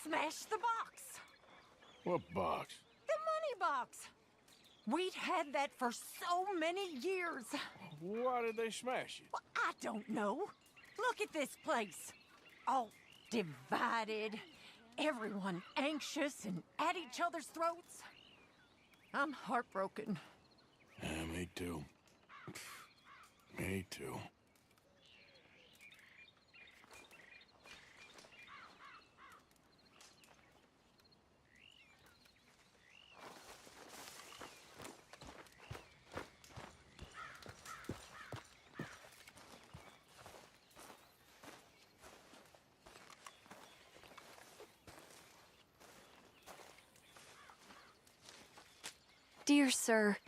smashed the box. What box? The money box. We'd had that for so many years. Why did they smash it? Well, I don't know. Look at this place. All divided. Everyone anxious and at each other's throats. I'm heartbroken. Yeah, me too. Me too. Dear sir,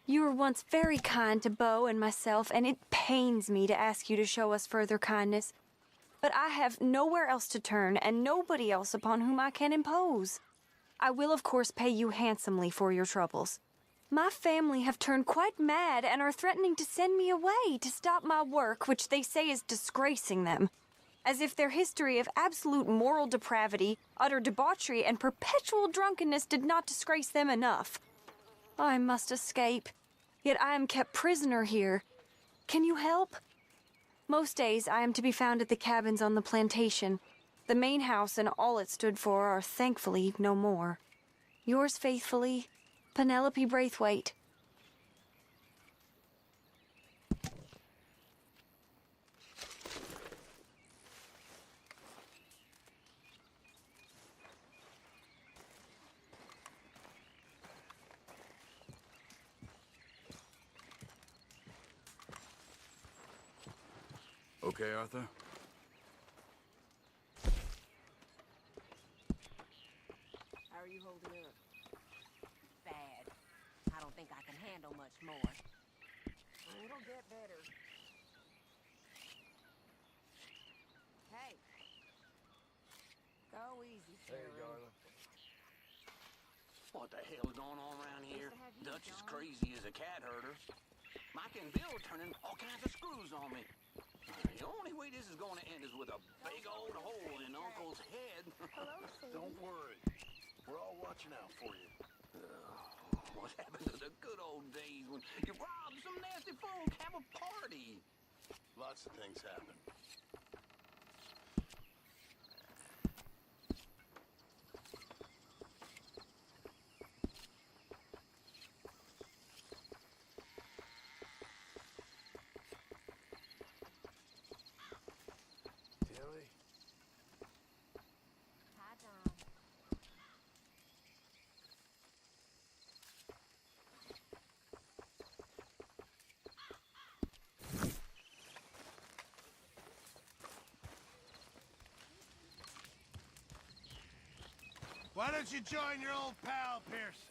you were once very kind to Beau and myself, and it pains me to ask you to show us further kindness. But I have nowhere else to turn, and nobody else upon whom I can impose. I will, of course, pay you handsomely for your troubles. My family have turned quite mad and are threatening to send me away to stop my work, which they say is disgracing them. As if their history of absolute moral depravity, utter debauchery, and perpetual drunkenness did not disgrace them enough. I must escape, yet I am kept prisoner here. Can you help? Most days I am to be found at the cabins on the plantation. The main house and all it stood for are thankfully no more. Yours faithfully, Penelope Braithwaite. Okay, Arthur? How are you holding up? Bad. I don't think I can handle much more. It'll get better. Hey. Go easy, Sharon. Hey, darling. What the hell's going on around here? Dutch is crazy as a cat herder. Mike and Bill are turning all kinds of screws on me. The only way this is going to end is with a big old hole in Uncle's head. Don't worry. We're all watching out for you. What happened to the good old days when you robbed some nasty fool to have a party? Lots of things happen. Tilly? Hi, John. Why don't you join your old pal, Pearson?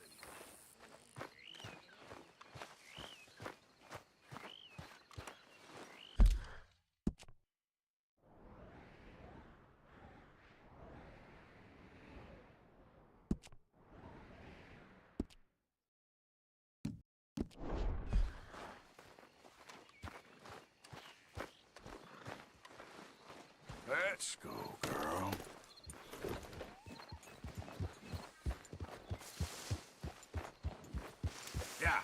Let's go, girl. Yeah.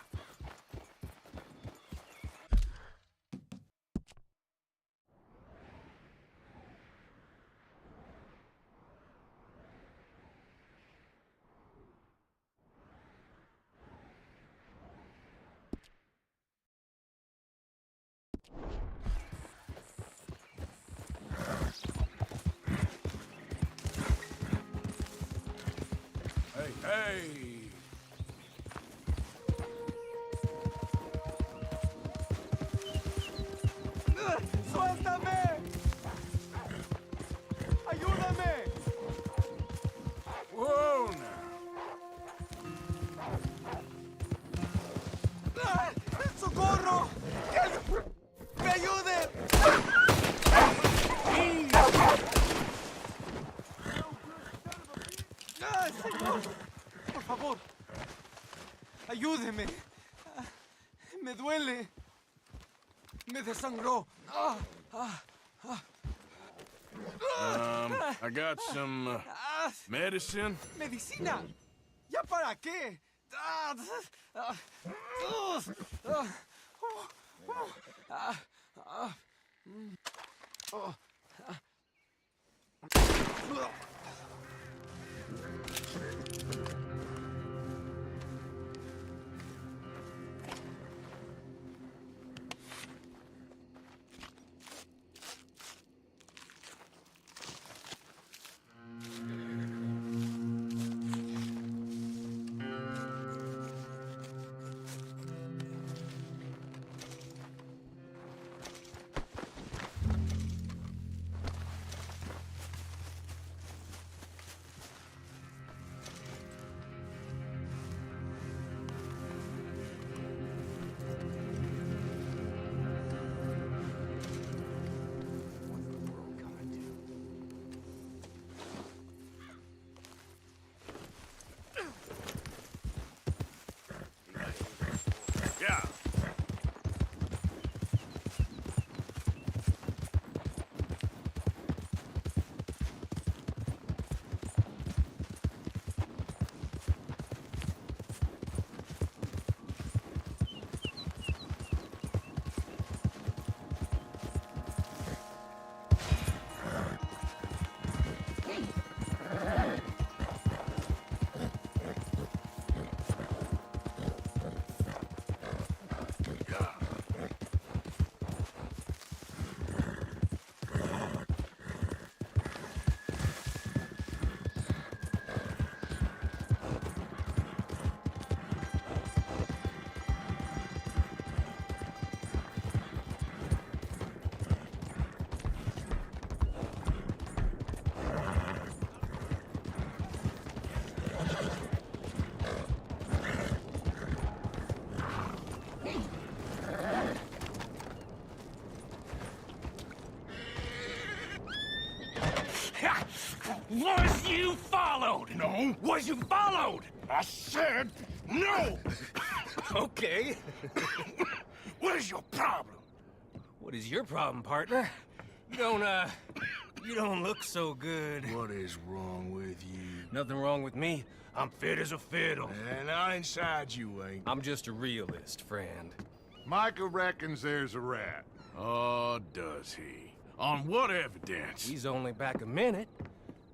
Hey, hey! ¡Suéltame! ¡Ayúdame! Whoa, now. ¡Ah! ¡Socorro! ¡Que alguien me ayude! ¡Ah, señor! Por favor, ayúdeme. Ah, me duele. Me desangró. Ah, ah, I got some Medicine? ¿Medicina? ¿Ya para qué? Yeah. Was you followed? No. Was you followed? I said no! Okay. What is your problem? What is your problem, partner? You don't look so good. What is wrong with you? Nothing wrong with me. I'm fit as a fiddle. And not inside you ain't. I'm just a realist, friend. Micah reckons there's a rat. Oh, does he? On what evidence? He's only back a minute.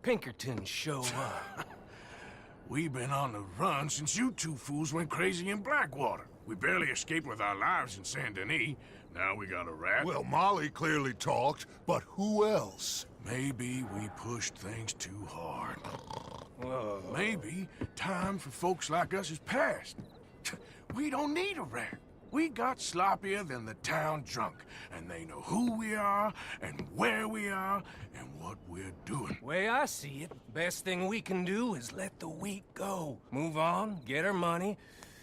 Pinkerton show up. We've been on the run since you two fools went crazy in Blackwater. We barely escaped with our lives in Saint Denis. Now we got a rat. Well, Molly clearly talked, but who else? Maybe we pushed things too hard. Whoa. Maybe time for folks like us is past. We don't need a rat. We got sloppier than the town drunk, and they know who we are, and where we are, and what we're doing. Way I see it, best thing we can do is let the week go. Move on, get our money,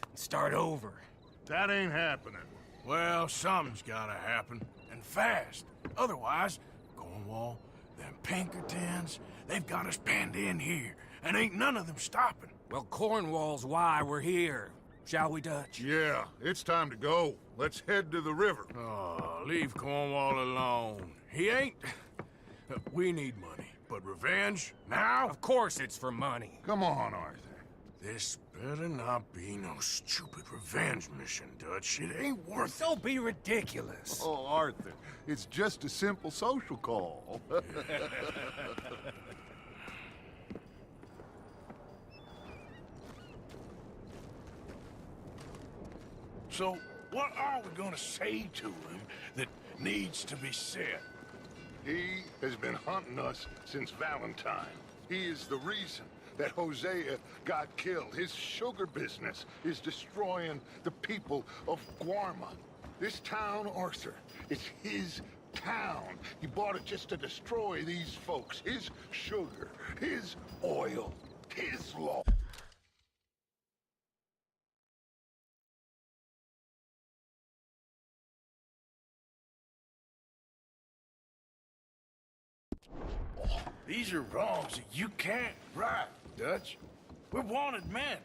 and start over. That ain't happening. Well, something's gotta happen, and fast. Otherwise, Cornwall, them Pinkertons, they've got us penned in here, and ain't none of them stopping. Well, Cornwall's why we're here. Shall we, Dutch? Yeah, it's time to go. Let's head to the river. Oh, leave Cornwall alone. He ain't... We need money, but revenge, now? Of course it's for money. Come on, Arthur. This better not be no stupid revenge mission, Dutch. It ain't worth it. Don't be ridiculous. Oh, Arthur, it's just a simple social call. So, what are we gonna say to him that needs to be said? He has been hunting us since Valentine. He is the reason that Hosea got killed. His sugar business is destroying the people of Guarma. This town, Arthur, it's his town. He bought it just to destroy these folks. His sugar, his oil, his law. These are wrongs that you can't right, Dutch. We're wanted men.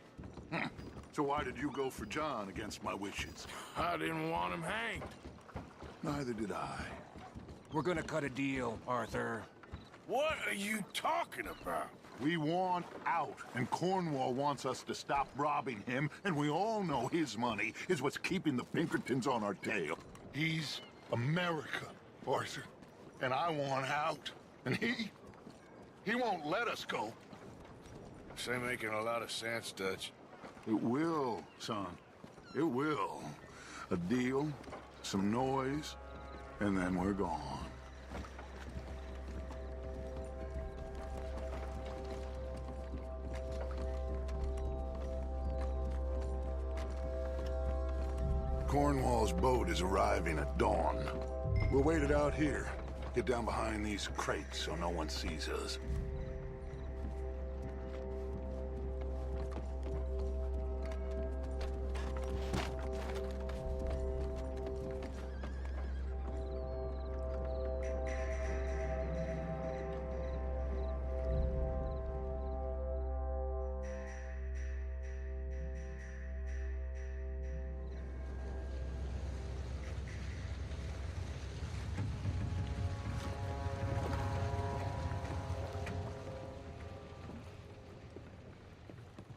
So why did you go for John against my wishes? I didn't want him hanged. Neither did I. We're gonna cut a deal, Arthur. What are you talking about? We want out, and Cornwall wants us to stop robbing him, and we all know his money is what's keeping the Pinkertons on our tail. He's America, Arthur, and I want out. And he won't let us go. This ain't making a lot of sense, Dutch. It will, son. It will. A deal, some noise, and then we're gone. Cornwall's boat is arriving at dawn. We'll wait it out here. Get down behind these crates so no one sees us.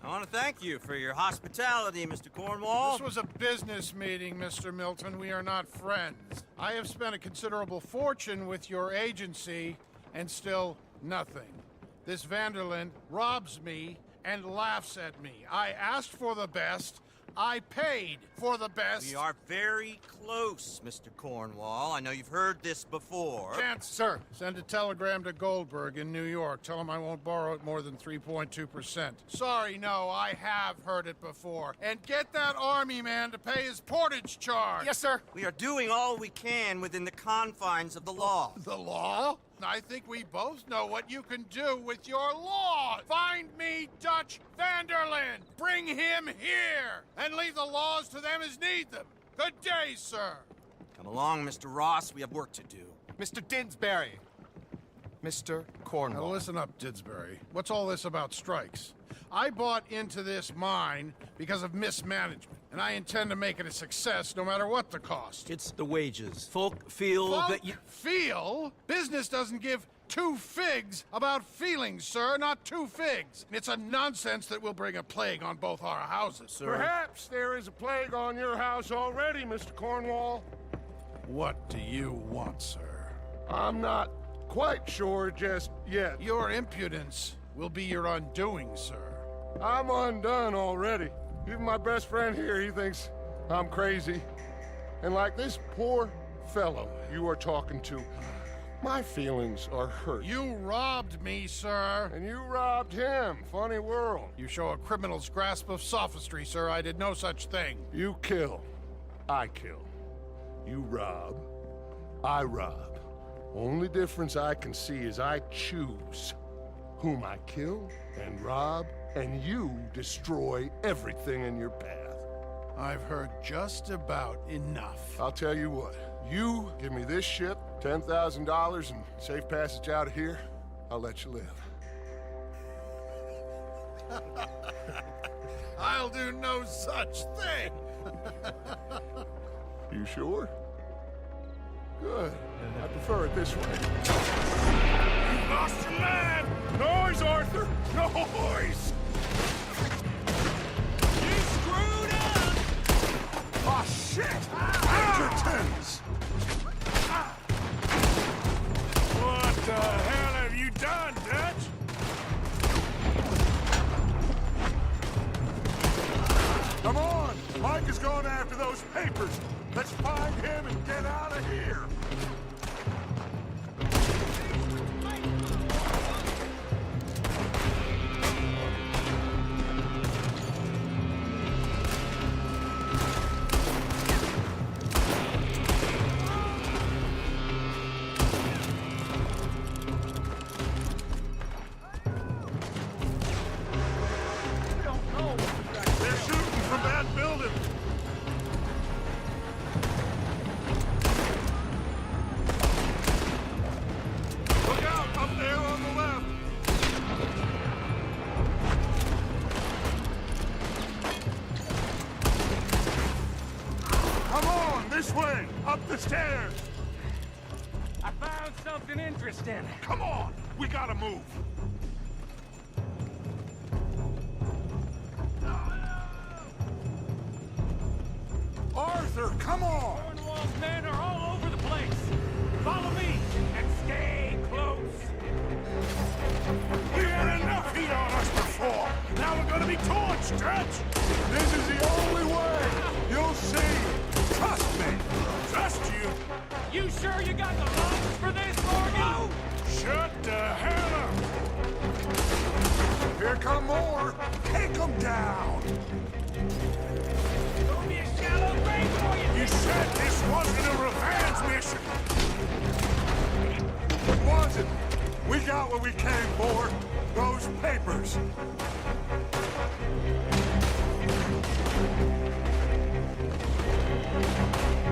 I want to thank you for your hospitality, Mr. Cornwall. This was a business meeting, Mr. Milton. We are not friends. I have spent a considerable fortune with your agency, and still nothing. This Vanderlyn robs me and laughs at me. I asked for the best. I paid for the best. We are very close, Mr. Cornwall. I know you've heard this before. Can't, sir. Send a telegram to Goldberg in New York. Tell him I won't borrow it more than 3.2%. Sorry, no, I have heard it before. And get that army man to pay his portage charge. Yes, sir. We are doing all we can within the confines of the law. The law? I think we both know what you can do with your law. Find me Dutch Vanderlyn. Bring him here. And leave the laws to them as need them. Good day, sir. Come along, Mr. Ross. We have work to do. Mr. Didsbury. Mr. Cornwall. Now listen up, Didsbury. What's all this about strikes? I bought into this mine because of mismanagement, and I intend to make it a success no matter what the cost. It's the wages. Folk feel that you... Feel? Business doesn't give two figs about feelings, sir, not two figs. It's a nonsense that will bring a plague on both our houses, sir. Perhaps there is a plague on your house already, Mr. Cornwall. What do you want, sir? I'm not quite sure just yet. Your impudence will be your undoing, sir. I'm undone already. Even my best friend here, he thinks I'm crazy. And like this poor fellow you are talking to, my feelings are hurt. You robbed me, sir. And you robbed him. Funny world. You show a criminal's grasp of sophistry, sir. I did no such thing. You kill. I kill. You rob. I rob. Only difference I can see is I choose whom I kill and rob, and you destroy everything in your path. I've heard just about enough. I'll tell you what. You give me this ship, $10,000, and safe passage out of here, I'll let you live. I'll do no such thing. You sure? Good. I prefer it this way. You lost your man! Noise, Arthur! Noise! You screwed up! Oh, shit! Pinkertons! What the hell have you done, Dutch? Come on! Mike is going after those papers. Let's find him and get out of here. They're shooting from that building. Look out, up there on the left. Come on, this way, up the stairs. I found something interesting. Come on, we gotta move. Come on! Cornwall's men are all over the place. Follow me and stay close. We had enough heat on us before. Now we're gonna be torched, Dutch. This is the only way. You'll see. Trust me. Trust you. You sure you got the lungs for this, Morgan? Shut the hell up. Here come more. Take them down. Don't be a shallow grave for you. You said this wasn't a revenge mission. What was it? We got what we came for. Those papers.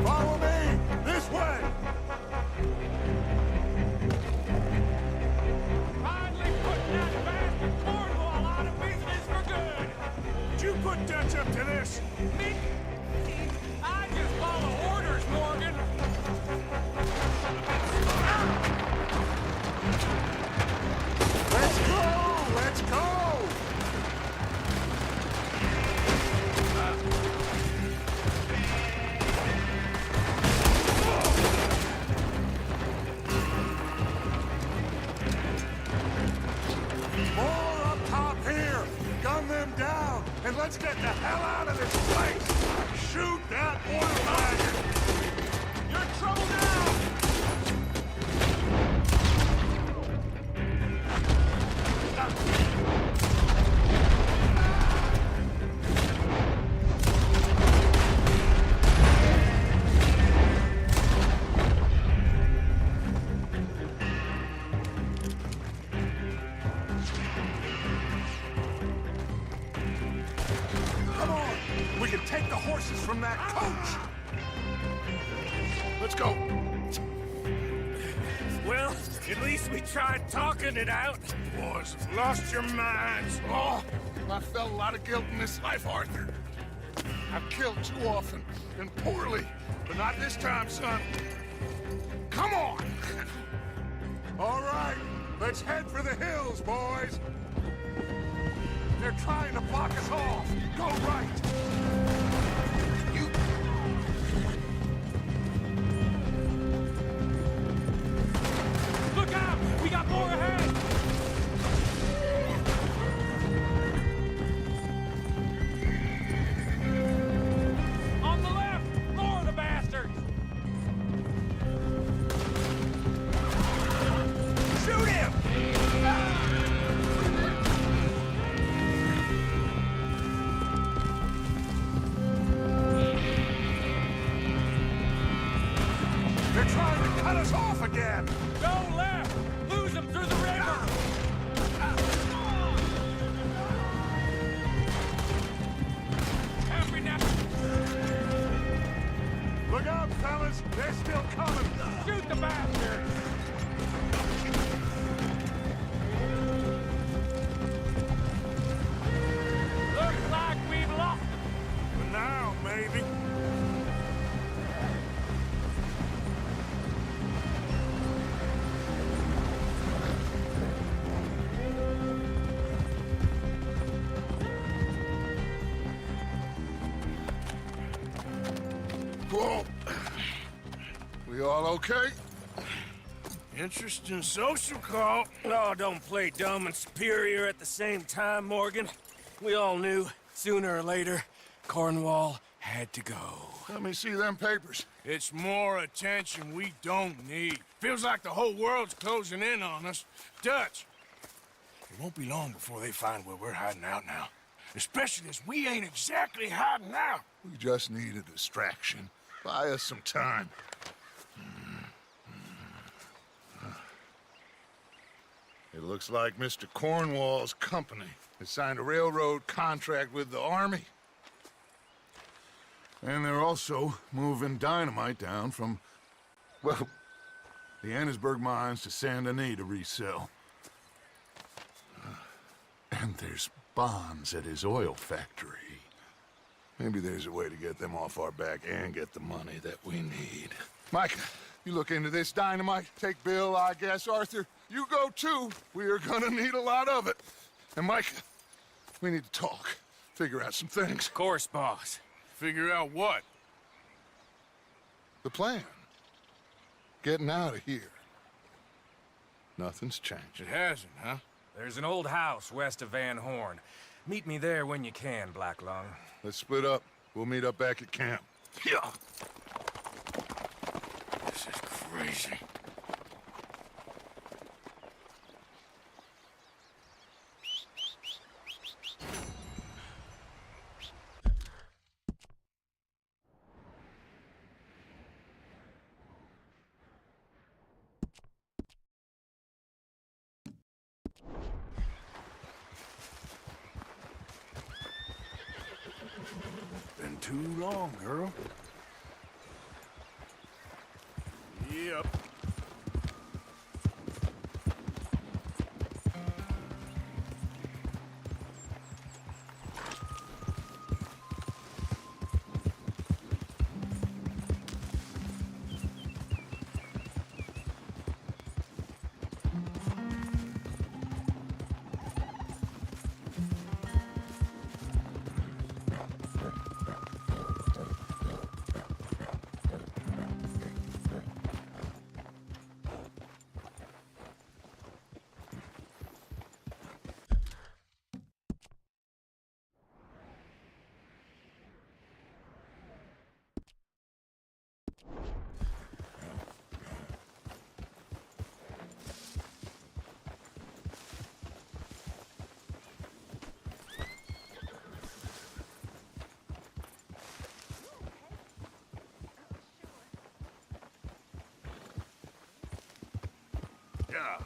Follow me! This way! Finally putting that bastard Cornwall out of business for good. Did you put Dutch up to this? Me? I just follow orders, Morgan. Let's go! Let's go! More up top here! Gun them down! And let's get the hell out of this place! Shoot that oil wagon! You're in trouble now. Come on! We can take the horses from that coach! Let's go! Well, at least we tried talking it out. Boys have lost your minds. Oh, I felt a lot of guilt in this life, Arthur. I've killed too often, and poorly, but not this time, son. Come on! All right, let's head for the hills, boys. They're trying to block us off. Go right. You... Look out! We got more ahead! On the left! More of the bastards! Shoot him! They're trying to cut us off again. Go left! Lose them through the river! Happy now! Look out, fellas. They're still coming. Shoot the bastards! Looks like we've lost them. For now, maybe. Whoa. We all okay? Interesting social call. Oh, don't play dumb and superior at the same time, Morgan. We all knew, sooner or later, Cornwall had to go. Let me see them papers. It's more attention we don't need. Feels like the whole world's closing in on us. Dutch, it won't be long before they find where we're hiding out now. Especially as we ain't exactly hiding out. We just need a distraction. Buy us some time. It looks like Mr. Cornwall's company has signed a railroad contract with the Army. And they're also moving dynamite down from, well, the Annesburg mines to Saint Denis to resell. And there's bonds at his oil factory. Maybe there's a way to get them off our back and get the money that we need. Mike, you look into this dynamite. Take Bill, I guess. Arthur, you go too. We are gonna need a lot of it. And Mike, we need to talk. Figure out some things. Of course, boss. Figure out what? The plan. Getting out of here. Nothing's changed. It hasn't, huh? There's an old house west of Van Horn. Meet me there when you can, Black Lung. Let's split up. We'll meet up back at camp. Yeah. This is crazy. Been too long, girl. Yep. Yeah.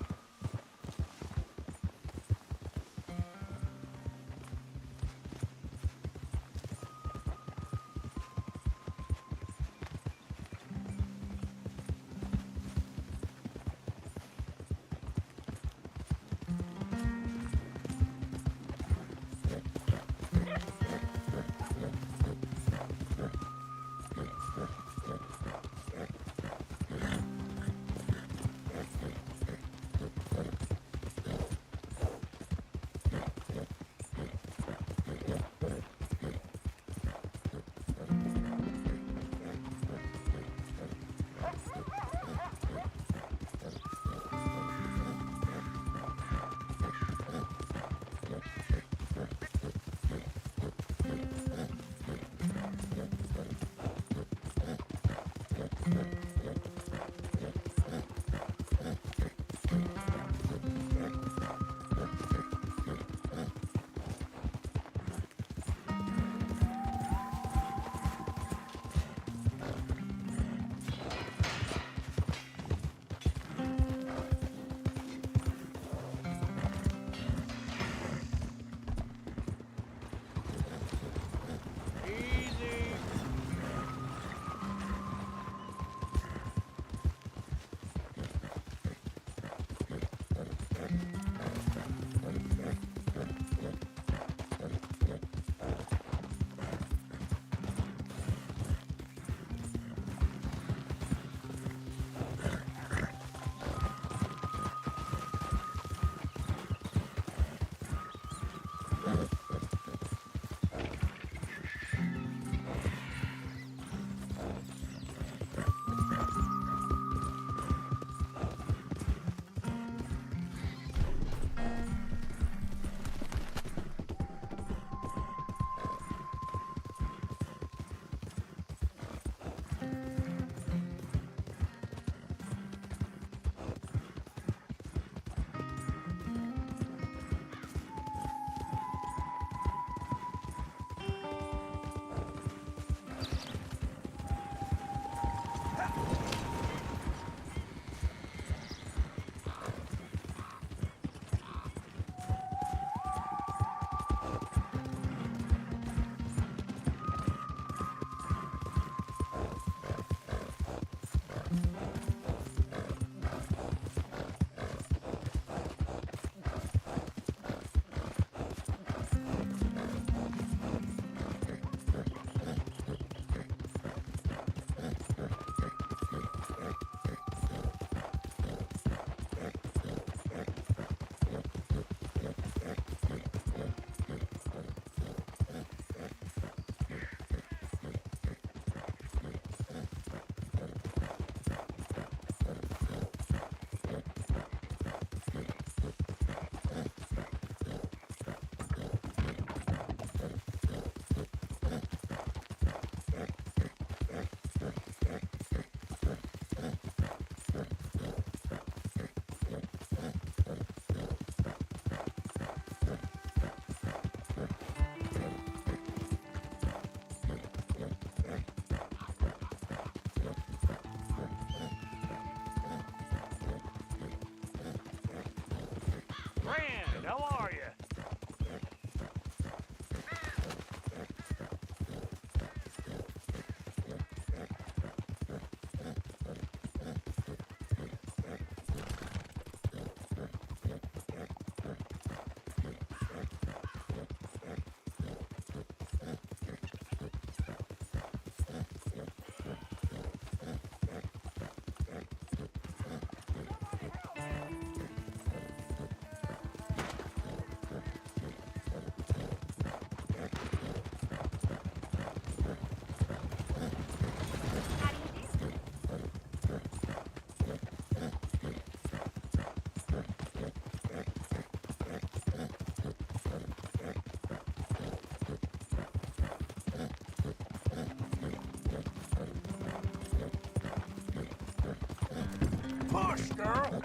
girl.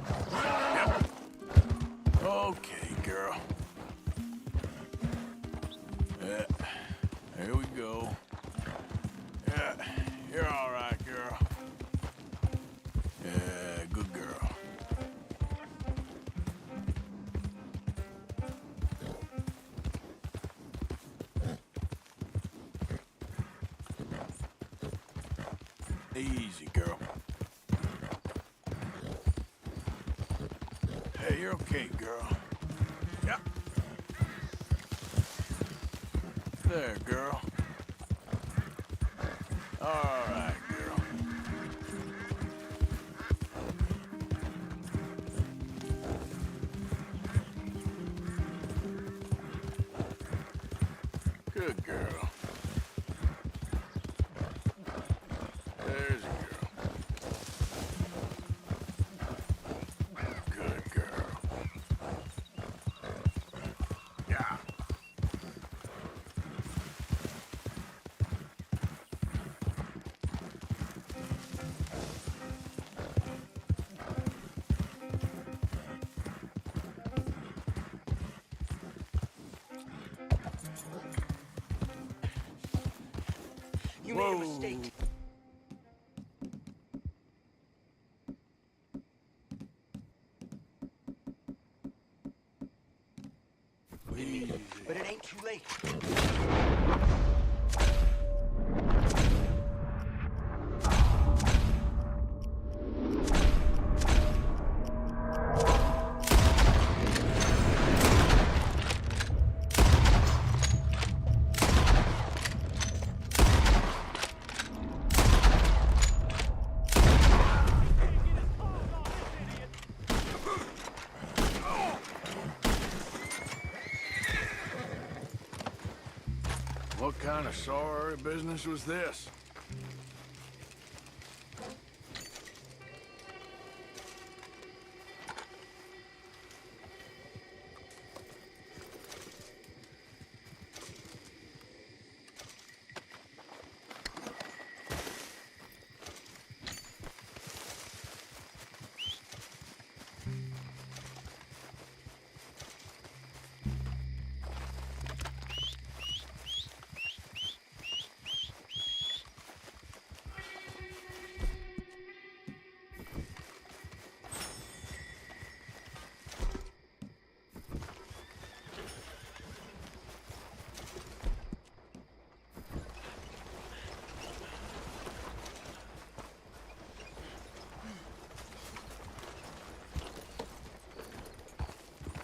Yep. Okay, girl. Here we go. Yeah, you're all right, girl. Yeah, good girl. Easy, girl. Hey, you're okay, girl. Yep. There, girl. All right, girl. Good girl. There's a girl. Good girl. Yeah. You made a mistake. But it ain't too late. What kind of sorry business was this?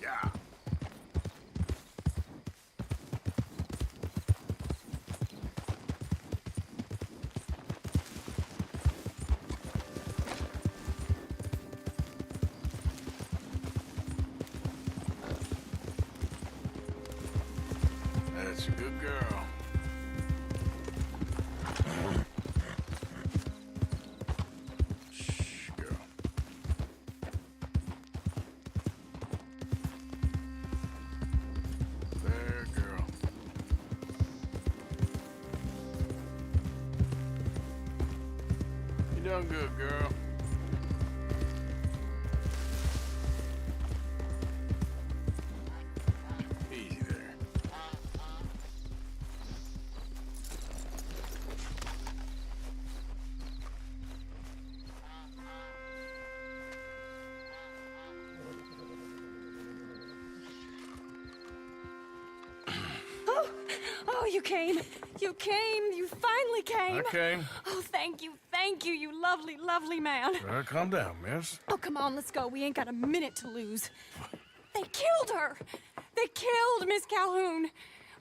Yeah. That's a good girl. Shh, girl. There, girl. You done good, girl. Easy there. Oh, you came. You came. You finally came. I came. Oh, thank you. Thank you, you lovely, lovely man. Calm down, miss. Oh, come on, let's go. We ain't got a minute to lose. They killed her. They killed Miss Calhoun.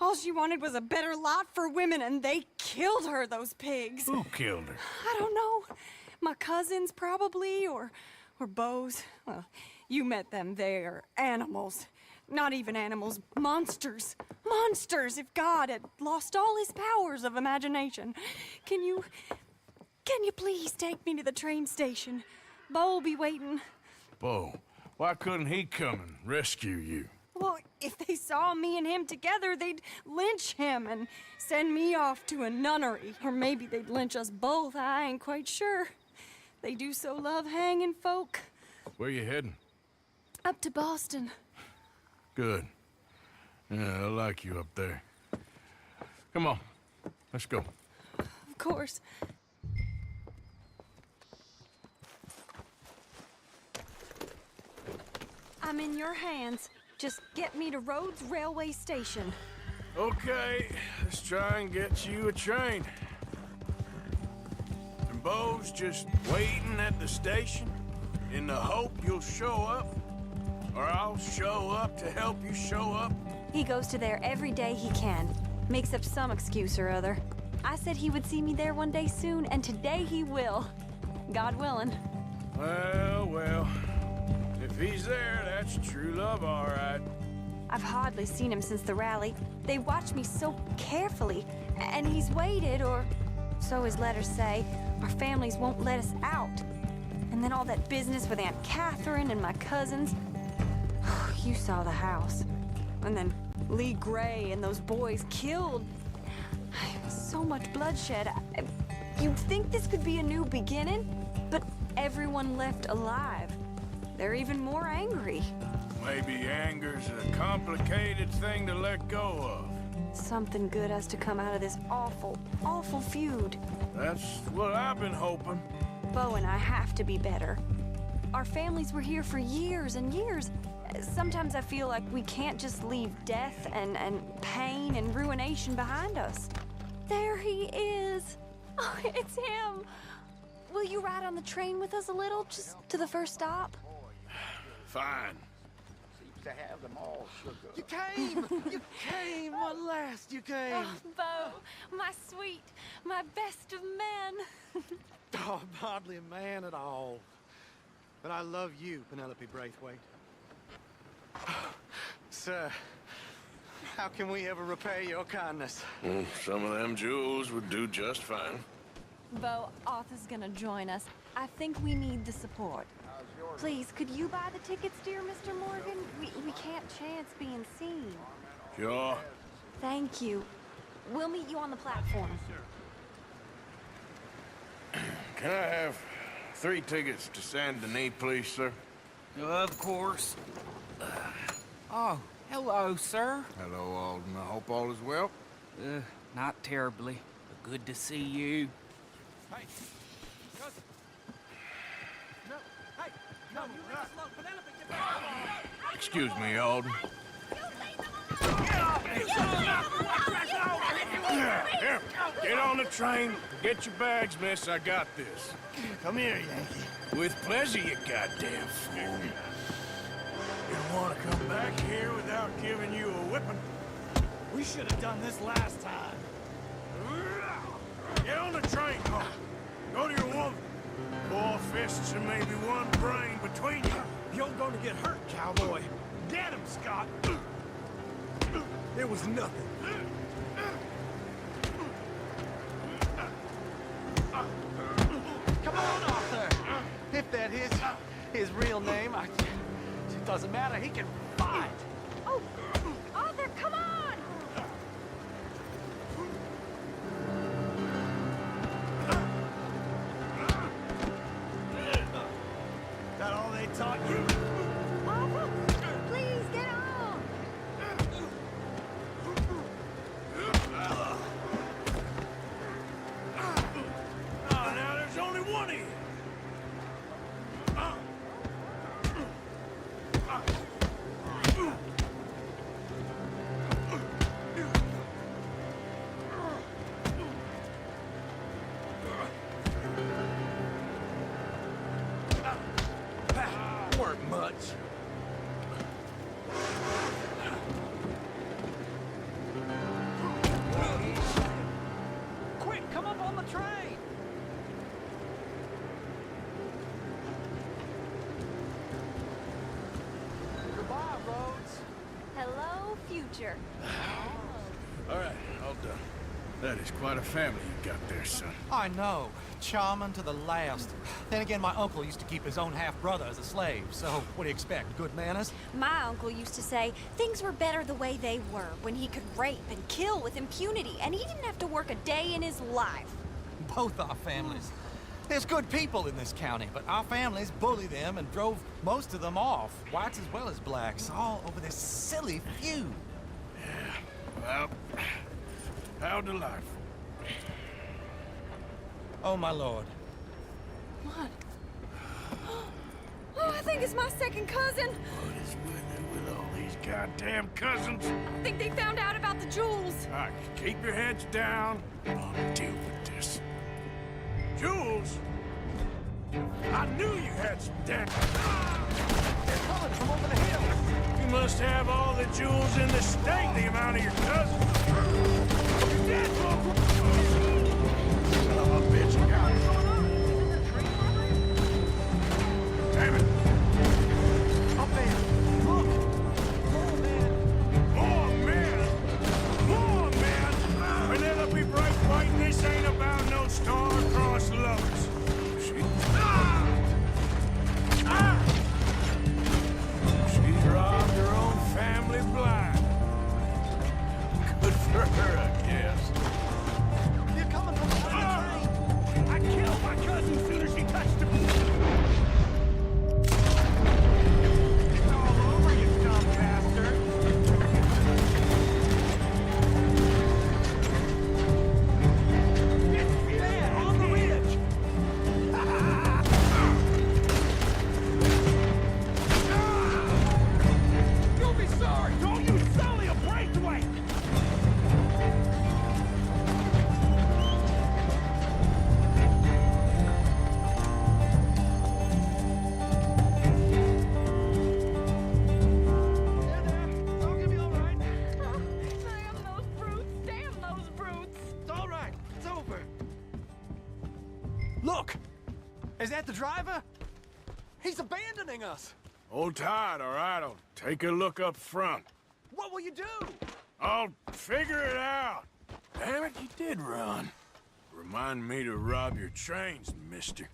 All she wanted was a better lot for women, and they killed her, those pigs. Who killed her? I don't know. My cousins, probably, or Beau's. Well, you met them. They're animals. Not even animals. Monsters. Monsters, if God had lost all his powers of imagination. Can you please take me to the train station? Beau'll be waiting. Beau, why couldn't he come and rescue you? Well, if they saw me and him together, they'd lynch him and send me off to a nunnery. Or maybe they'd lynch us both, I ain't quite sure. They do so love hanging folk. Where you heading? Up to Boston. Good. Yeah, I like you up there. Come on, let's go. Of course. I'm in your hands. Just get me to Rhodes Railway Station. Okay, let's try and get you a train. And Beau's just waiting at the station in the hope you'll show up, or I'll show up to help you show up. He goes to there every day he can. Makes up some excuse or other. I said he would see me there one day soon, and today he will. God willing. Well, if he's there, that's true love, all right. I've hardly seen him since the rally. They watch me so carefully, and he's waited, or so his letters say. Our families won't let us out. And then all that business with Aunt Catherine and my cousins. You saw the house. And then Lee Gray and those boys killed. So much bloodshed. You'd think this could be a new beginning, but everyone left alive. They're even more angry. Maybe anger's a complicated thing to let go of. Something good has to come out of this awful, awful feud. That's what I've been hoping. Beau and I have to be better. Our families were here for years and years. Sometimes I feel like we can't just leave death and pain and ruination behind us. There he is. Oh, it's him. Will you ride on the train with us a little, just to the first stop? Fine. To have them all shook up. You came! You came! At last you came! Oh, Beau, my sweet, my best of men. Oh, I'm hardly a man at all. But I love you, Penelope Braithwaite. Sir, how can we ever repay your kindness? Some of them jewels would do just fine. Beau, Arthur's gonna join us. I think we need the support. Please, could you buy the tickets, dear Mr. Morgan? We can't chance being seen. Sure. Thank you. We'll meet you on the platform. Can I have 3 tickets to Saint Denis, please, sir? Of course. Oh, hello, sir. Hello, Alden. I hope all is well. Not terribly, but good to see you. Hey! Cousin! No! Hey! No, you leave us alone! Penelope, get back! Excuse me, Alden. Here, get on the train. Get your bags, miss. I got this. Come here, Yankee. With pleasure, you goddamn fool. You want to come back here without giving you a whipping? We should have done this last time. Get on the train, Cole. Go to your woman. 4 fists and maybe 1 brain between you. You're gonna get hurt, cowboy. Get him, Scott. It was nothing. Come on, Arthur. If that is his real name, it doesn't matter. He can fight. Oh, Arthur, come on! That all they taught you? Arthur, please get on! Oh, now there's only one of you. Weren't much. Quick, come up on the train! Goodbye, Rhodes. Hello, future. All right, all done. That is quite a family you got there, son. I know. Charming to the last. Then again, my uncle used to keep his own half-brother as a slave, so what do you expect? Good manners? My uncle used to say things were better the way they were, when he could rape and kill with impunity, and he didn't have to work a day in his life. Both our families. There's good people in this county, but our families bully them and drove most of them off, whites as well as blacks, all over this silly feud. Well, how delightful. Oh, my lord. What? Oh, I think it's my second cousin. What is with it with all these goddamn cousins? I think they found out about the jewels. All right, keep your heads down. I'll deal with this. Jules? I knew you had some damn... They're coming from over the hill. You must have all the jewels in the state, the amount of your cousins. You're dead, Local. Son of a bitch, I got it. Damn it. Up there. Look. More men. More men! Penelope Bright White, this ain't about no star-crossed lovers. She's robbed her own family blind. Good for her, I guess. You're coming from the train. I killed my cousin as soon as she touched him. It's all over, you dumb bastard. It's there, on the ridge. You'll be sorry. Don't use Sully a breakaway. There, there. It's all gonna be all right. Damn those brutes! Damn those brutes! It's all right. It's over. Look! Is that the driver? He's abandoning us. Hold tight, all right? I'll take a look up front. What will you do? I'll figure it out. Damn it, you did run. Remind me to rob your trains, mister.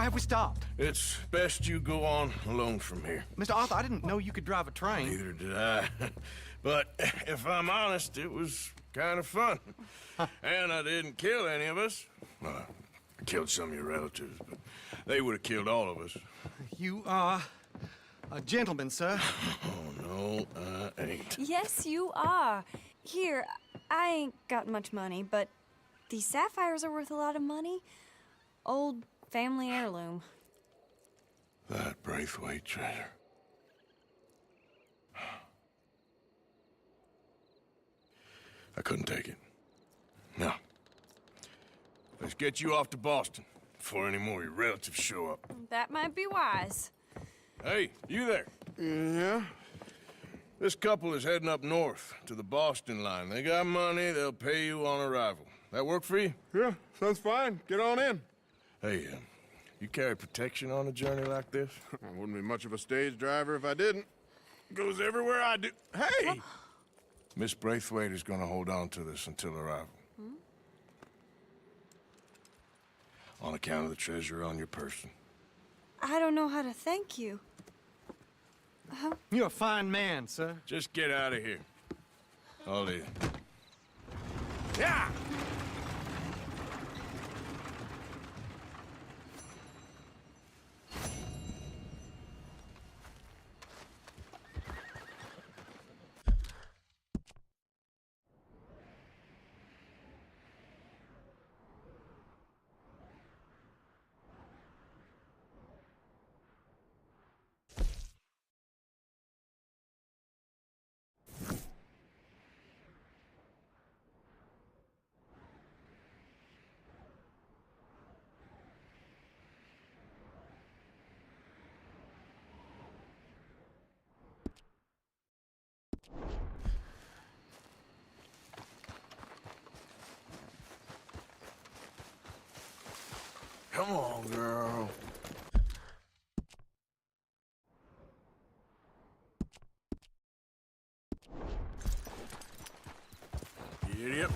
have we stopped? It's best you go on alone from here. Mr. Arthur, I didn't know you could drive a train. Neither did I. But if I'm honest, it was kind of fun. And I didn't kill any of us. Well, I killed some of your relatives, but they would have killed all of us. You are a gentleman, sir. Oh, no, I ain't. Yes, you are. Here, I ain't got much money, but these sapphires are worth a lot of money. Old family heirloom. That Braithwaite treasure. I couldn't take it. No. Let's get you off to Boston before any more of your relatives show up. That might be wise. Hey, you there? Yeah? This couple is heading up north to the Boston line. They got money, they'll pay you on arrival. That work for you? Yeah, sounds fine. Get on in. Hey, you carry protection on a journey like this? I wouldn't be much of a stage driver if I didn't. Goes everywhere I do. Hey! Miss Braithwaite is gonna hold on to this until arrival. On account of the treasure on your person. I don't know how to thank you. You're a fine man, sir. Just get out of here. I'll leave. Yeah! Come on, girl. Idiot.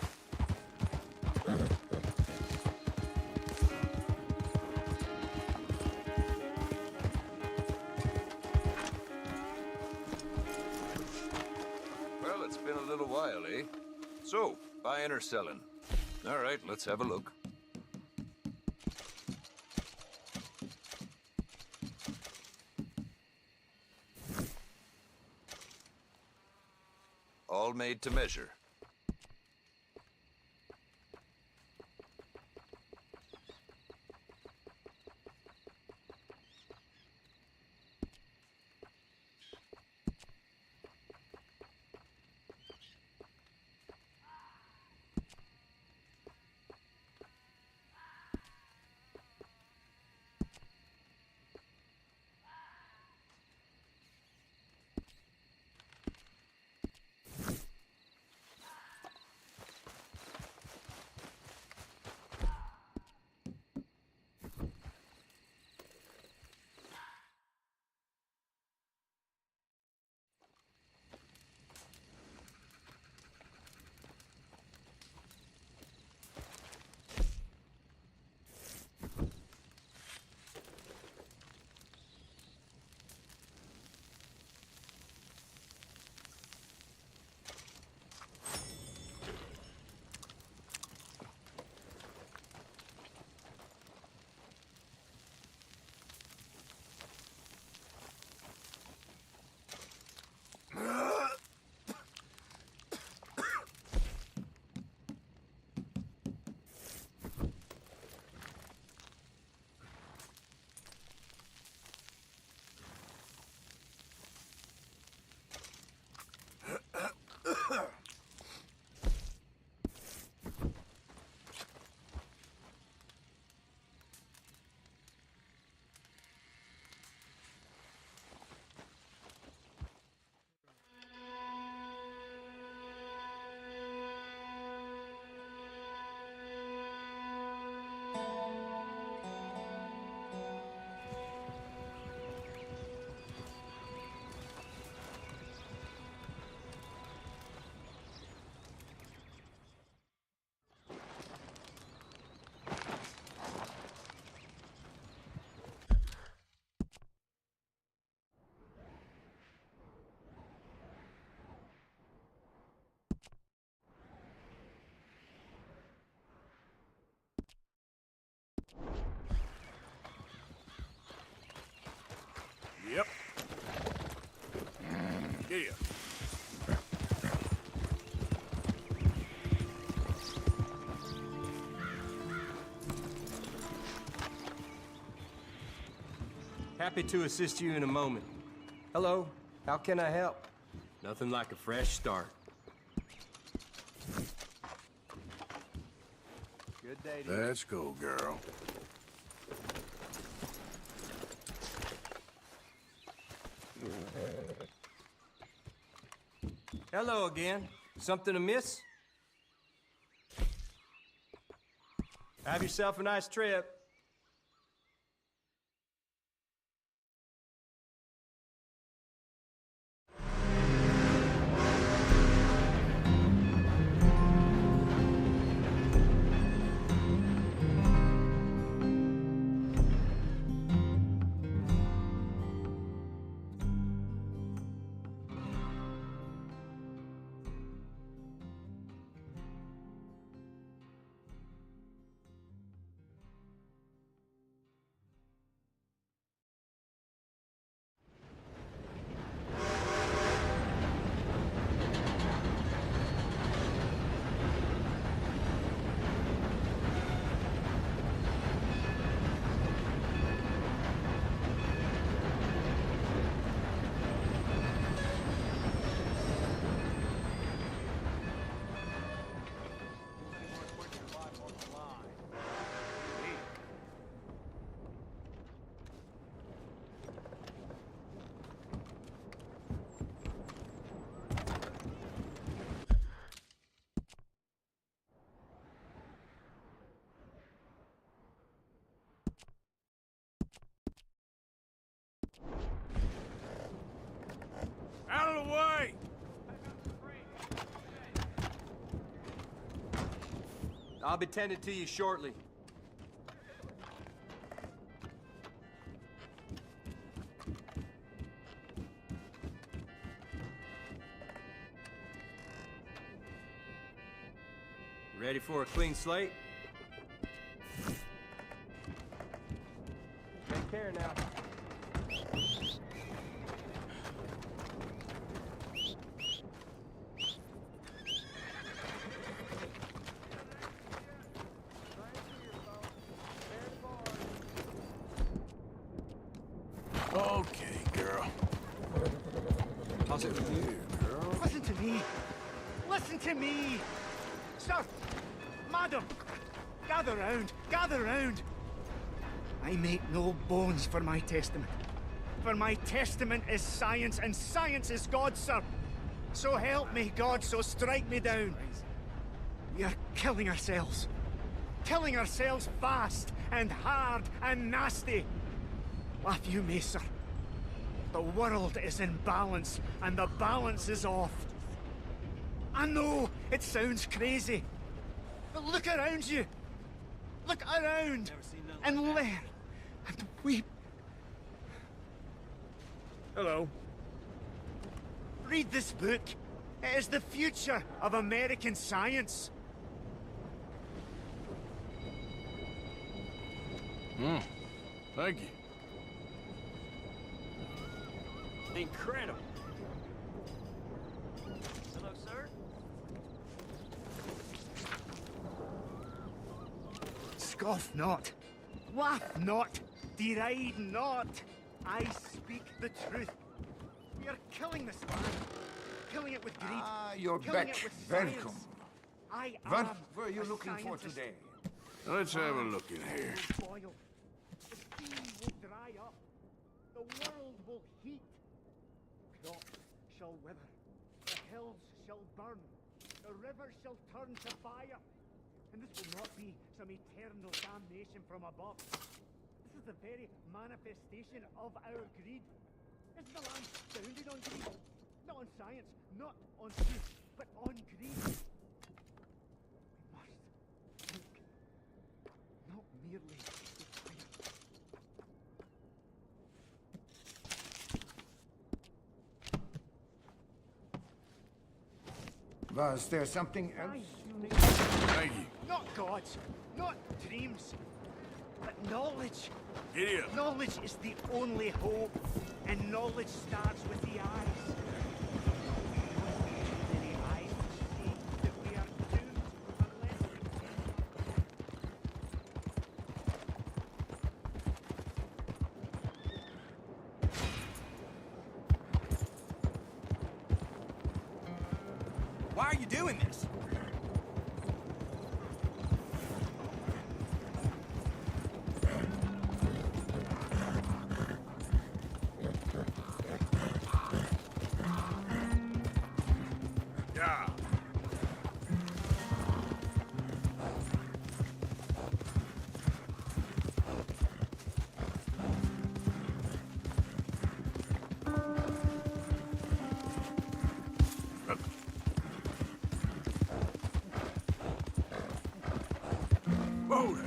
Well, it's been a little while, eh? So, buying or selling? All right, let's have a look. All made to measure. Happy to assist you in a moment. Hello, how can I help? Nothing like a fresh start. Good day to you. Let's go, girl. Hello again. Something amiss? Have yourself a nice trip. Out of the way! I'll be tending to you shortly. Ready for a clean slate? Take care now. Okay, girl. How's it? Here, girl. Listen to me. Listen to me. Sir, madam, gather round, gather round. I make no bones for my testament. For my testament is science, and science is God, sir. So help me, God, so strike me down. We are killing ourselves. Killing ourselves fast and hard and nasty. Laugh you may, sir. The world is in balance, and the balance is off. I know it sounds crazy, but look around you. Look around and learn and weep. Hello. Read this book. It is the future of American science. Thank you. Incredible. Hello, sir. Scoff not. Laugh not. Deride not. I speak the truth. We are killing this land. Killing it with greed. Ah, you're killing back. it with science. Welcome. I What am were you a looking for scientist. today? Let's have a look in here. Boil. The sea will dry up. The world will heat. Crops shall wither. The hills shall burn. The rivers shall turn to fire. And this will not be some eternal damnation from above. This is the very manifestation of our greed. Isn't the land founded on greed? Not on science, not on truth, but on greed. We must think, not merely desire. Was there something else? Thank you. Not gods, not dreams, but knowledge. Giddy up. Knowledge is the only hope, and knowledge starts with the eyes. The eyes see that we are doomed unless we Why are you doing this? Yeah. Whoa there.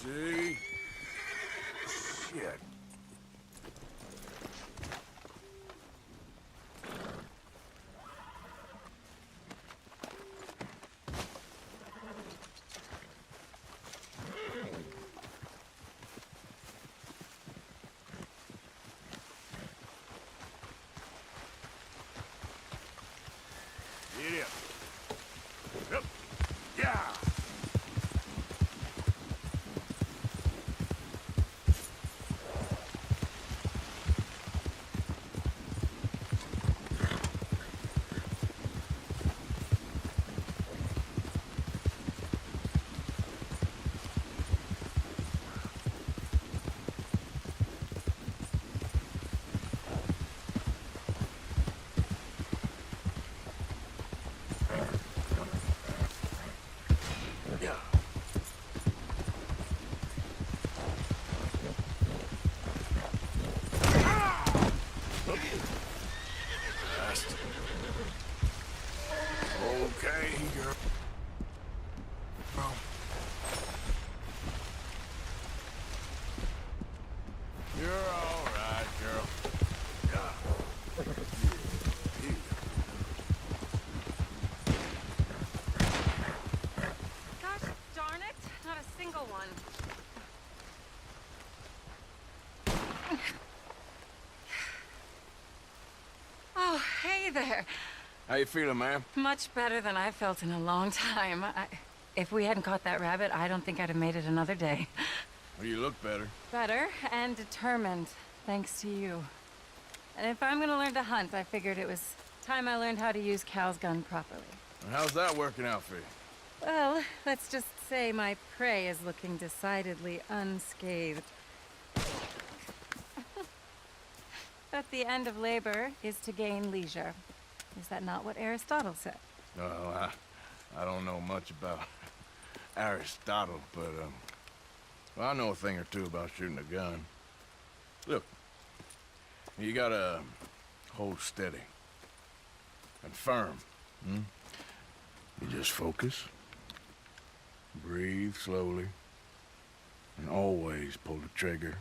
Easy. Shit. Get up. Yep. Yeah. Okay, girl. You're all right, girl. Yeah. Gosh darn it, not a single one. Oh, hey there. How you feeling, ma'am? Much better than I felt in a long time. If we hadn't caught that rabbit, I don't think I'd have made it another day. Well, you look better. Better and determined, thanks to you. And if I'm gonna learn to hunt, I figured it was time I learned how to use Cal's gun properly. And how's that working out for you? Well, let's just say my prey is looking decidedly unscathed. But the end of labor is to gain leisure. Is that not what Aristotle said? Well, I don't know much about Aristotle, but, well, I know a thing or two about shooting a gun. Look, you gotta hold steady and firm, hmm? You just focus, breathe slowly, and always pull the trigger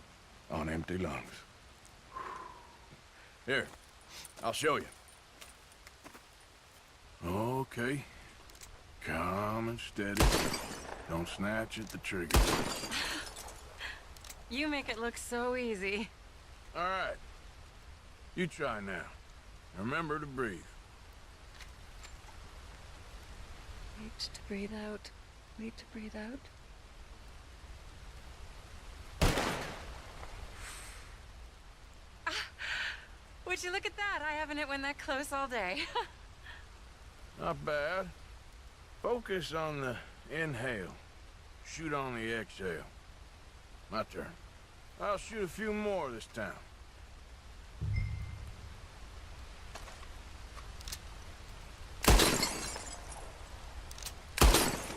on empty lungs. Here, I'll show you. Okay. Calm and steady. Don't snatch at the trigger. You make it look so easy. All right. You try now. Remember to breathe. Wait to breathe out. Wait to breathe out. Would you look at that? I haven't hit one that close all day. Not bad. Focus on the inhale. Shoot on the exhale. My turn. I'll shoot a few more this time.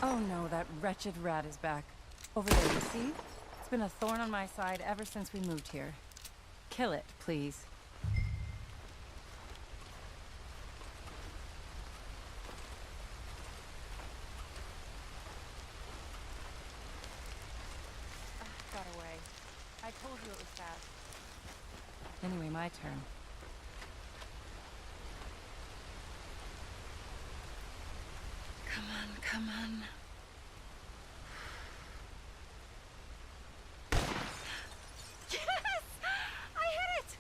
Oh no, that wretched rat is back. Over there, you see? It's been a thorn on my side ever since we moved here. Kill it, please. Got away. I told you it was fast. Anyway, my turn. Come on, come on. Yes! I hit it!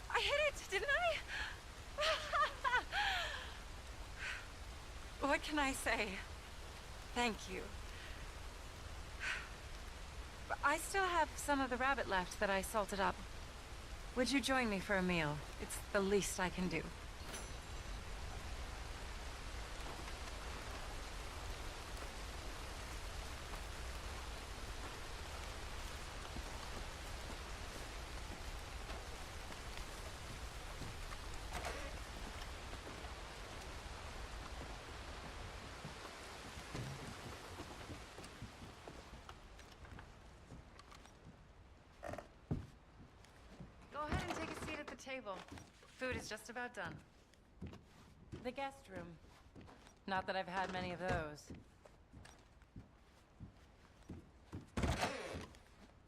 I hit it, didn't I? What can I say? Thank you. But I still have some of the rabbit left that I salted up. Would you join me for a meal? It's the least I can do. Go ahead and take a seat at the table. Food is just about done. The guest room. Not that I've had many of those.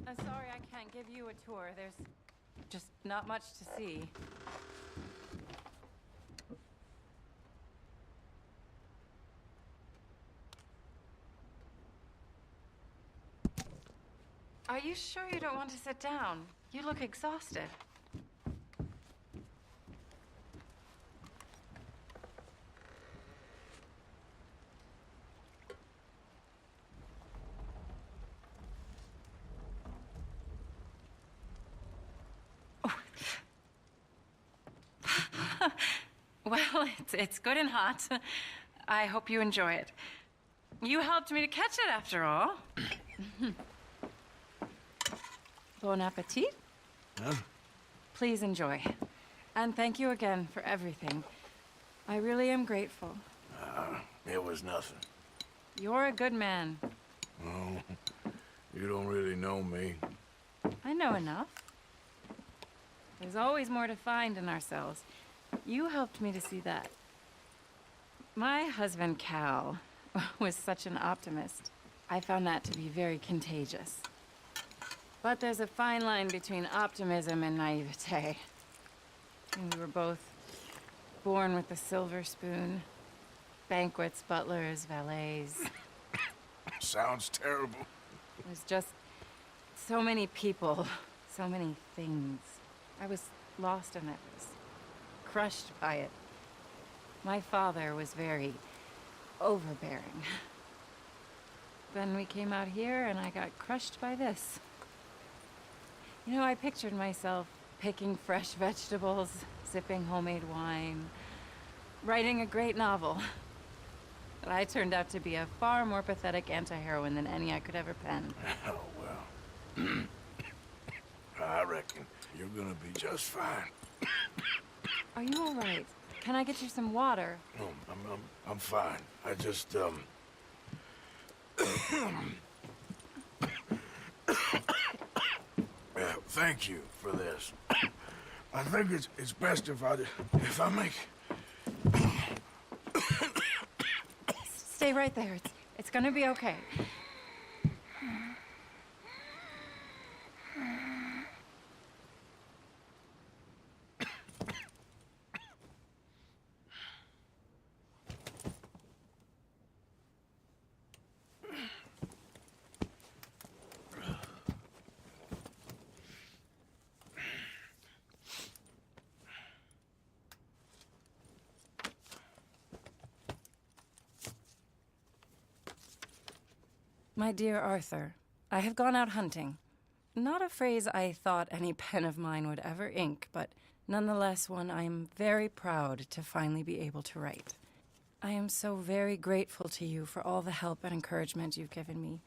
I'm sorry I can't give you a tour. There's just not much to see. Are you sure you don't want to sit down? You look exhausted. Well, it's good and hot. I hope you enjoy it. You helped me to catch it, after all. Bon appetit. Huh? Please enjoy. And thank you again for everything. I really am grateful. It was nothing. You're a good man. Oh, you don't really know me. I know enough. There's always more to find in ourselves. You helped me to see that. My husband, Cal, was such an optimist. I found that to be very contagious. But there's a fine line between optimism and naivete. And we were both born with a silver spoon. Banquets, butlers, valets. Sounds terrible. There's just so many people, so many things. I was lost in it, was crushed by it. My father was very overbearing. Then we came out here and I got crushed by this. You know, I pictured myself picking fresh vegetables, sipping homemade wine, writing a great novel. But I turned out to be a far more pathetic anti-heroine than any I could ever pen. Oh, well. I reckon you're gonna be just fine. Are you all right? Can I get you some water? No, I'm fine. I just, thank you for this. I think it's best if I make... Stay right there. It's gonna be okay. My dear Arthur, I have gone out hunting. Not a phrase I thought any pen of mine would ever ink, but nonetheless one I am very proud to finally be able to write. I am so very grateful to you for all the help and encouragement you've given me.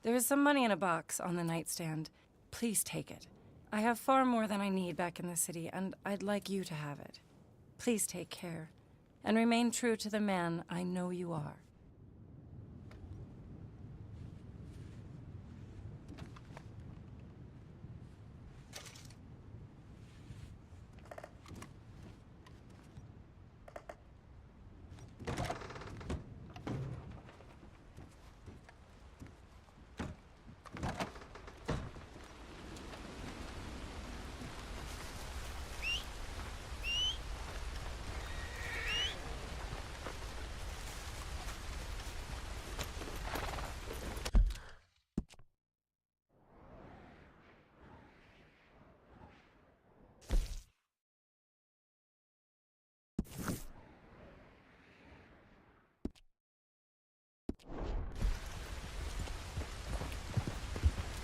There is some money in a box on the nightstand. Please take it. I have far more than I need back in the city, and I'd like you to have it. Please take care, and remain true to the man I know you are.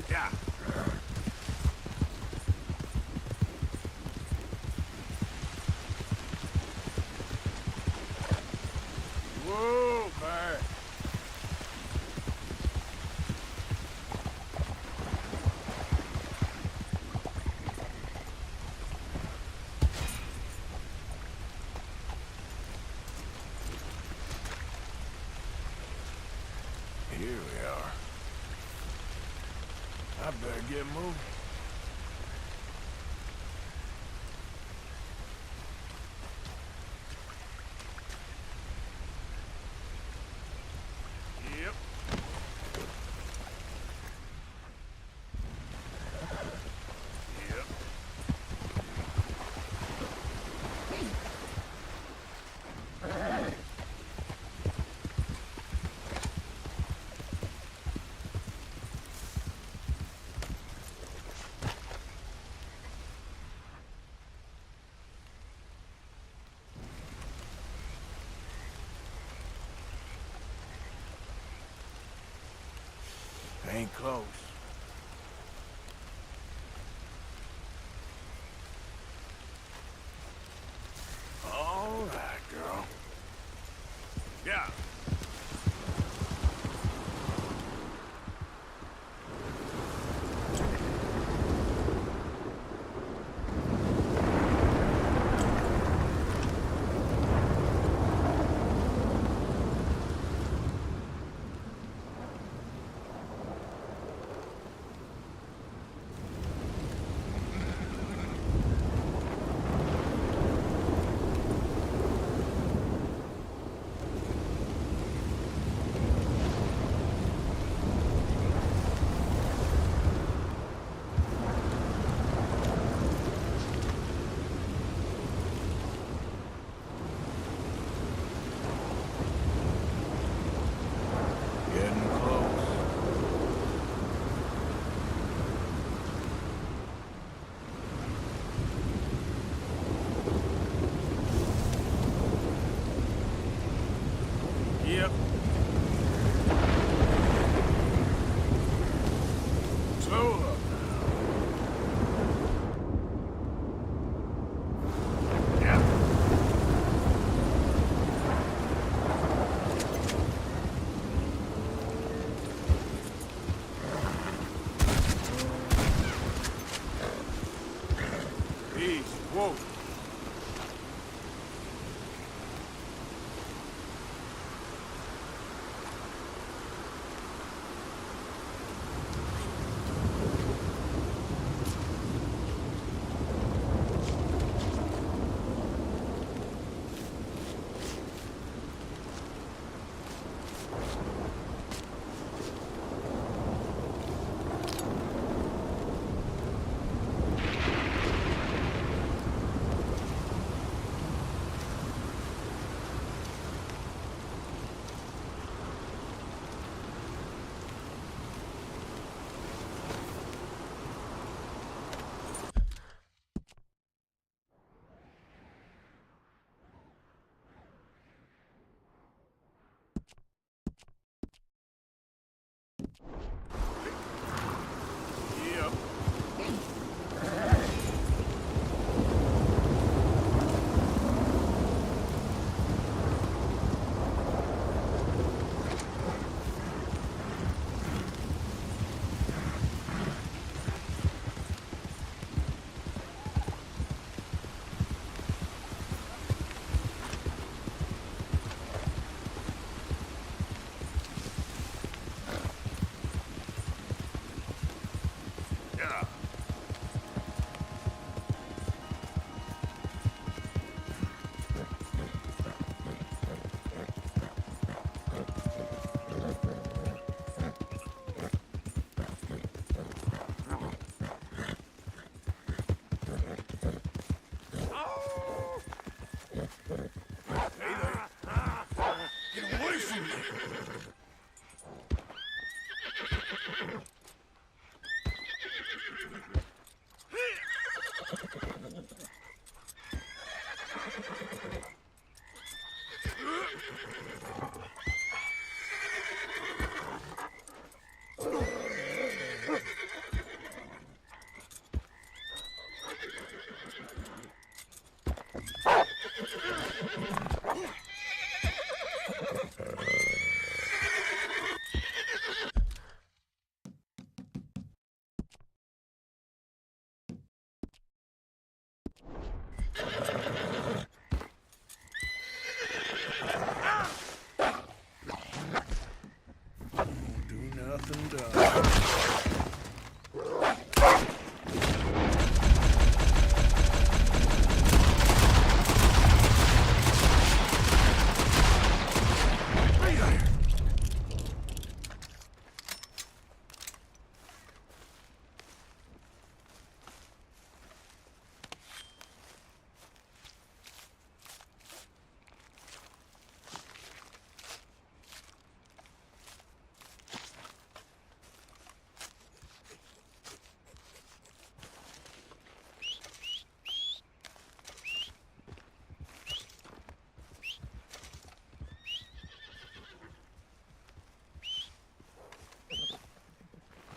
Yeah. Whoa, man. Here we are. I better get moving. Yep. Yep. Ain't close. All right, girl. Yeah. Hey there. Get away from me! Nothing done.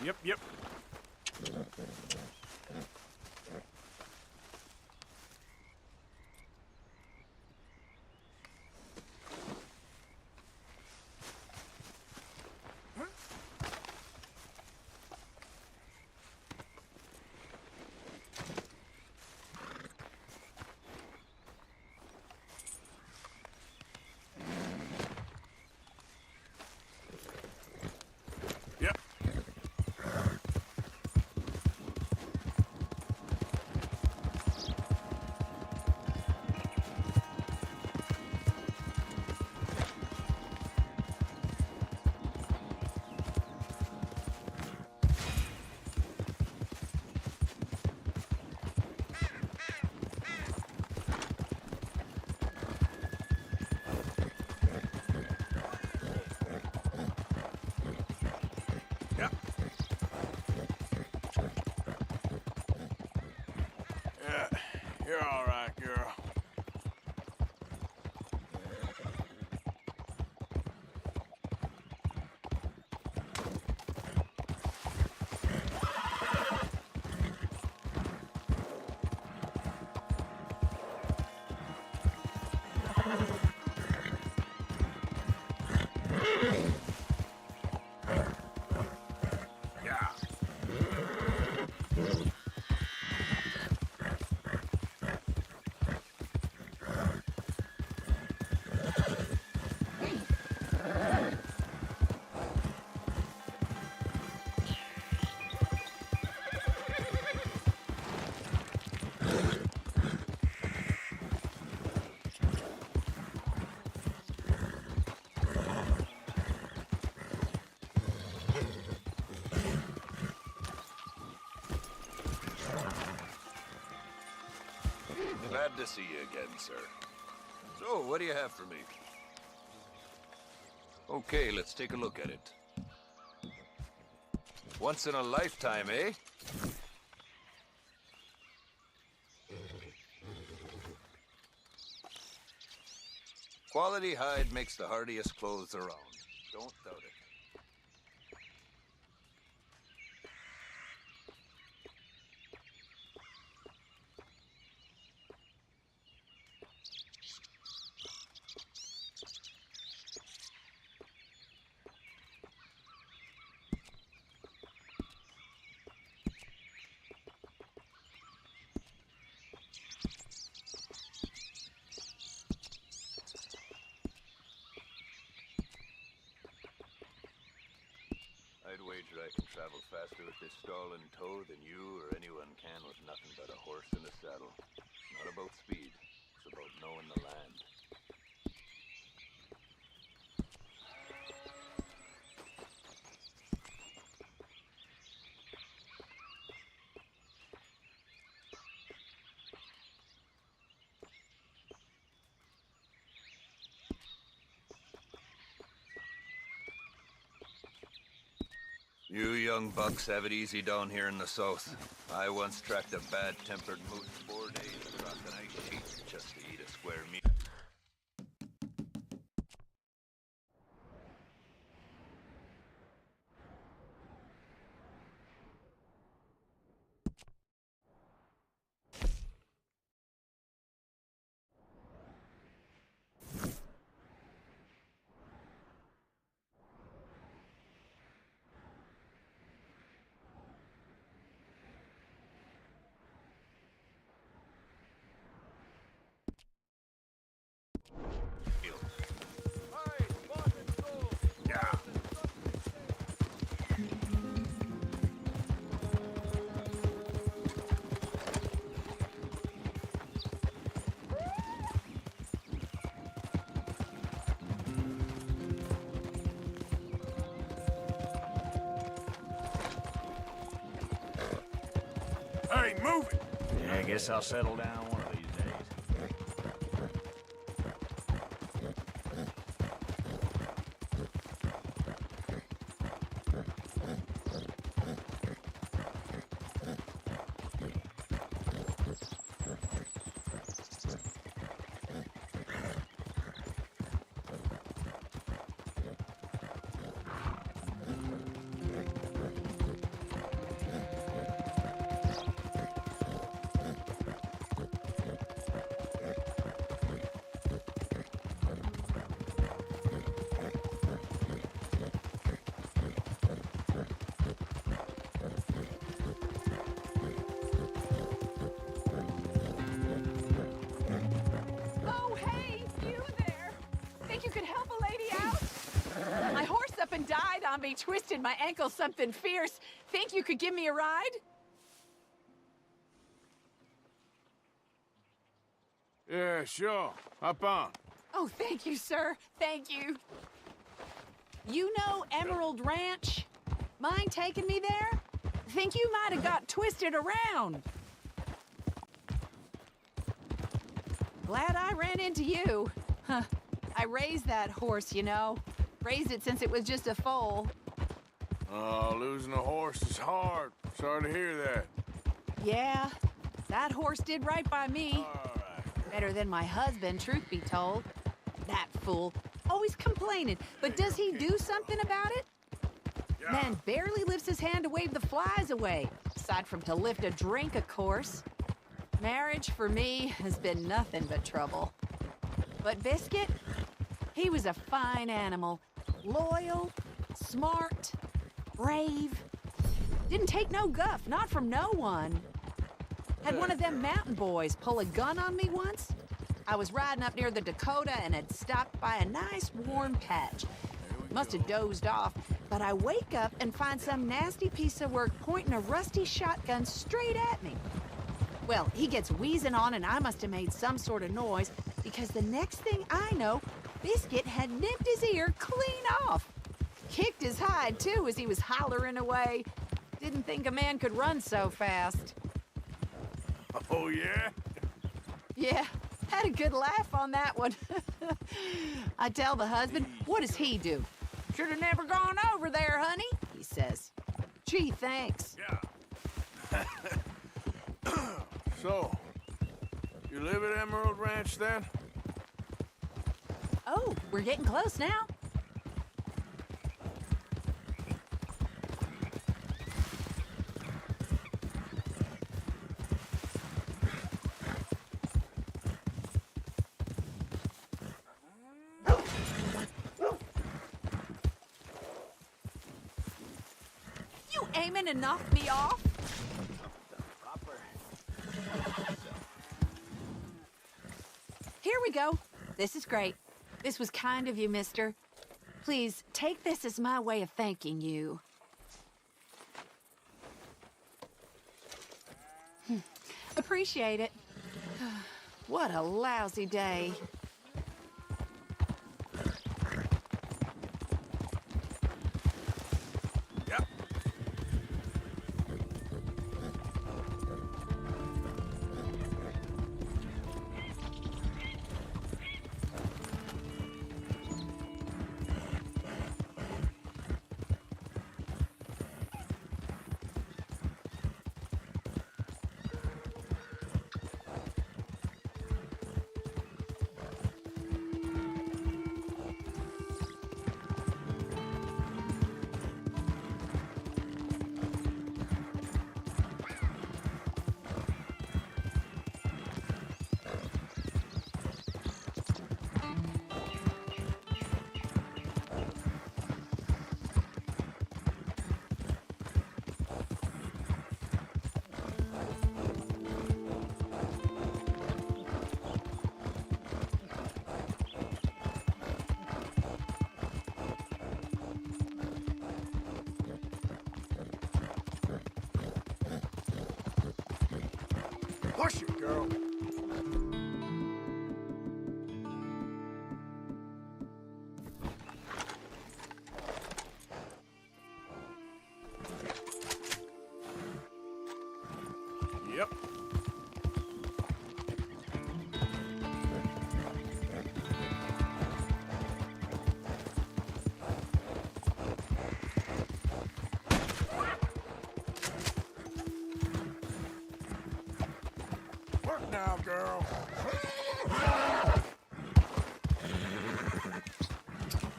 Yep. Yep. Yeah, you're all right, girl. Yeah. Glad to see you again, sir. So, what do you have for me? Okay, let's take a look at it. Once in a lifetime, eh? Quality hide makes the hardiest clothes around. Don't doubt it. I'd wager I can travel faster with this stall in tow than you or anyone can with nothing but a horse and a saddle. It's not about speed, it's about knowing the land. You young bucks have it easy down here in the south. I once tracked a bad-tempered moose 4 days across an ice sheet just to eat a square meal. Hey, move it! Yeah, I guess I'll settle down one of these days. Oh, hey, you there. Think you could help a lady out? My horse up and died on me, twisted my ankle something fierce. Think you could give me a ride? Yeah, sure. Hop on. Oh, thank you, sir. Thank you. You know Emerald Ranch? Mind taking me there? Think you might have got twisted around. Glad I ran into you. Huh. I raised that horse, you know. Raised it since it was just a foal. Oh, losing a horse is hard. Sorry to hear that. Yeah, that horse did right by me. Better than my husband, truth be told. That fool. Always complaining. But does he do something about it? Man barely lifts his hand to wave the flies away. Aside from to lift a drink, of course. Marriage, for me, has been nothing but trouble. But Biscuit, he was a fine animal. Loyal, smart, brave. Didn't take no guff, not from no one. Had one of them mountain boys pull a gun on me once. I was riding up near the Dakota and had stopped by a nice warm patch. Must have dozed off, but I wake up and find some nasty piece of work pointing a rusty shotgun straight at me. Well, he gets wheezing on and I must have made some sort of noise because the next thing I know, Biscuit had nipped his ear clean off. Kicked his hide, too, as he was hollering away. Didn't think a man could run so fast. Oh, yeah? Yeah, had a good laugh on that one. I tell the husband, what does he do? Should have never gone over there, honey, he says. Gee, thanks. Yeah. So, you live at Emerald Ranch then? Oh, we're getting close now. You aiming to knock me off? Here we go. This is great. This was kind of you, mister. Please, take this as my way of thanking you. Appreciate it. What a lousy day. Push it, girl. Yep. Work now, girl.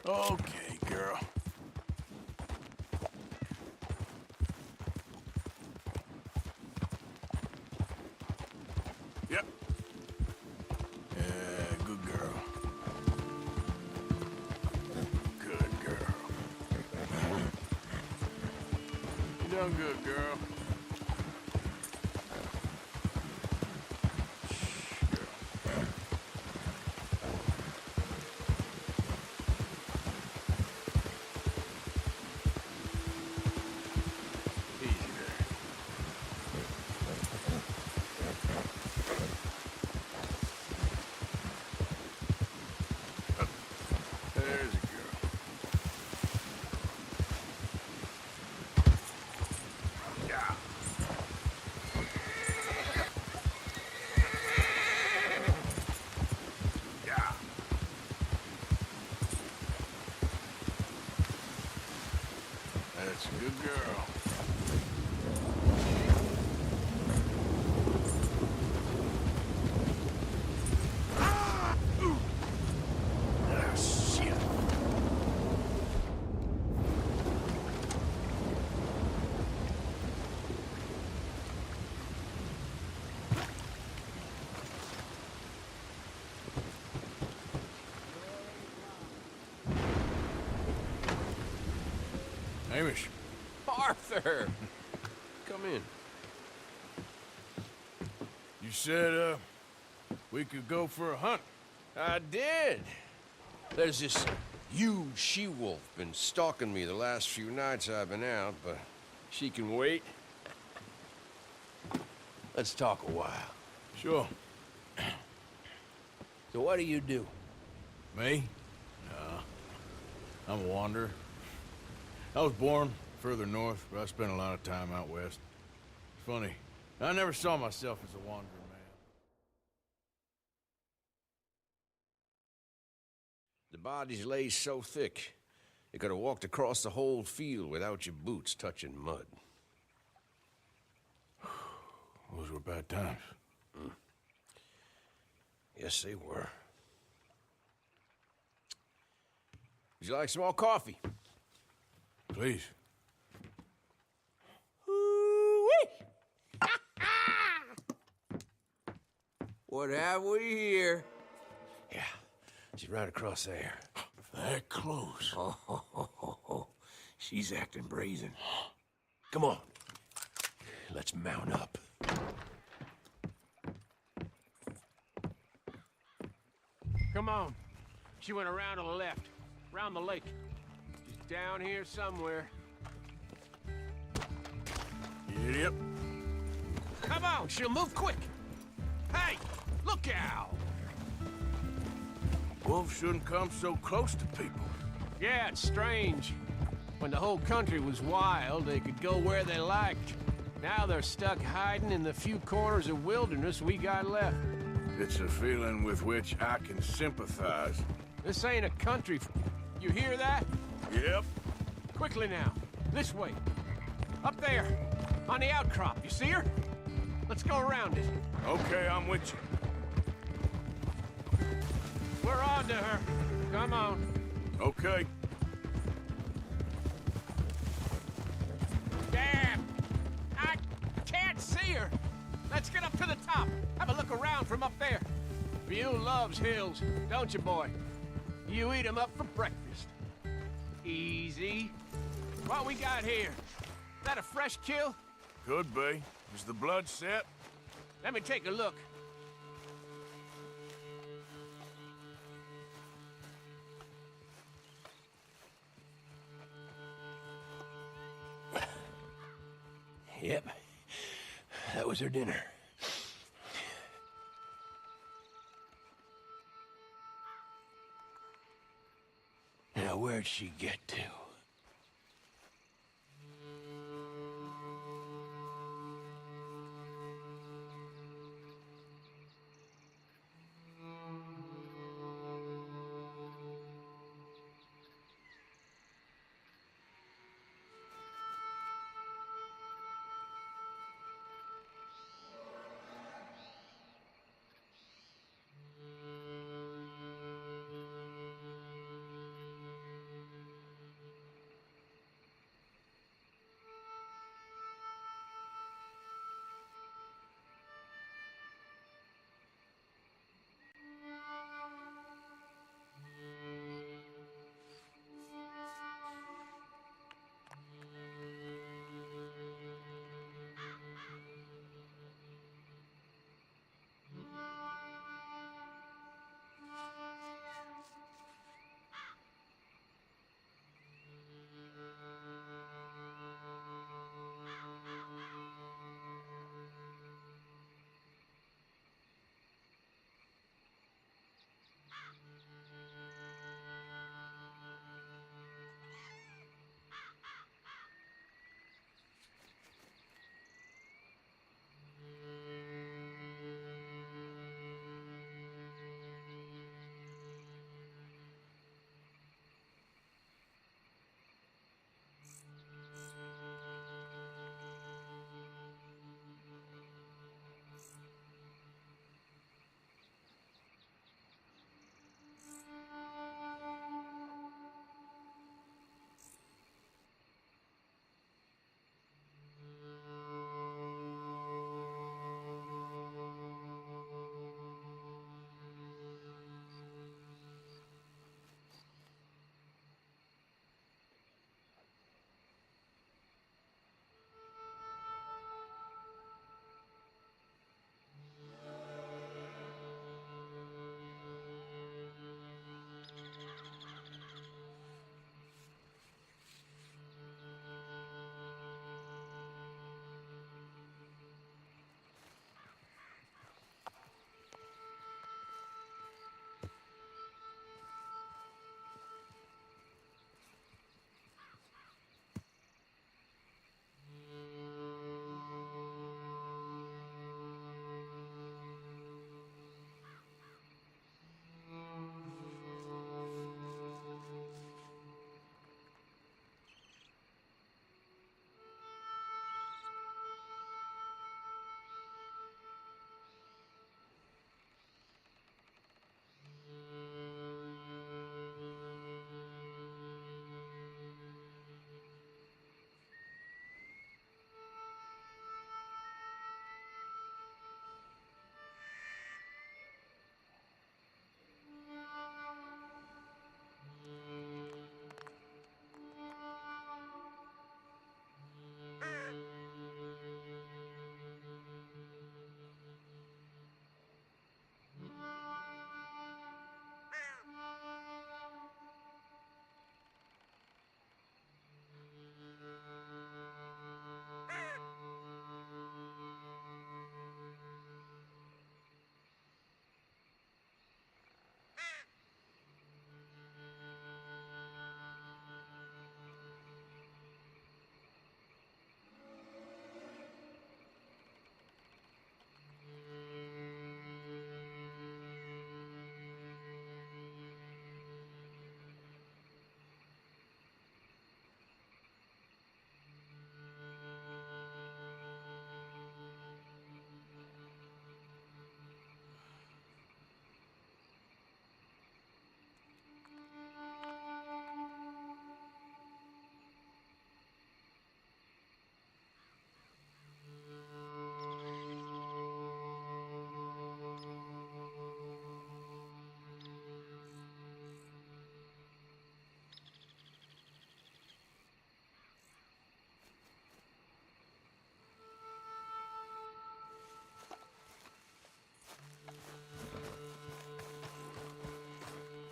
Okay, girl. Yep. Yeah, good girl. Good girl. You done good, girl. There's a girl. Yeah. Yeah. That's a good girl. Ah! Ooh. Ah, shit. Hamish. Arthur! Come in. You said, we could go for a hunt. I did. There's this huge she-wolf been stalking me the last few nights I've been out, but she can wait. Let's talk a while. Sure. So what do you do? Me? No. I'm a wanderer. I was born further north, but I spent a lot of time out west. It's funny. I never saw myself as a wanderer, man. The bodies lay so thick, you could have walked across the whole field without your boots touching mud. Those were bad times. Yes, they were. Would you like some more coffee? Please. What have we here? Yeah, she's right across there. That close. Oh, she's acting brazen. Come on. Let's mount up. Come on. She went around to the left, around the lake. She's down here somewhere. Yep. Come on, she'll move quick. Hey, look out! Wolves shouldn't come so close to people. Yeah, it's strange. When the whole country was wild, they could go where they liked. Now they're stuck hiding in the few corners of wilderness we got left. It's a feeling with which I can sympathize. This ain't a country. You hear that? Yep. Quickly now. This way. Up there. On the outcrop. You see her? Let's go around it. Okay, I'm with you. We're on to her. Come on. Okay. Damn! I can't see her. Let's get up to the top. Have a look around from up there. You loves hills, don't you, boy? You eat 'em up for breakfast. Easy. What we got here? Is that a fresh kill? Could be. Is the blood set? Let me take a look. Yep. That was her dinner. Now, where'd she get to?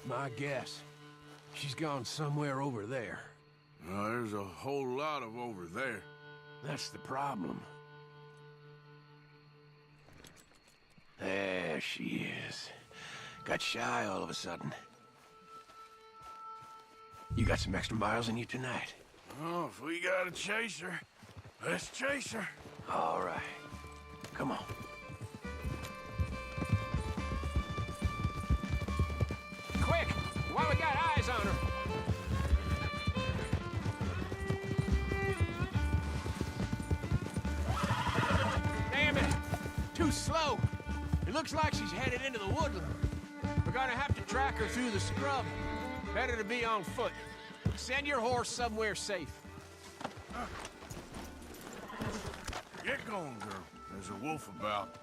My guess. She's gone somewhere over there. There's a whole lot of over there. That's the problem. There she is. Got shy all of a sudden. You got some extra miles in you tonight. Oh, if we got a chaser, let's chase her. All right. Come on. Quick! While we got eyes on her! Damn it! Too slow! It looks like she's headed into the woodland. We're gonna have to track her through the scrub. Better to be on foot. Send your horse somewhere safe. Get going, girl. There's a wolf about.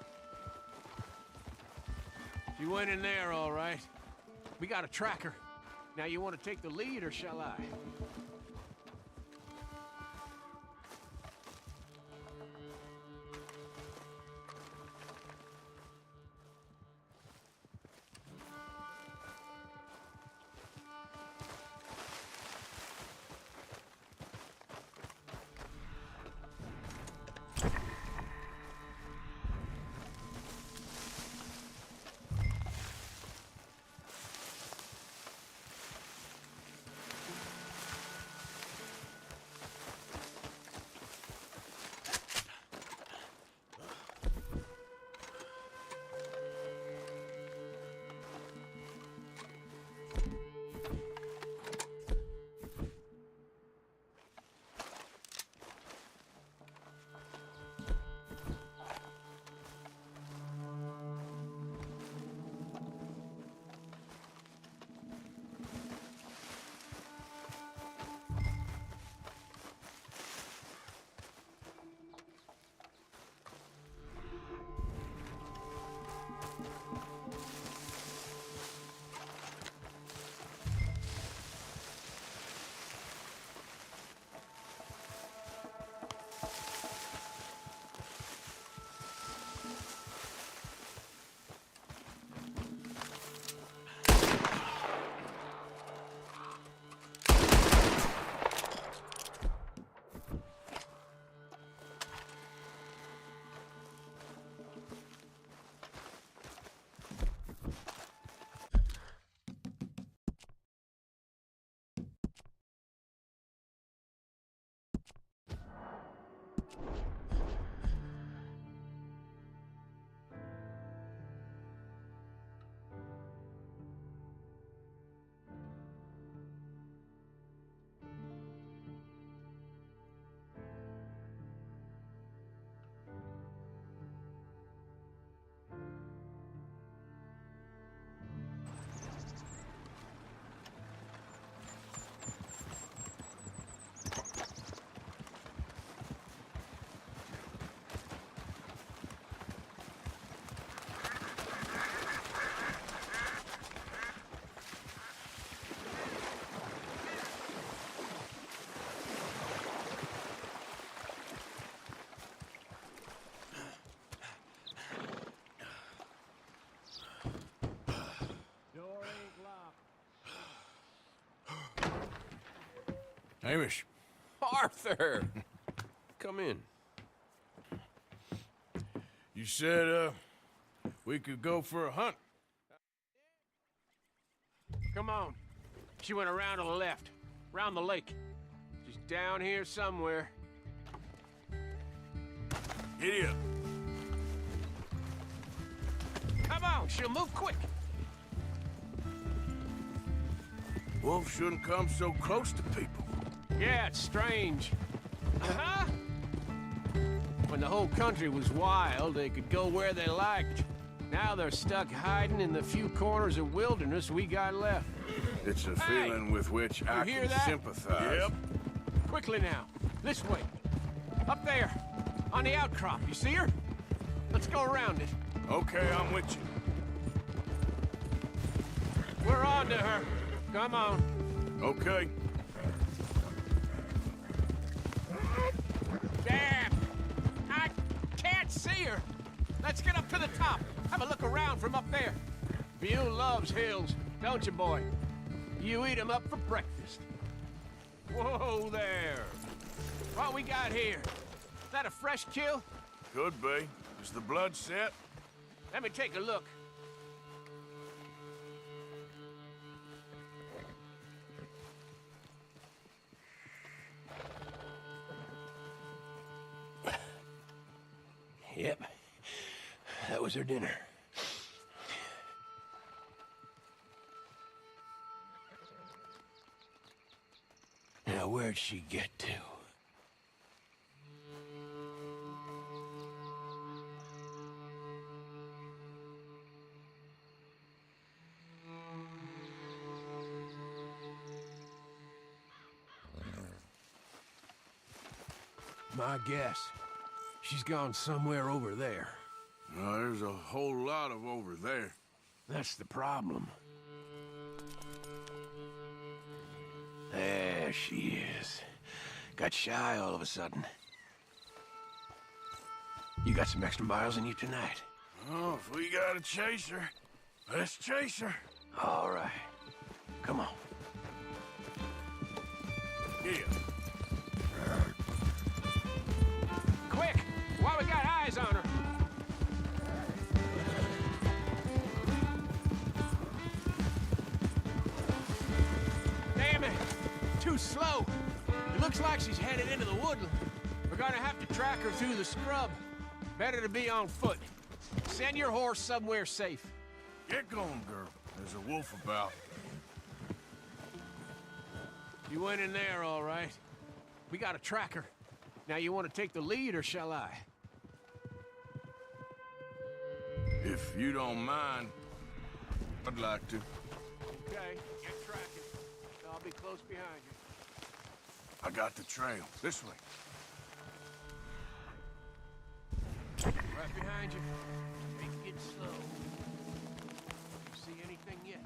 She went in there, all right. We gotta track her. Now, you want to take the lead, or shall I? Hamish. Arthur! Come in. You said, we could go for a hunt. Come on. She went around to the left. Round the lake. She's down here somewhere. Giddy up. Come on, she'll move quick. Wolves shouldn't come so close to people. Yeah, it's strange. Huh? When the whole country was wild, they could go where they liked. Now they're stuck hiding in the few corners of wilderness we got left. It's a feeling with which I hear can that? sympathize. Yep. Quickly now. This way. Up there. On the outcrop. You see her? Let's go around it. Okay, I'm with you. We're on to her. Come on. Okay. Damn! I can't see her! Let's get up to the top. Have a look around from up there. Beau loves hills, don't you, boy? You eat 'em up for breakfast. Whoa there! What we got here? Is that a fresh kill? Could be. Is the blood set? Let me take a look. Yep. That was her dinner. Now, where'd she get to? My guess. She's gone somewhere over there. No, there's a whole lot of over there. That's the problem. There she is. Got shy all of a sudden. You got some extra miles in you tonight? Oh, if we gotta chase her, let's chase her. All right. Come on. Yeah. Quick! While we got eyes on her. Damn it! Too slow. It looks like she's headed into the woodland. We're gonna have to track her through the scrub. Better to be on foot. Send your horse somewhere safe. Get going, girl. There's a wolf about. You went in there, all right. We got a tracker. Now, you want to take the lead, or shall I? If you don't mind, I'd like to. Okay, get tracking. I'll be close behind you. I got the trail. This way. Right behind you. Make it slow. You see anything yet?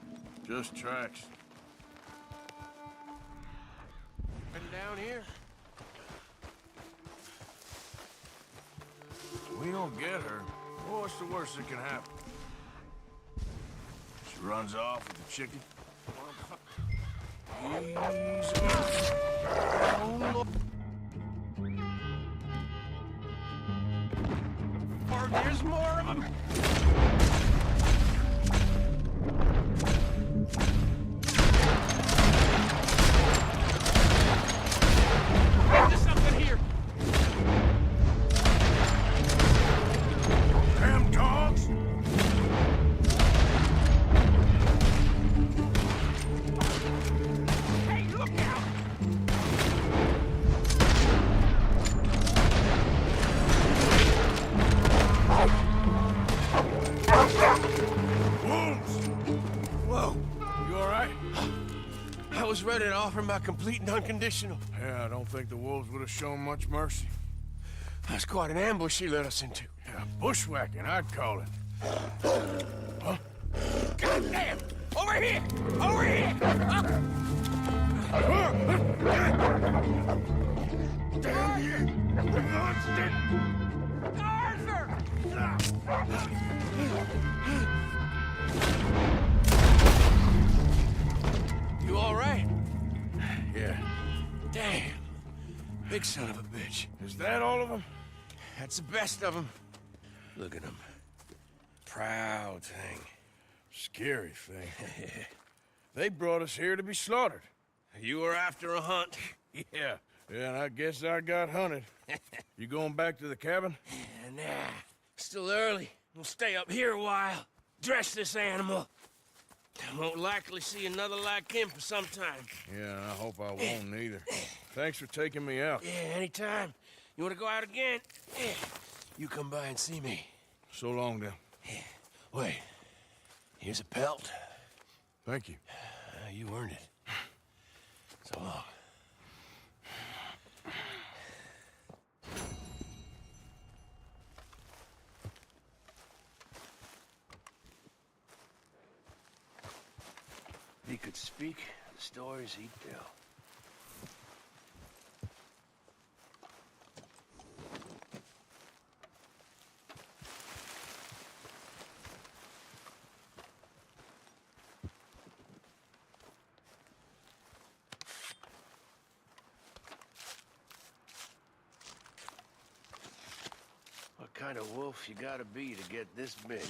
Just tracks. Heading down here? We don't get her. What's the worst that can happen? She runs off with the chicken. Or there's more of them. There's something here. Damn dogs! Hey, look out! Wolves! Whoa! You all right? I was ready to offer my complete and unconditional. Yeah, I don't think the wolves would have shown much mercy. That's quite an ambush she led us into. Yeah, bushwhacking, I'd call it. Huh? God damn! Over here! Over here! Damn you! Monster! Arthur! You all right? Yeah. Damn. Big son of a bitch. Is that all of them? That's the best of them. Look at them. Proud thing. Scary thing. They brought us here to be slaughtered. You were after a hunt. Yeah, and I guess I got hunted. You going back to the cabin? Nah, still early. We'll stay up here a while. Dress this animal. I won't likely see another like him for some time. Yeah, I hope I won't neither. Thanks for taking me out. Yeah, anytime. You want to go out again? Yeah. You come by and see me. So long, then. Wait. Here's a pelt. Thank you. You earned it. So long. If he could speak, the stories he'd tell. What kind of wolf you gotta be to get this big?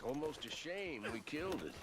almost a shame we killed it.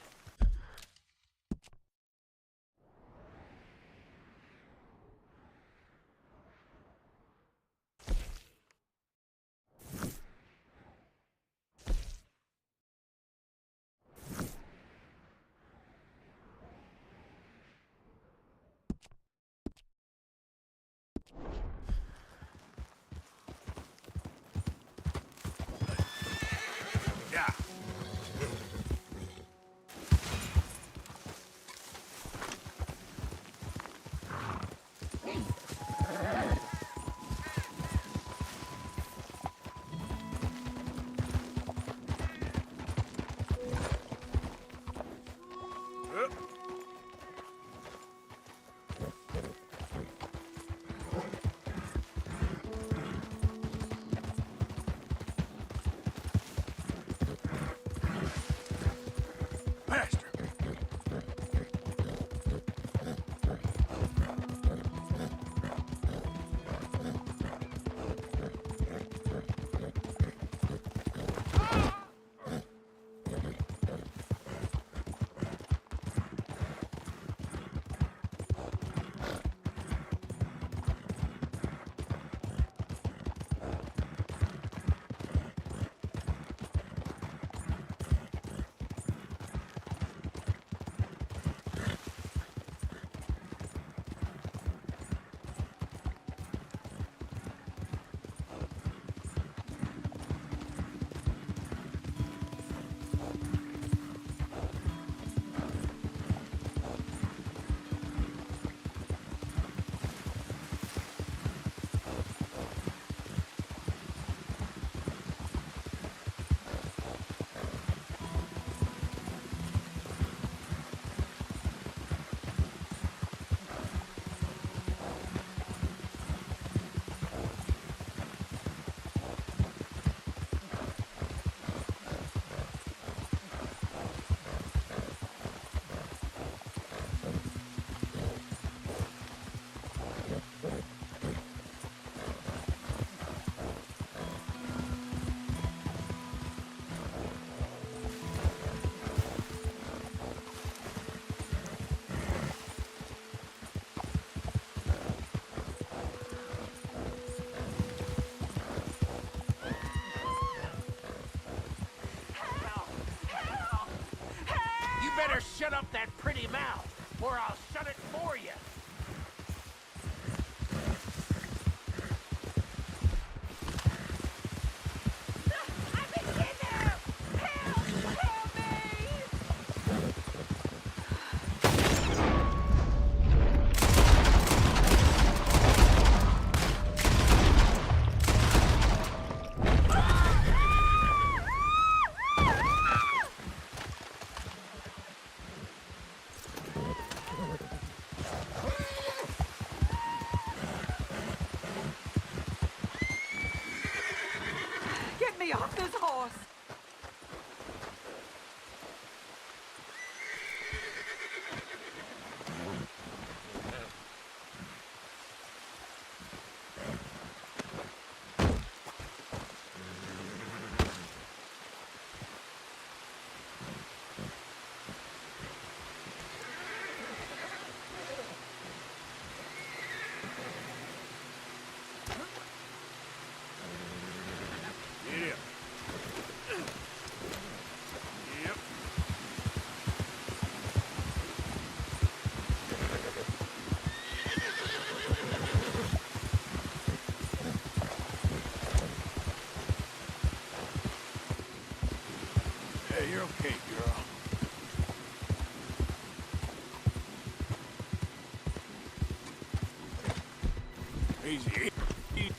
Better shut up that pretty mouth, or I'll shut it for you. Off this horse! You're okay, girl. Easy. Easy.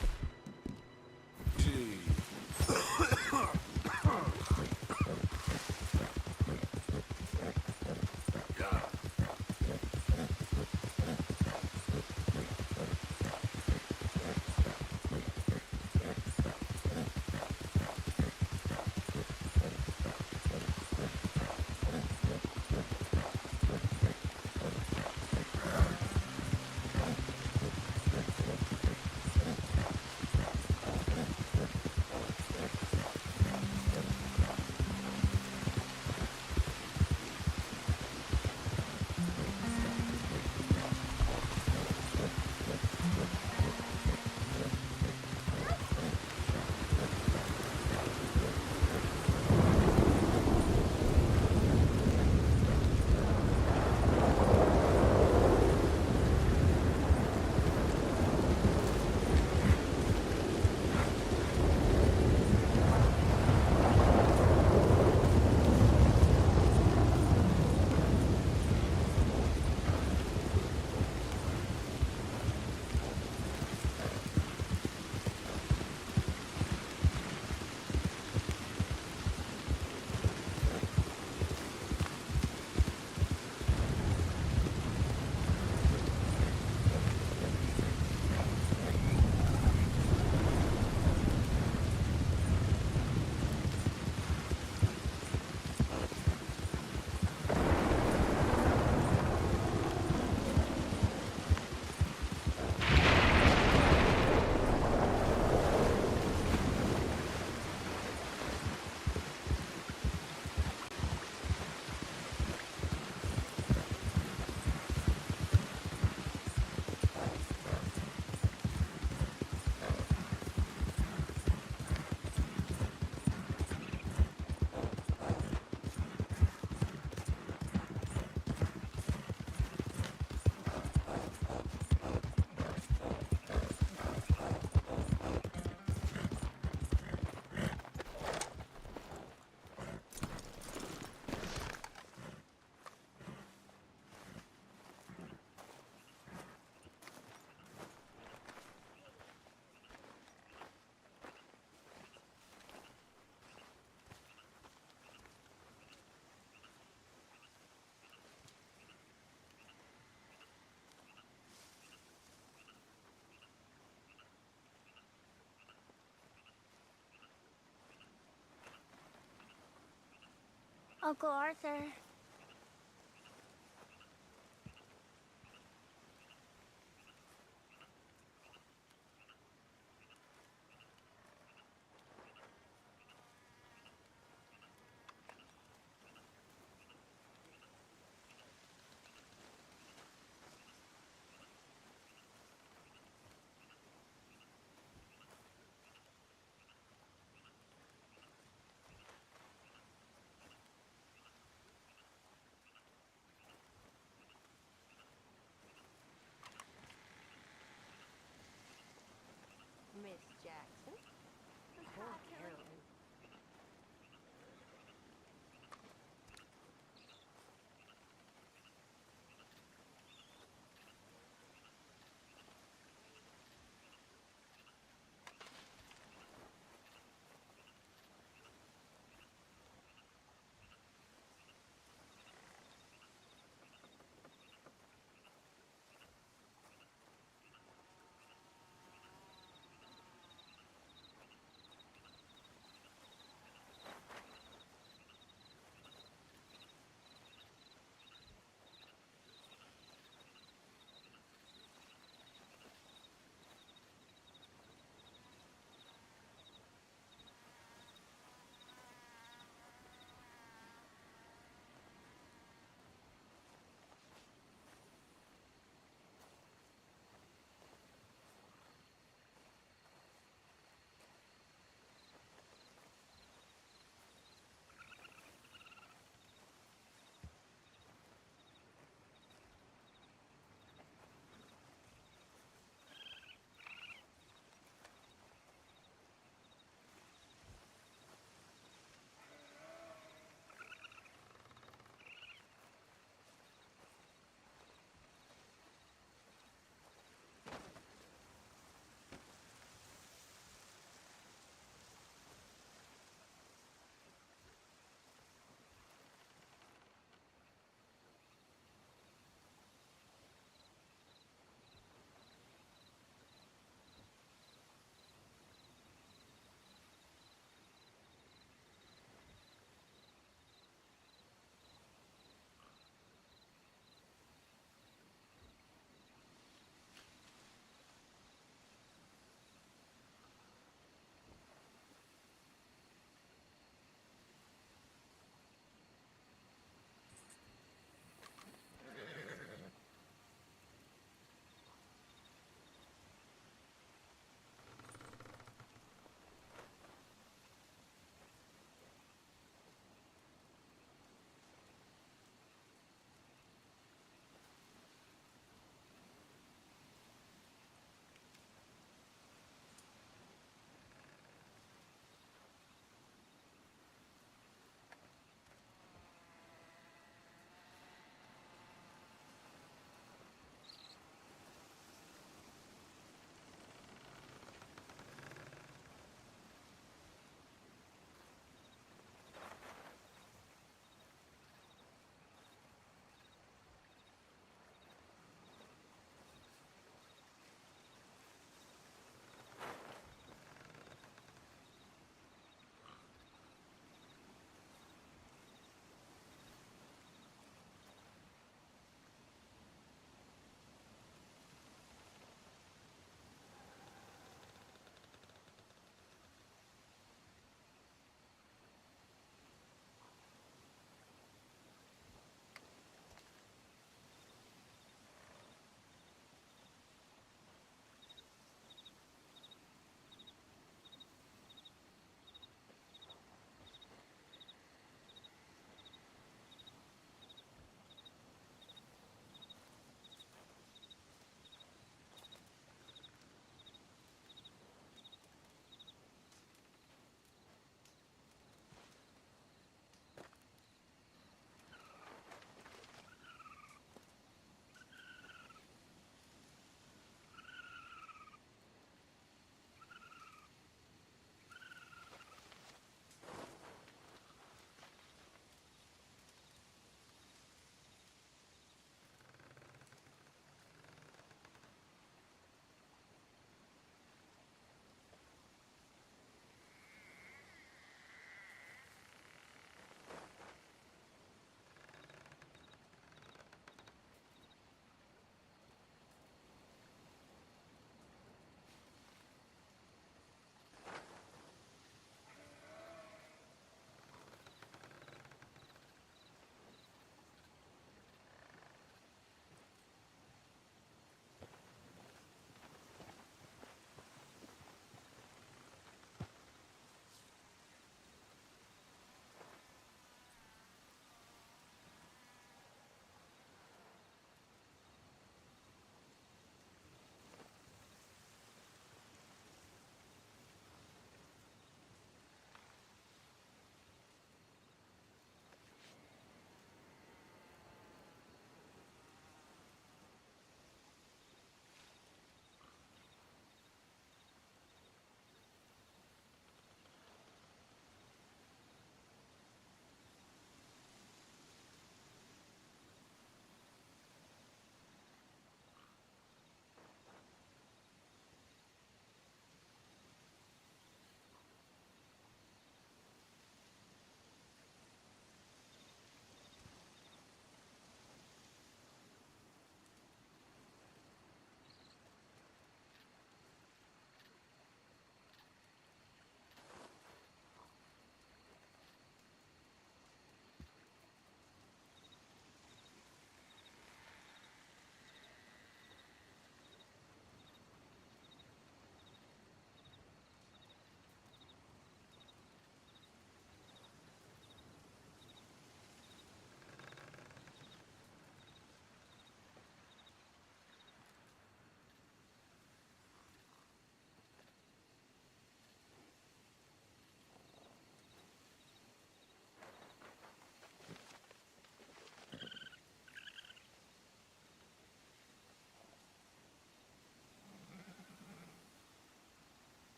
Uncle Arthur.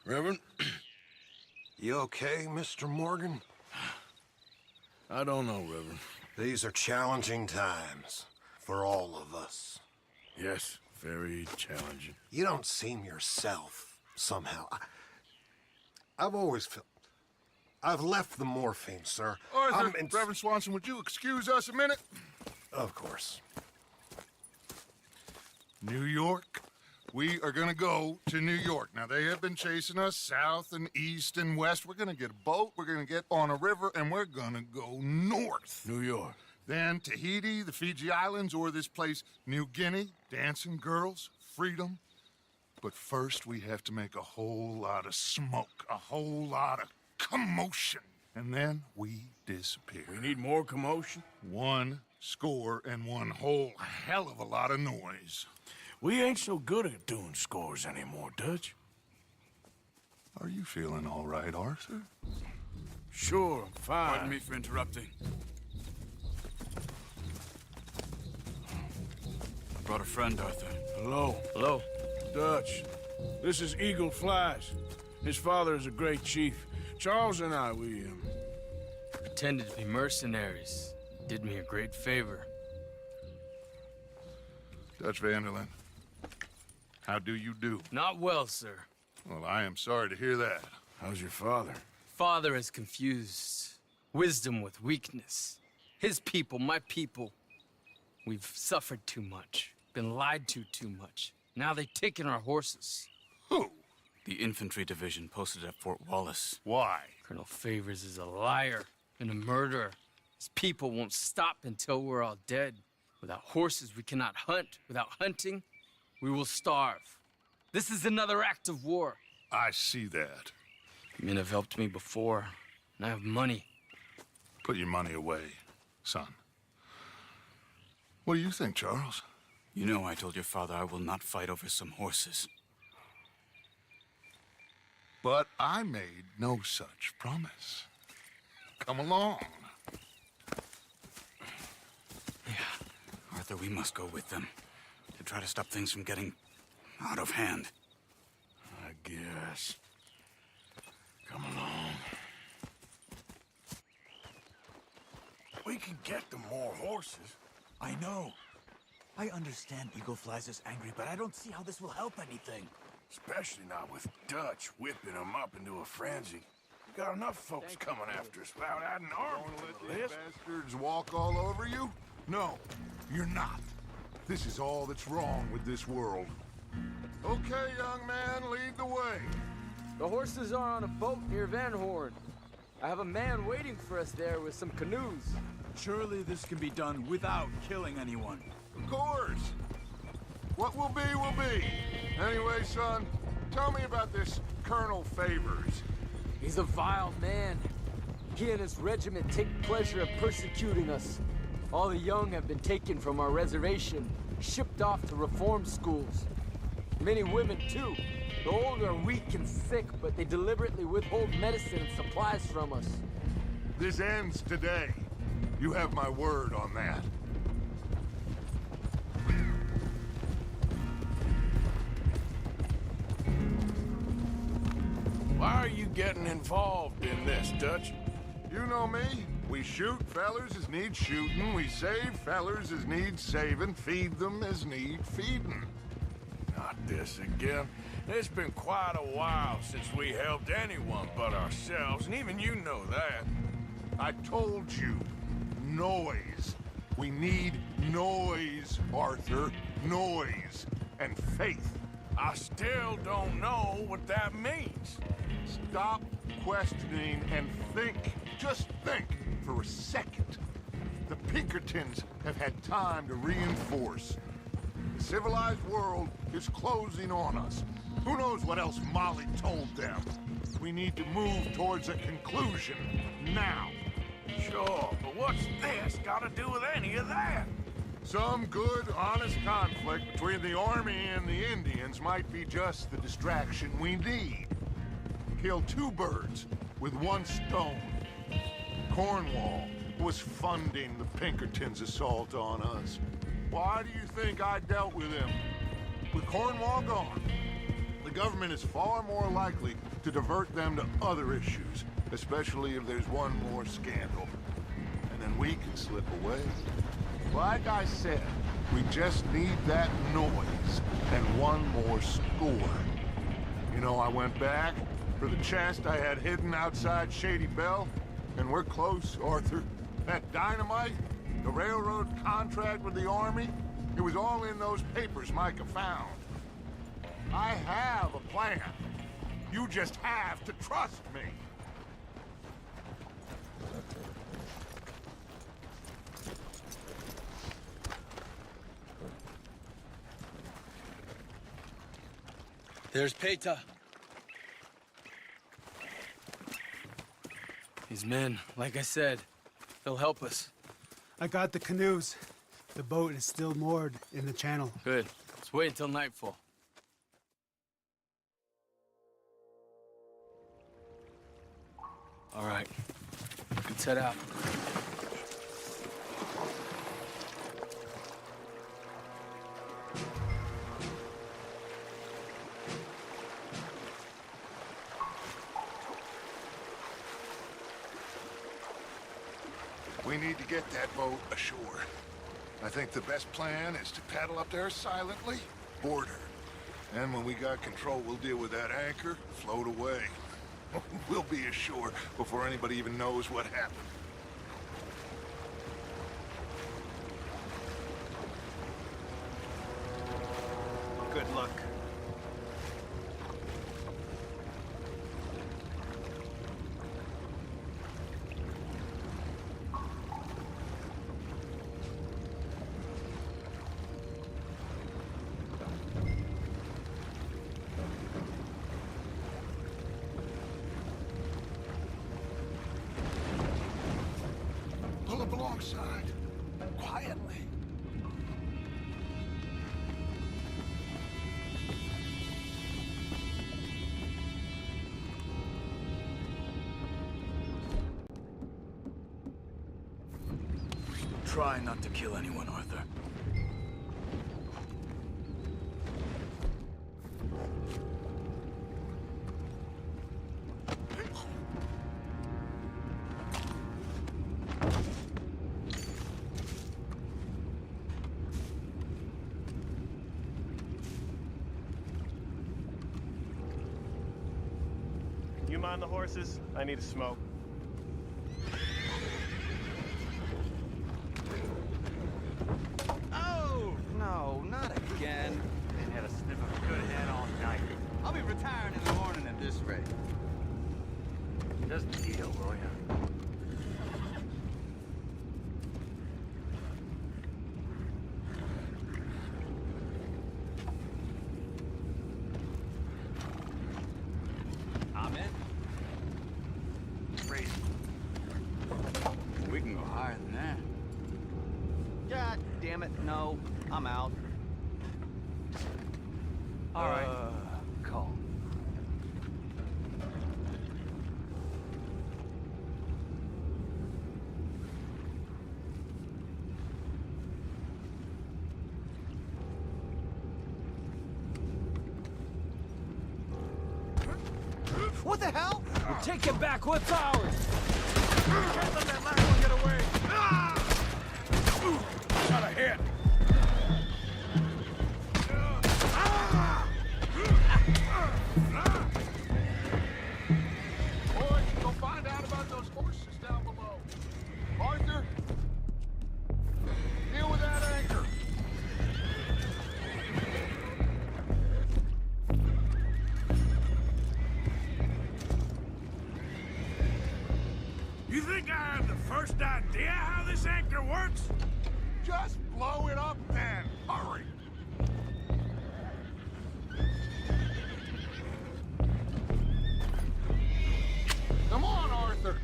Reverend? You okay, Mr. Morgan? I don't know, Reverend. These are challenging times for all of us. Yes, very challenging. You don't seem yourself, somehow. I've always felt... I've left the morphine, sir. Arthur, Reverend Swanson, would you excuse us a minute? Of course. New York. We are gonna go to New York. Now, they have been chasing us south and east and west. We're gonna get a boat, we're gonna get on a river, and we're gonna go north. New York. Then Tahiti, the Fiji Islands, or this place, New Guinea, dancing girls, freedom. But first, we have to make a whole lot of smoke, a whole lot of commotion. And then we disappear. We need more commotion? 1 score and 1 whole hell of a lot of noise. We ain't so good at doing scores anymore, Dutch. Are you feeling all right, Arthur? Sure, I'm fine. Pardon me for interrupting. I brought a friend, Arthur. Hello. Hello. Dutch, this is Eagle Flies. His father is a great chief. Charles and I, we pretended to be mercenaries. Did me a great favor. Dutch van der Linde, how do you do? Not well, sir. Well, I am sorry to hear that. How's your father? Father has confused wisdom with weakness. His people, my people. We've suffered too much. Been lied to too much. Now they've taken our horses. Who? The infantry division posted at Fort Wallace. Why? Colonel Favors is a liar and a murderer. His people won't stop until we're all dead. Without horses, we cannot hunt. Without hunting, we will starve. This is another act of war. I see that. Men have helped me before, and I have money. Put your money away, son. What do you think, Charles? You know I told your father I will not fight over some horses. But I made no such promise. Come along. Arthur, we must go with them to try to stop things from getting out of hand. I guess. Come along. We can get them more horses. I know. I understand Eagle Flies is angry, but I don't see how this will help anything. Especially not with Dutch whipping them up into a frenzy. We got enough folks coming after us without adding arms to the list. Bastards walk all over you? No, you're not. This is all that's wrong with this world. Okay, young man, lead the way. The horses are on a boat near Van Horn. I have a man waiting for us there with some canoes. Surely this can be done without killing anyone. Of course. What will be, will be. Anyway, son, tell me about this Colonel Favors. He's a vile man. He and his regiment take pleasure in persecuting us. All the young have been taken from our reservation, shipped off to reform schools. Many women, too. The old are weak and sick, but they deliberately withhold medicine and supplies from us. This ends today. You have my word on that. Why are you getting involved in this, Dutch? You know me. We shoot fellers as need shooting. We save fellers as need saving. Feed them as need feeding. Not this again. It's been quite a while since we helped anyone but ourselves, and even you know that. I told you. Noise. We need noise, Arthur. Noise. And faith. I still don't know what that means. Stop questioning and think. Just think for a second. The Pinkertons have had time to reinforce. The civilized world is closing on us. Who knows what else Molly told them? We need to move towards a conclusion now. Sure, but what's this got to do with any of that? Some good, honest conflict between the army and the Indians might be just the distraction we need. Kill 2 birds with 1 stone. Cornwall was funding the Pinkertons' assault on us. Why do you think I dealt with him? With Cornwall gone, the government is far more likely to divert them to other issues, especially if there's one more scandal. And then we can slip away. Like I said, we just need that noise and one more score. You know, I went back for the chest I had hidden outside Shady Belle, and we're close, Arthur. That dynamite, the railroad contract with the Army, it was all in those papers Micah found. I have a plan. You just have to trust me. There's Peta. His men, like I said, they'll help us. I got the canoes. The boat is still moored in the channel. Good. Let's wait until nightfall. All right. Let's head out. We need to get that boat ashore. I think the best plan is to paddle up there silently, board her. And when we got control, we'll deal with that anchor, float away. We'll be ashore before anybody even knows what happened. Good luck. Pull up alongside, quietly. Try not to kill anyone, Arthur. You mind the horses? I need a smoke. Oh, no, not again. Ain't had a sniff of a good head all night. I'll be retiring in the morning at this rate. Just a deal, will ya? I'm in. Crazy. We can go higher than that. God damn it, no. I'm out. All right. Call. What the hell? We'll take it back. What's ours? Can't let that last one get away. Got a hit. Boys, go find out about those horses down below. Arthur, deal with that anchor. You think I have the first idea how this anchor works? Just blow it up then. Hurry. Come on, Arthur.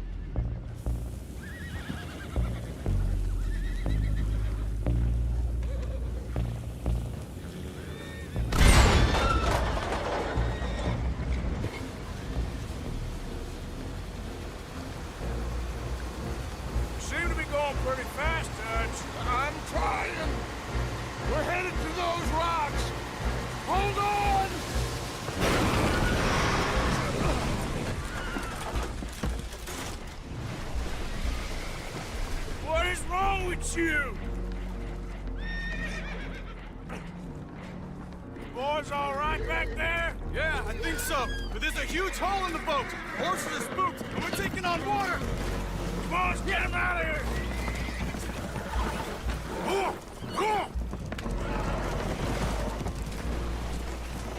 Seem to be going pretty fast, Dutch. I'm trying. We're headed to those rocks. Hold on! is wrong with you? Boys all right back there? Yeah, I think so. But there's a huge hole in the boat. Horses are spooked, and we're taking on water. Boys, get him out of here!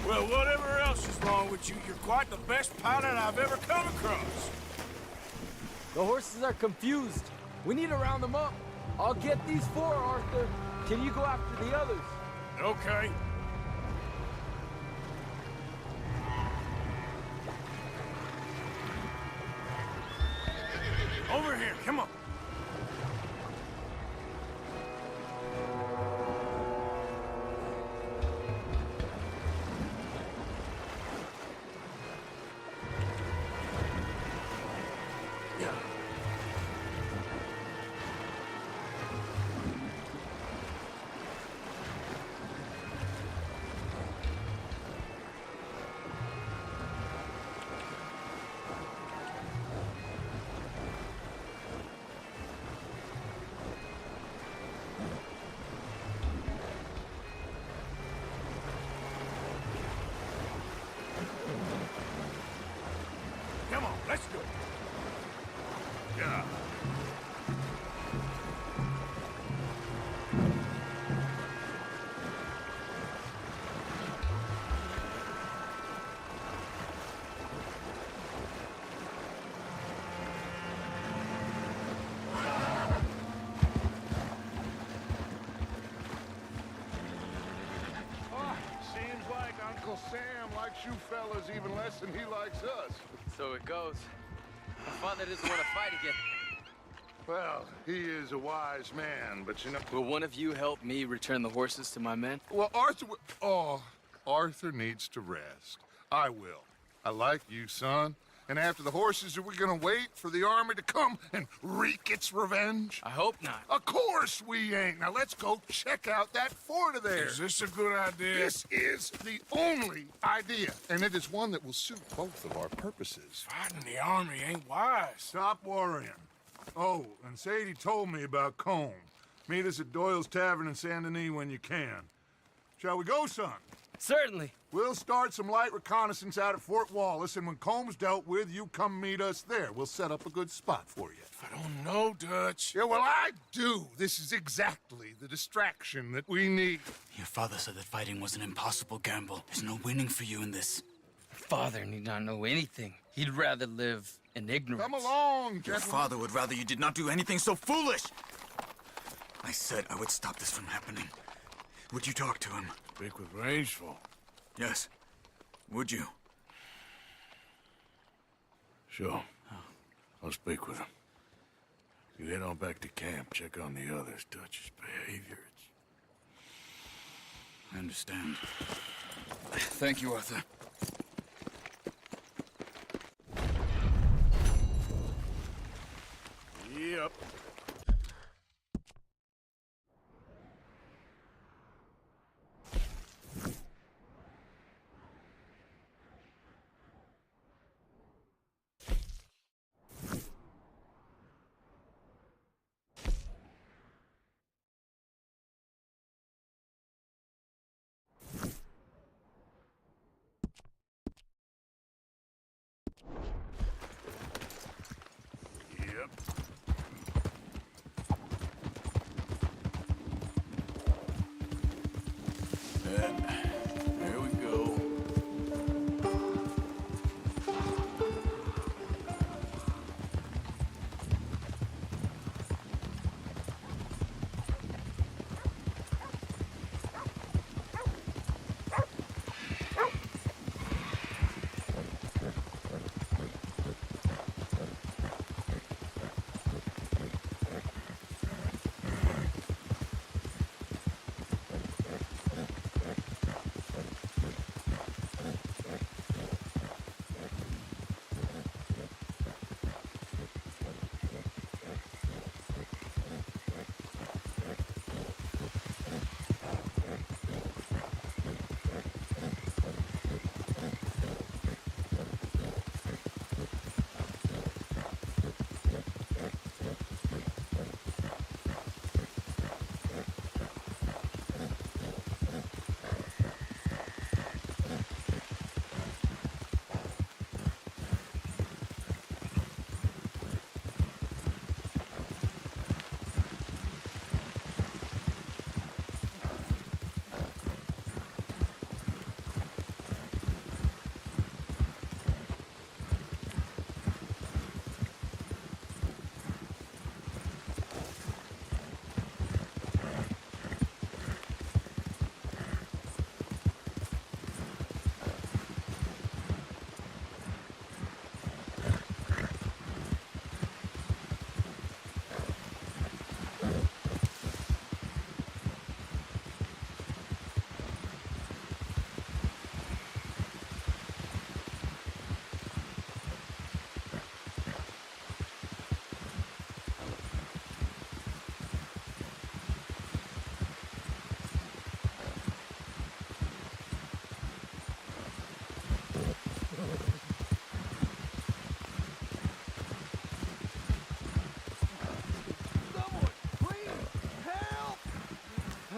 Well, whatever else is wrong with you, you're quite the best pilot I've ever come across. The horses are confused. We need to round them up. I'll get these four, Arthur. Can you go after the others? Okay. Over here, come on. Come on, let's go. Yeah. Seems like Uncle Sam likes you fellas even less than he likes us. So it goes. My father doesn't want to fight again. Well, he is a wise man, but you know... Will one of you help me return the horses to my men? Well, Arthur... Oh, Arthur needs to rest. I will. I like you, son. And after the horses, are we gonna wait for the army to come and wreak its revenge? I hope not. Of course we ain't. Now let's go check out that fort of theirs. Is this a good idea? This is the only idea, and it is one that will suit both of our purposes. Fighting the army ain't wise. Stop worrying. Oh, and Sadie told me about Combe. Meet us at Doyle's Tavern in Saint Denis when you can. Shall we go, son? Certainly. We'll start some light reconnaissance out at Fort Wallace, and when Combs dealt with, you come meet us there. We'll set up a good spot for you. I don't know, Dutch. Yeah, well, I do. This is exactly the distraction that we need. Your father said that fighting was an impossible gamble. There's no winning for you in this. Father need not know anything. He'd rather live in ignorance. Come along, Your gentlemen. father would rather you did not do anything so foolish. I said I would stop this from happening. Would you talk to him? Speak with Rangeful. Yes. Would you? Sure. I'll speak with him. You head on back to camp, check on the others, Dutch's behavior. I understand. Thank you, Arthur. Yep.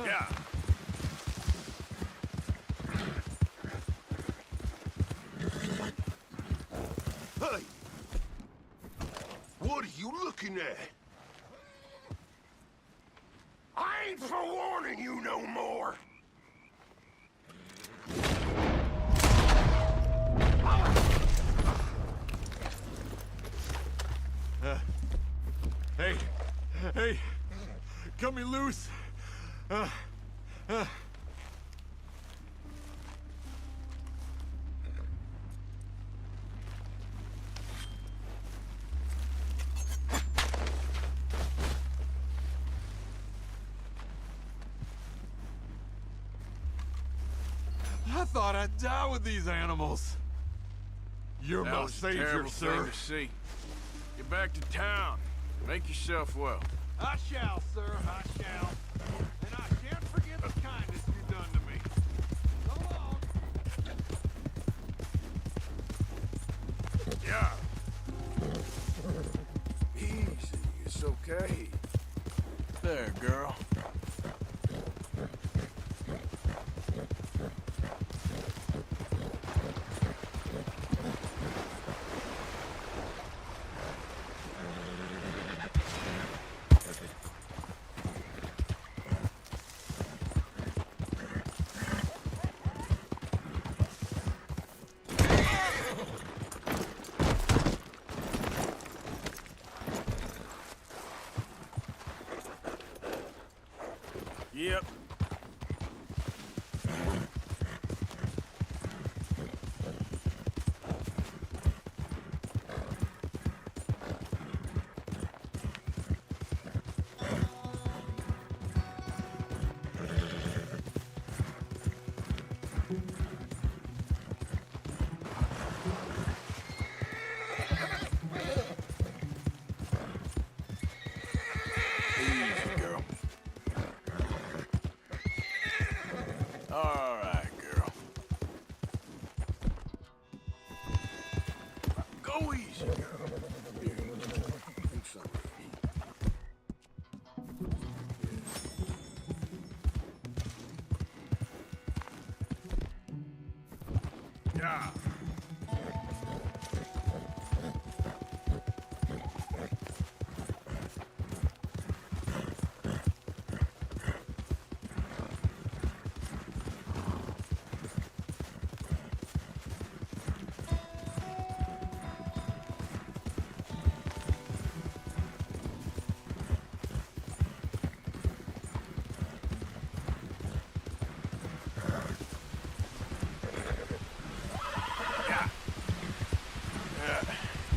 Yeah. Hey! What are you looking at? I ain't forewarning you no more! Hey, cut me loose. I thought I'd die with these animals. You're That my was a savior, terrible sir. thing to see. Get back to town. Make yourself well. I shall, sir. I shall. And I shan't forget the kindness you've done to me. So long. Yeah. Easy. It's okay. There, girl. Yep. Easy, girl. All right, girl. Go easy, girl. Here, drink some. Yeah.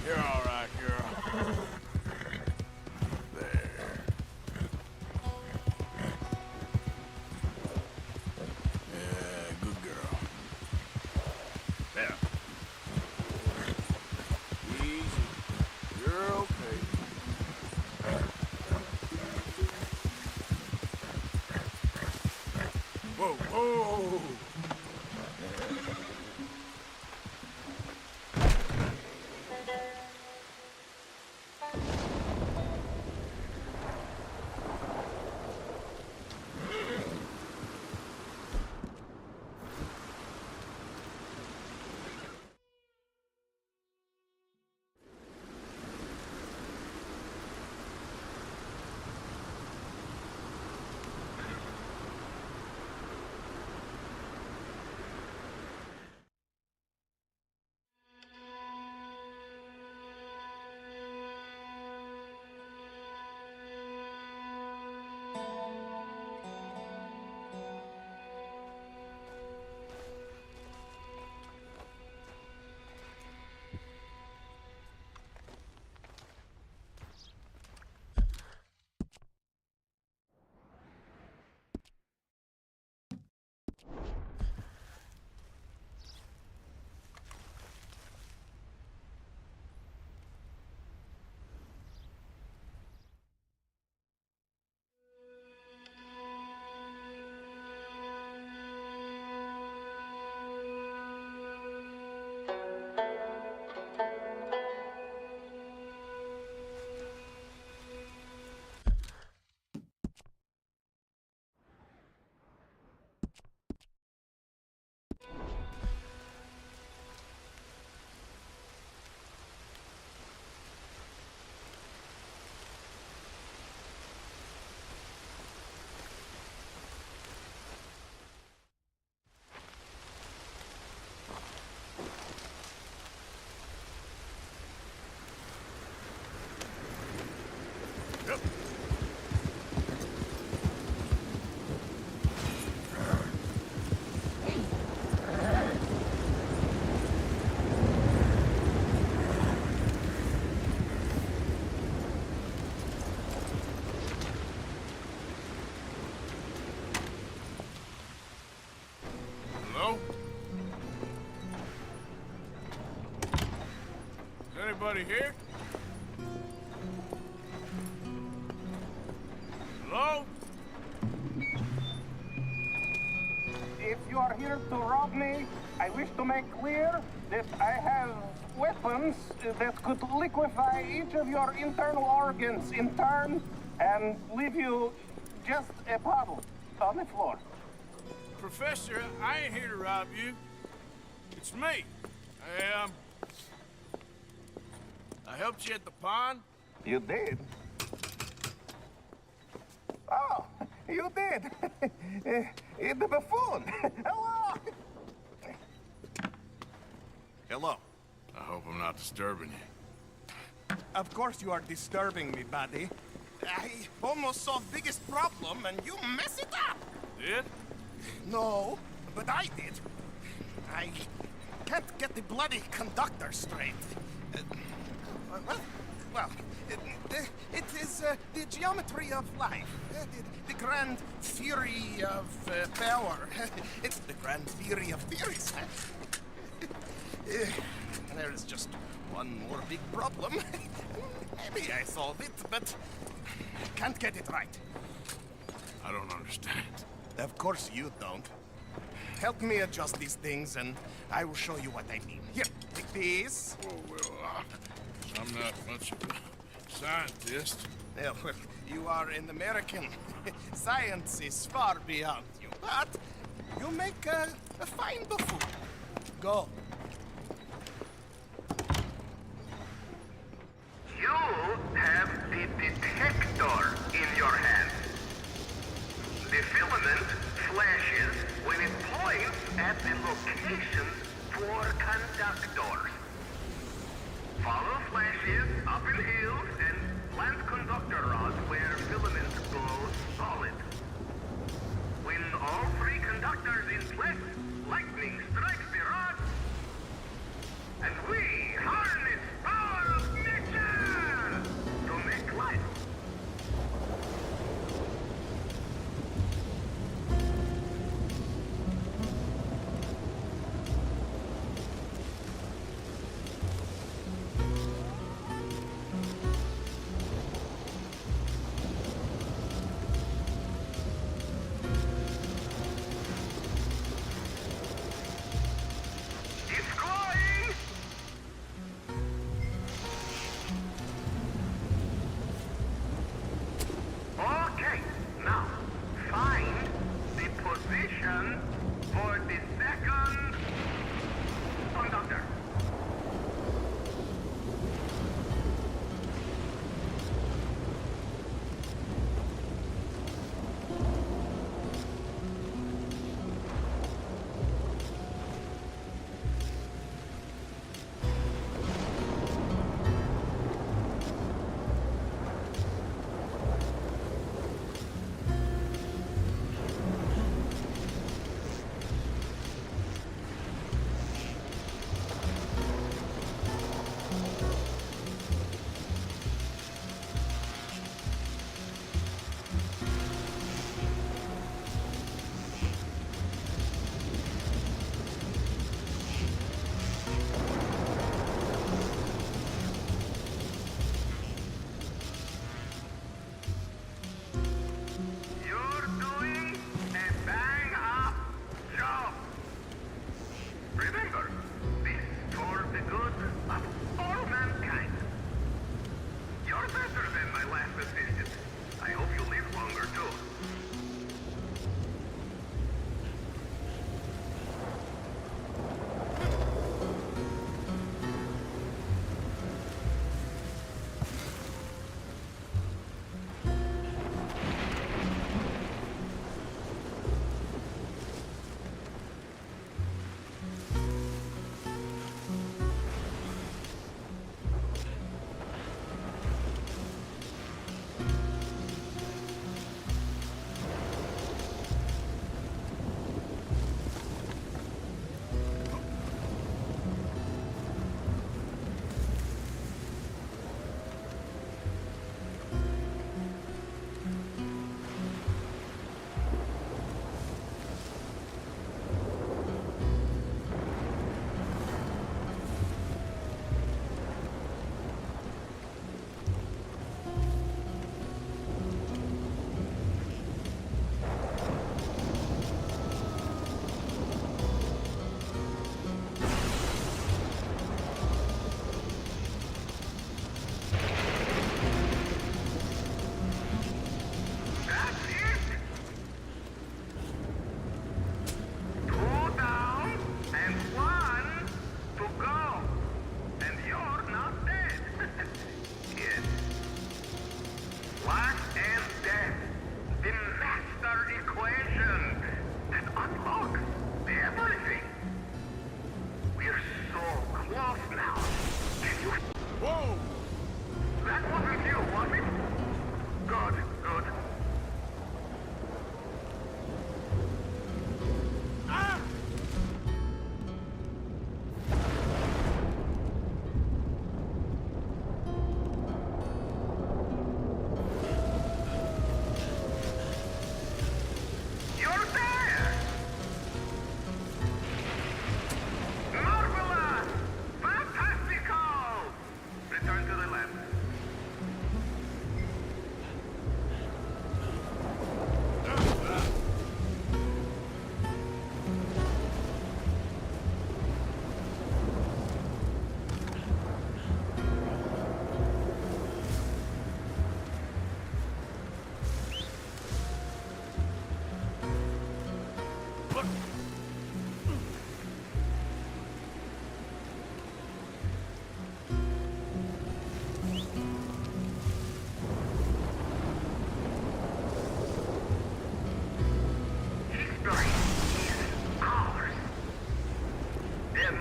You're all right, girl. There. Yeah, good girl. There. Easy. You're okay. Whoa, whoa! Hello? Is anybody here? Hello? If you are here to rob me, I wish to make clear that I have weapons that could liquefy each of your internal organs in turn and leave you just a puddle on the floor. Professor, I ain't here to rob you. It's me. I helped you at the pond. You did? Oh, you did. The buffoon. Hello. Hello. I hope I'm not disturbing you. Of course you are disturbing me, buddy. I almost solved biggest problem and you mess it up. Did? No, but I did. I can't get the bloody conductor straight. Well, it is the geometry of life, the grand theory of power. It's the grand theory of theories. There is just one more big problem. Maybe I solve it, but can't get it right. I don't understand. Of course you don't. Help me adjust these things, and I will show you what I mean. Here, take these. Oh, well, I'm not much of a scientist. Well, you are an American. Science is far beyond you, but you make a fine buffoon. Go. You have the detector in your hand. The filament flashes when it points at the locations for conductors. Follow flashes up in hills and plant conductor rods where filaments go solid. When all three conductors in place, lightning strikes the rod, and we harness power of nature to make life. on. History is ours. A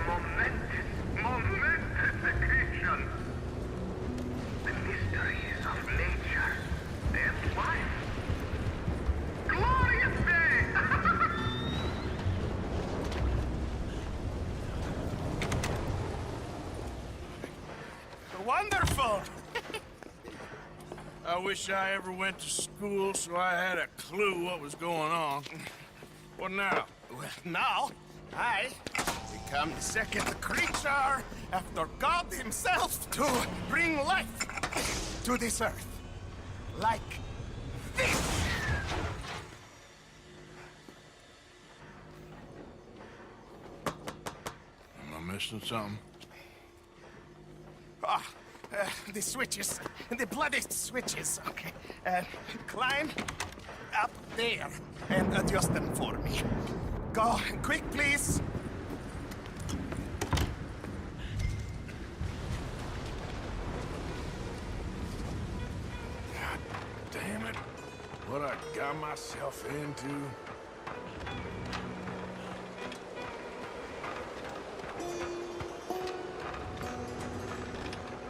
momentous occasion. The mysteries of nature and life. Glorious day! Wonderful! I wish I ever went to school so I had a clue what was going on. What now? Well, now, I become the second creature after God himself to bring life to this earth. Like this! Am I missing something? The switches. The bloody switches. Okay. Climb up there and adjust them for me. Go quick, please. God damn it. What I got myself into.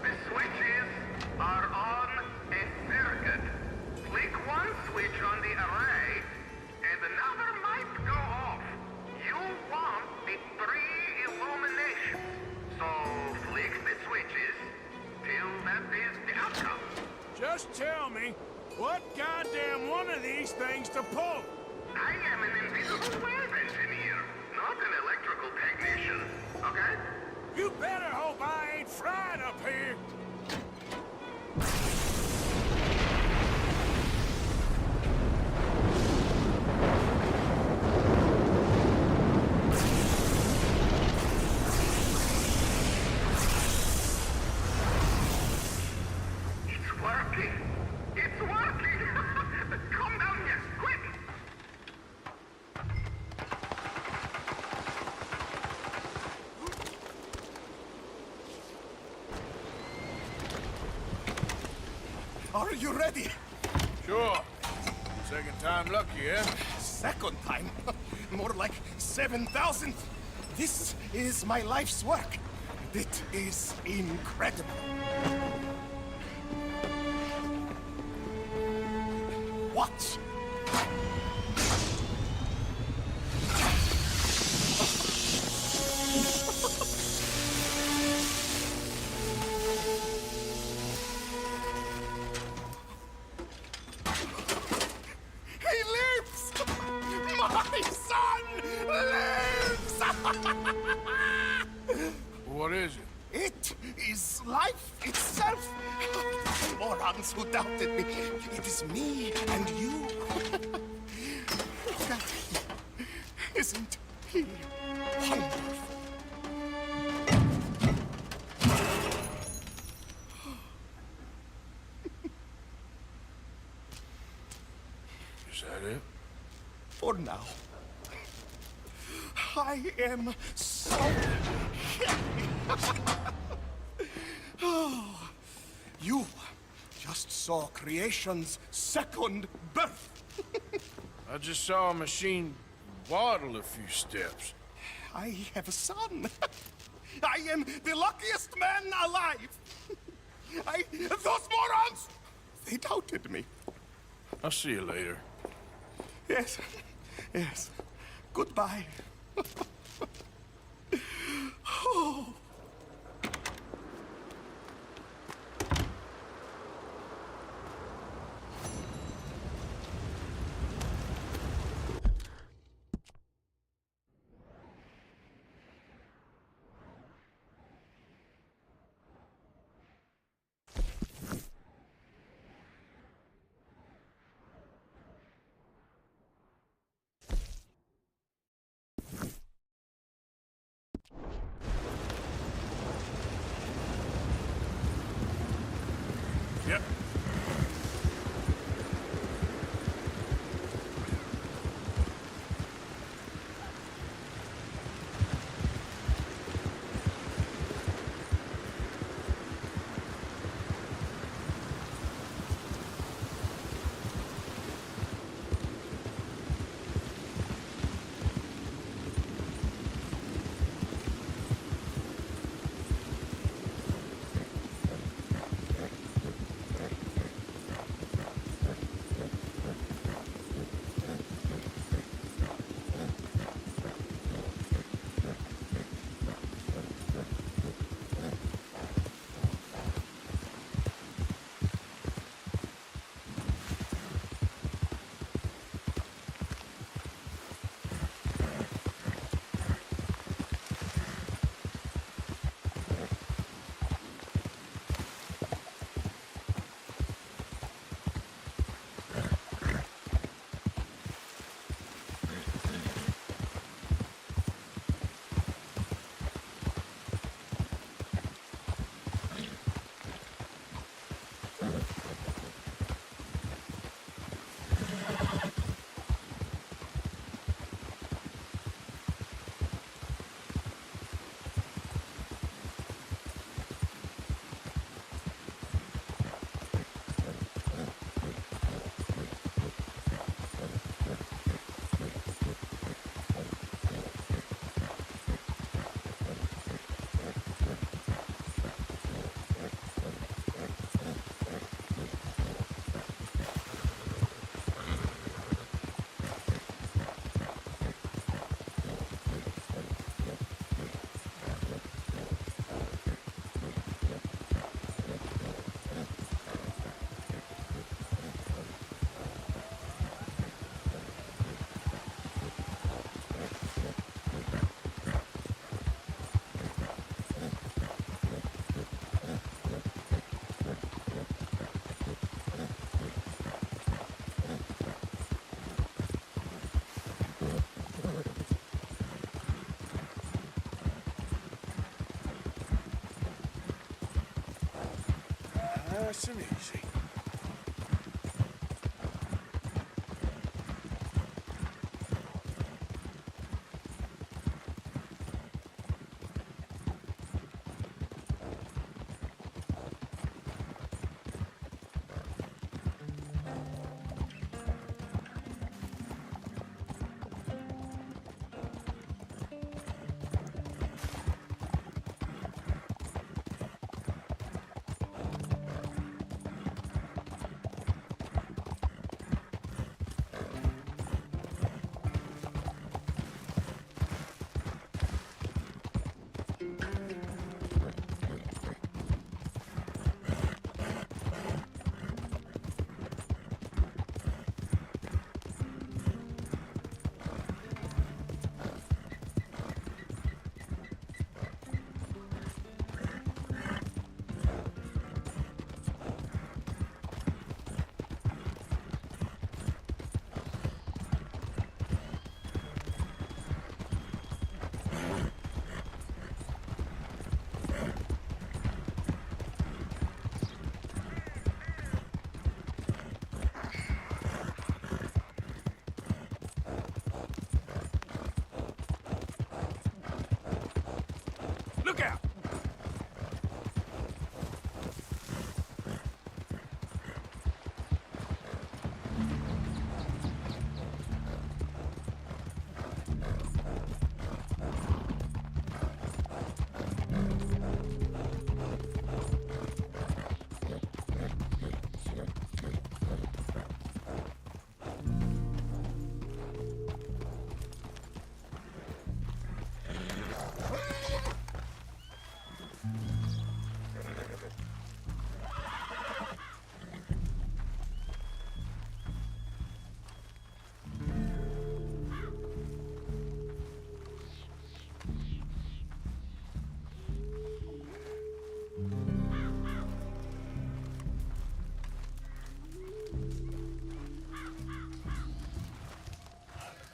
The switches are on a circuit. Flick one switch on the array, and another might go off. You want the 3 illuminations. So flick the switches till that is the outcome. Just tell me what goddamn one of these things to pull. I am an invisible wave engineer, not an electrical technician. Okay? You better hope I ain't fried up here. It's working! It's working! Come down here, quick! Are you ready? Sure. Second time lucky, eh? Second time? More like 7,000. This is my life's work. It is incredible. Watch. He lives! My son lives! What is it? It is life itself. Morons who doubted me. It is me and you. Look at him. Isn't he wonderful? Is that it? For now. I am so happy. Oh, you just saw creation's second birth. I just saw a machine waddle a few steps. I have a son. I am the luckiest man alive. Those morons, they doubted me. I'll see you later. Yes, yes. Goodbye. Oh. Nice and easy. Look out!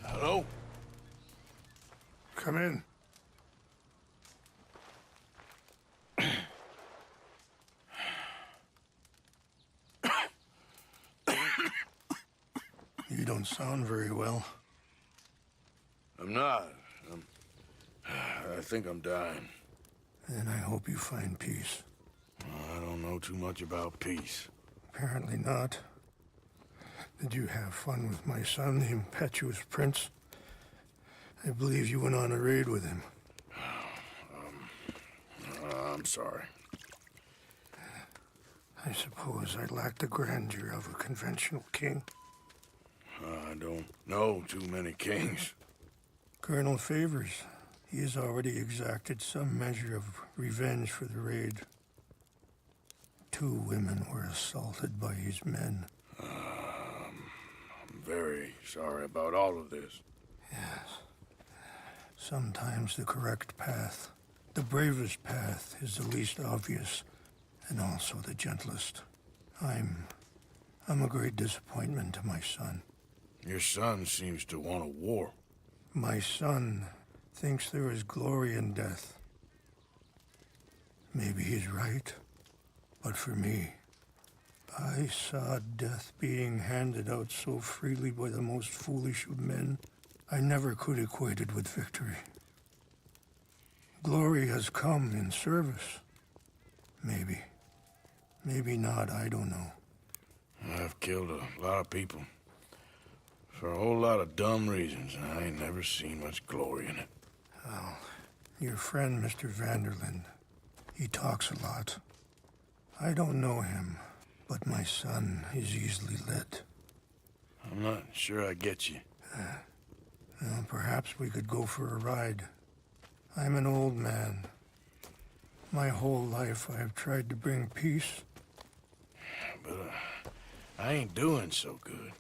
Hello? Come in. You don't sound very well. I'm not. I think I'm dying. Then I hope you find peace. I don't know too much about peace. Apparently not. Did you have fun with my son, the impetuous prince? I believe you went on a raid with him. I'm sorry. I suppose I lack the grandeur of a conventional king. I don't know too many kings. Colonel Favors, he has already exacted some measure of revenge for the raid. 2 women were assaulted by his men. I'm very sorry about all of this. Yes. Sometimes the correct path, the bravest path, is the least obvious, and also the gentlest. I'm a great disappointment to my son. Your son seems to want a war. My son thinks there is glory in death. Maybe he's right, but for me, I saw death being handed out so freely by the most foolish of men, I never could equate it with victory. Glory has come in service. Maybe. Maybe not, I don't know. I've killed a lot of people. For a whole lot of dumb reasons, and I ain't never seen much glory in it. Well, your friend, Mr. Vanderlyn, he talks a lot. I don't know him, but my son is easily led. I'm not sure I get you. Well, perhaps we could go for a ride. I'm an old man. My whole life I have tried to bring peace. But I ain't doing so good.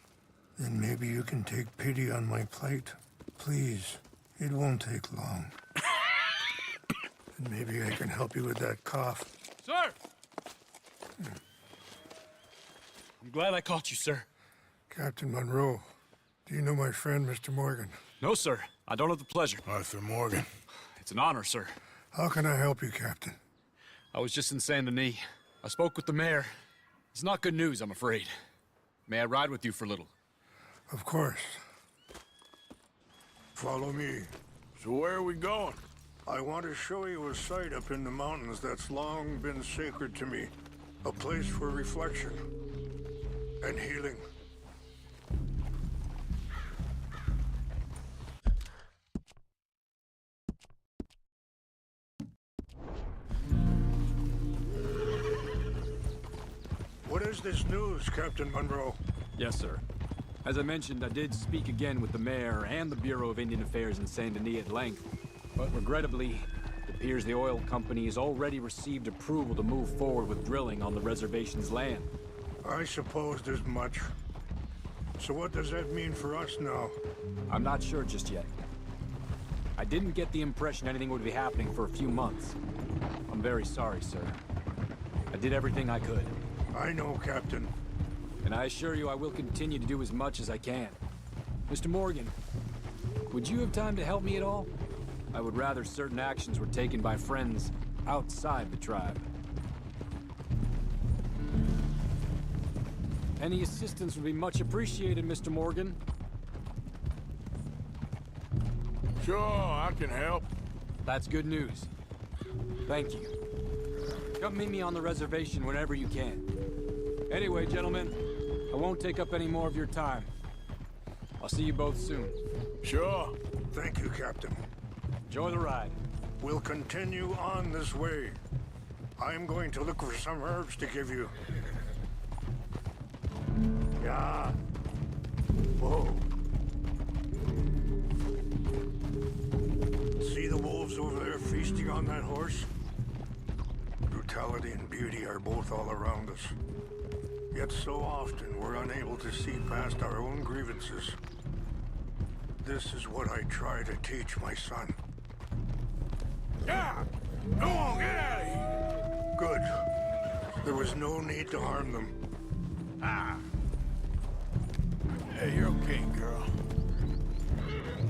Then maybe you can take pity on my plight. Please, it won't take long. And maybe I can help you with that cough. Sir! I'm glad I caught you, sir. Captain Monroe, do you know my friend, Mr. Morgan? No, sir. I don't have the pleasure. Arthur Morgan. It's an honor, sir. How can I help you, Captain? I was just in Saint Denis. I spoke with the mayor. It's not good news, I'm afraid. May I ride with you for a little? Of course. Follow me. So where are we going? I want to show you a site up in the mountains that's long been sacred to me. A place for reflection and healing. What is this news, Captain Monroe? Yes, sir. As I mentioned, I did speak again with the mayor and the Bureau of Indian Affairs in Saint Denis at length. But regrettably, it appears the oil company has already received approval to move forward with drilling on the reservation's land. I supposed as much. So what does that mean for us now? I'm not sure just yet. I didn't get the impression anything would be happening for a few months. I'm very sorry, sir. I did everything I could. I know, Captain. And I assure you I will continue to do as much as I can. Mr. Morgan, would you have time to help me at all? I would rather certain actions were taken by friends outside the tribe. Any assistance would be much appreciated, Mr. Morgan. Sure, I can help. That's good news. Thank you. Come meet me on the reservation whenever you can. Anyway, gentlemen, I won't take up any more of your time. I'll see you both soon. Sure. Thank you, Captain. Enjoy the ride. We'll continue on this way. I'm going to look for some herbs to give you. Yeah. Whoa. See the wolves over there feasting on that horse? Brutality and beauty are both all around us. Yet so often we're unable to see past our own grievances. This is what I try to teach my son. Yeah! Go on, get out of here! Good. There was no need to harm them. Ah. Hey, you're okay, girl.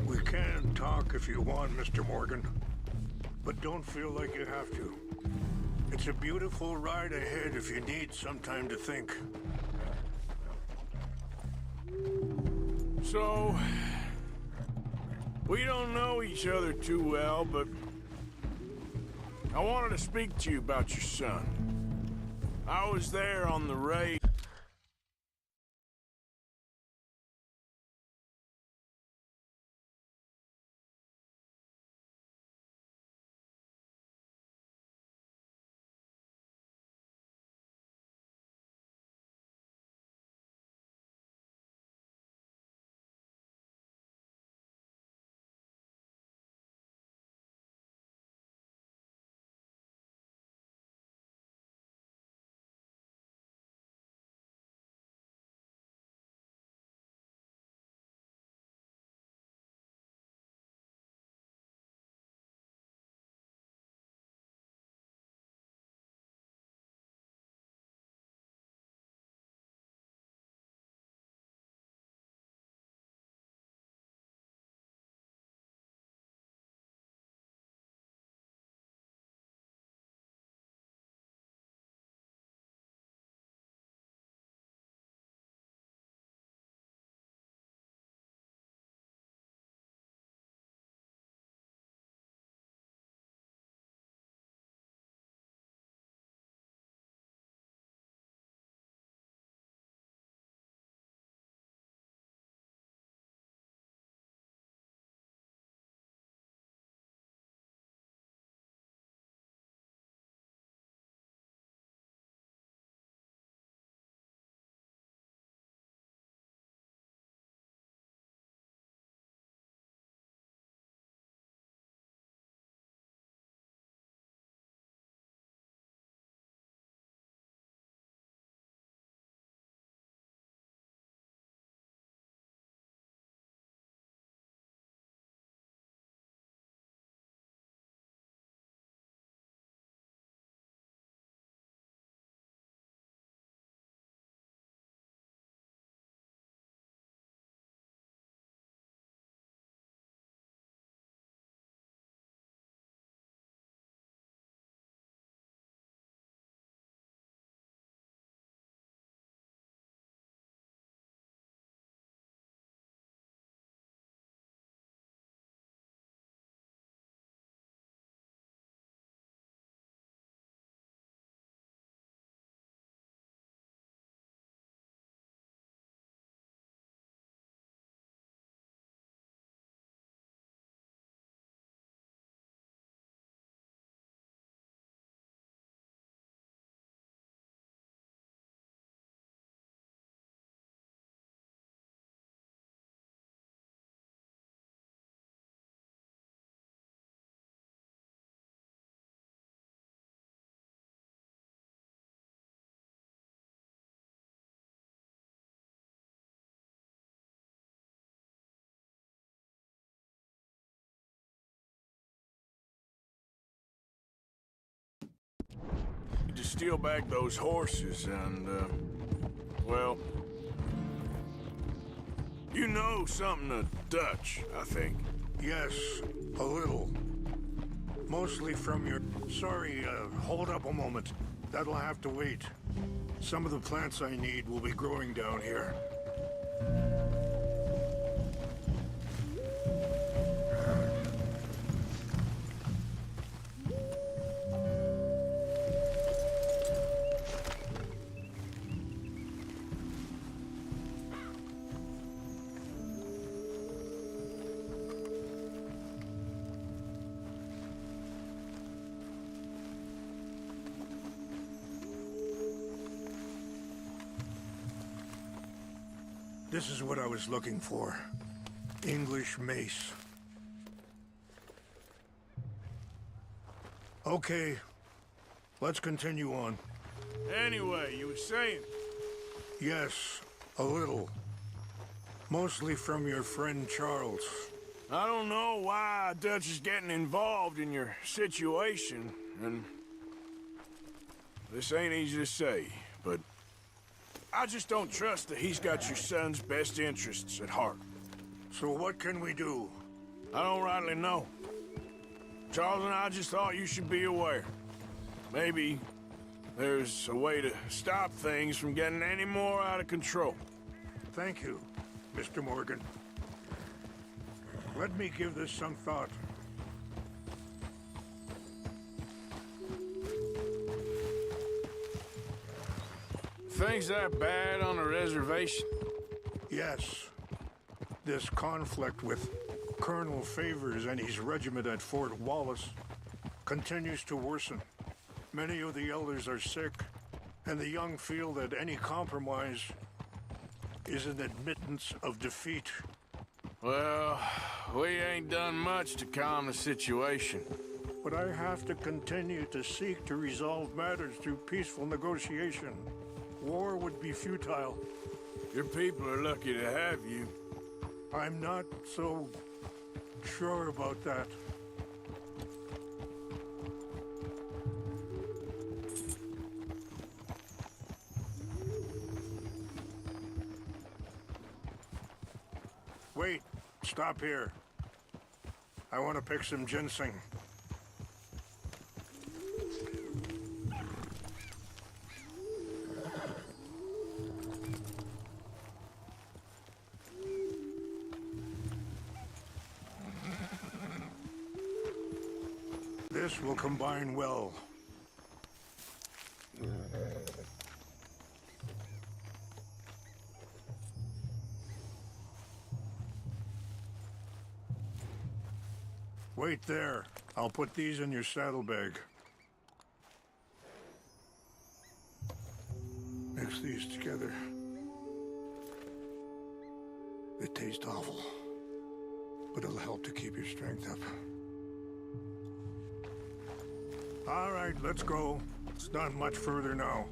We can talk if you want, Mr. Morgan. But don't feel like you have to. It's a beautiful ride ahead if you need some time to think. So, we don't know each other too well, but I wanted to speak to you about your son. I was there on the raid. to steal back those horses, and, well... You know something of Dutch, I think. Yes, a little. Mostly from your... Sorry, hold up a moment. That'll have to wait. Some of the plants I need will be growing down here. This is what I was looking for. English mace. Okay, let's continue on. Anyway, you were saying? Yes, a little. Mostly from your friend Charles. I don't know why Dutch is getting involved in your situation, and... This ain't easy to say, but... I just don't trust that he's got your son's best interests at heart. So what can we do? I don't rightly know. Charles and I just thought you should be aware. Maybe there's a way to stop things from getting any more out of control. Thank you, Mr. Morgan. Let me give this some thought. Things that bad on the reservation? Yes. This conflict with Colonel Favors and his regiment at Fort Wallace continues to worsen. Many of the elders are sick, and the young feel that any compromise is an admittance of defeat. Well, we ain't done much to calm the situation. But I have to continue to seek to resolve matters through peaceful negotiation. War would be futile. Your people are lucky to have you. I'm not so sure about that. Wait, stop here. I want to pick some ginseng. This will combine well. Wait there. I'll put these in your saddlebag. Mix these together. They taste awful, but it'll help to keep your strength up. All right, let's go. It's not much further now.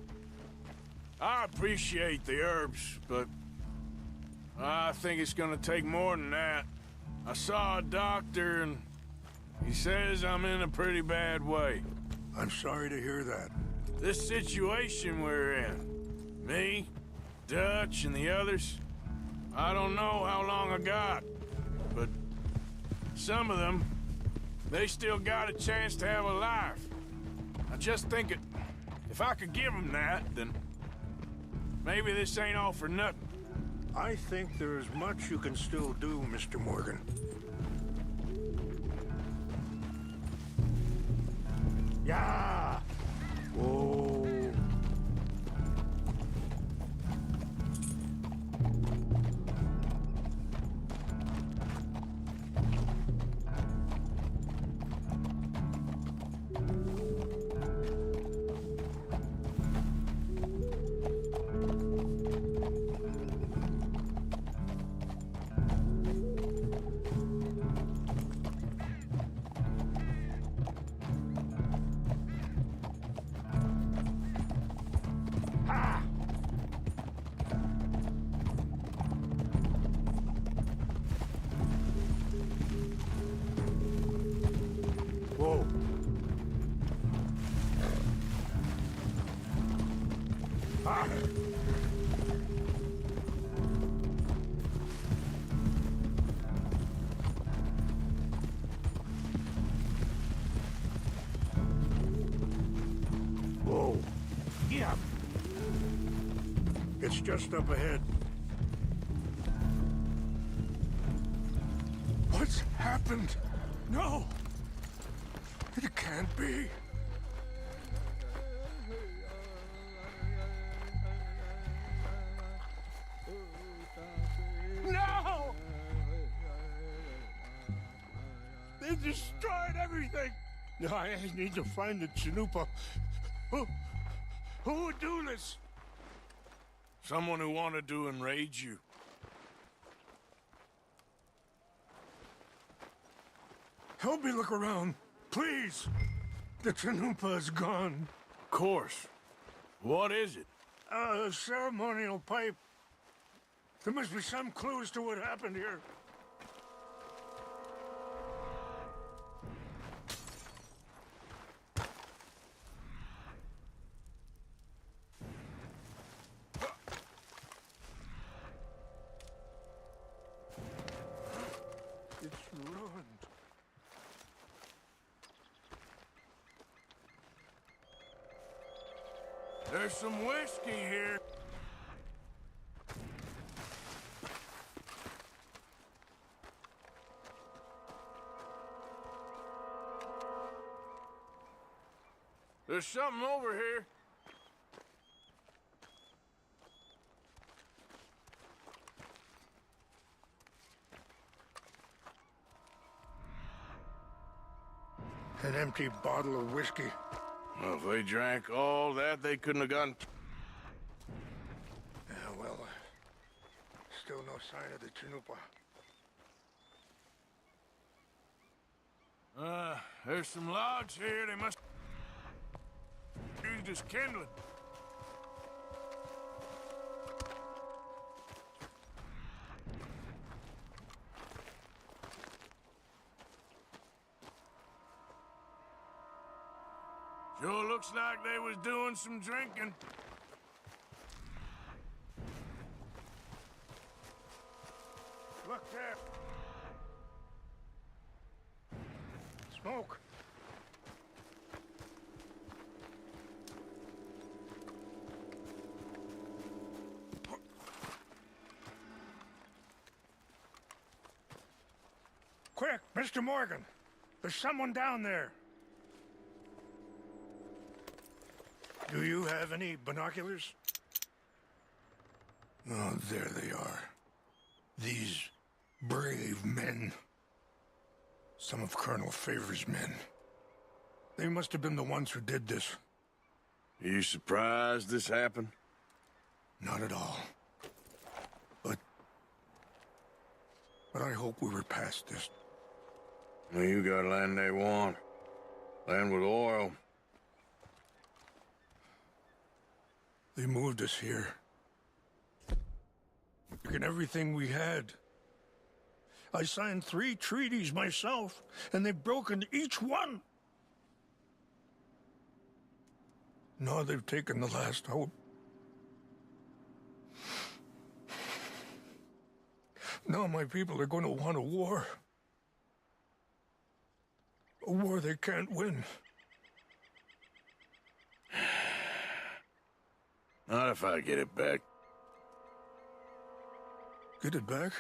I appreciate the herbs, but I think it's gonna take more than that. I saw a doctor and he says I'm in a pretty bad way. I'm sorry to hear that. This situation we're in, me, Dutch, and the others, I don't know how long I got, but some of them, they still got a chance to have a life. I just think if I could give them that, then maybe this ain't all for nothing. I think there is much you can still do, Mr. Morgan. Yeah! Oh. just up ahead. What's happened? No! It can't be. No! They destroyed everything! No, I need to find the Chanupa. Who would do this? Someone who wanted to enrage you. Help me look around, please. The Chanupa is gone. Of course. What is it? A ceremonial pipe. There must be some clues to what happened here. It's ruined. There's some whiskey here. There's something over here. An empty bottle of whiskey. Well, if they drank all that, they couldn't have gotten... Yeah, well, still no sign of the Chanupa. There's some logs here. They must used as kindling. Sure looks like they was doing some drinking. Look there. Smoke. Quick, Mr. Morgan. There's someone down there. Do you have any binoculars? Oh, there they are. These brave men. Some of Colonel Favor's men. They must have been the ones who did this. Are you surprised this happened? Not at all. But I hope we were past this. Well, you got land they want. Land with oil. They moved us here. Taken everything we had. I signed 3 treaties myself, and they've broken each one. Now they've taken the last hope. Now my people are going to want a war. A war they can't win. Not if I get it back. Get it back?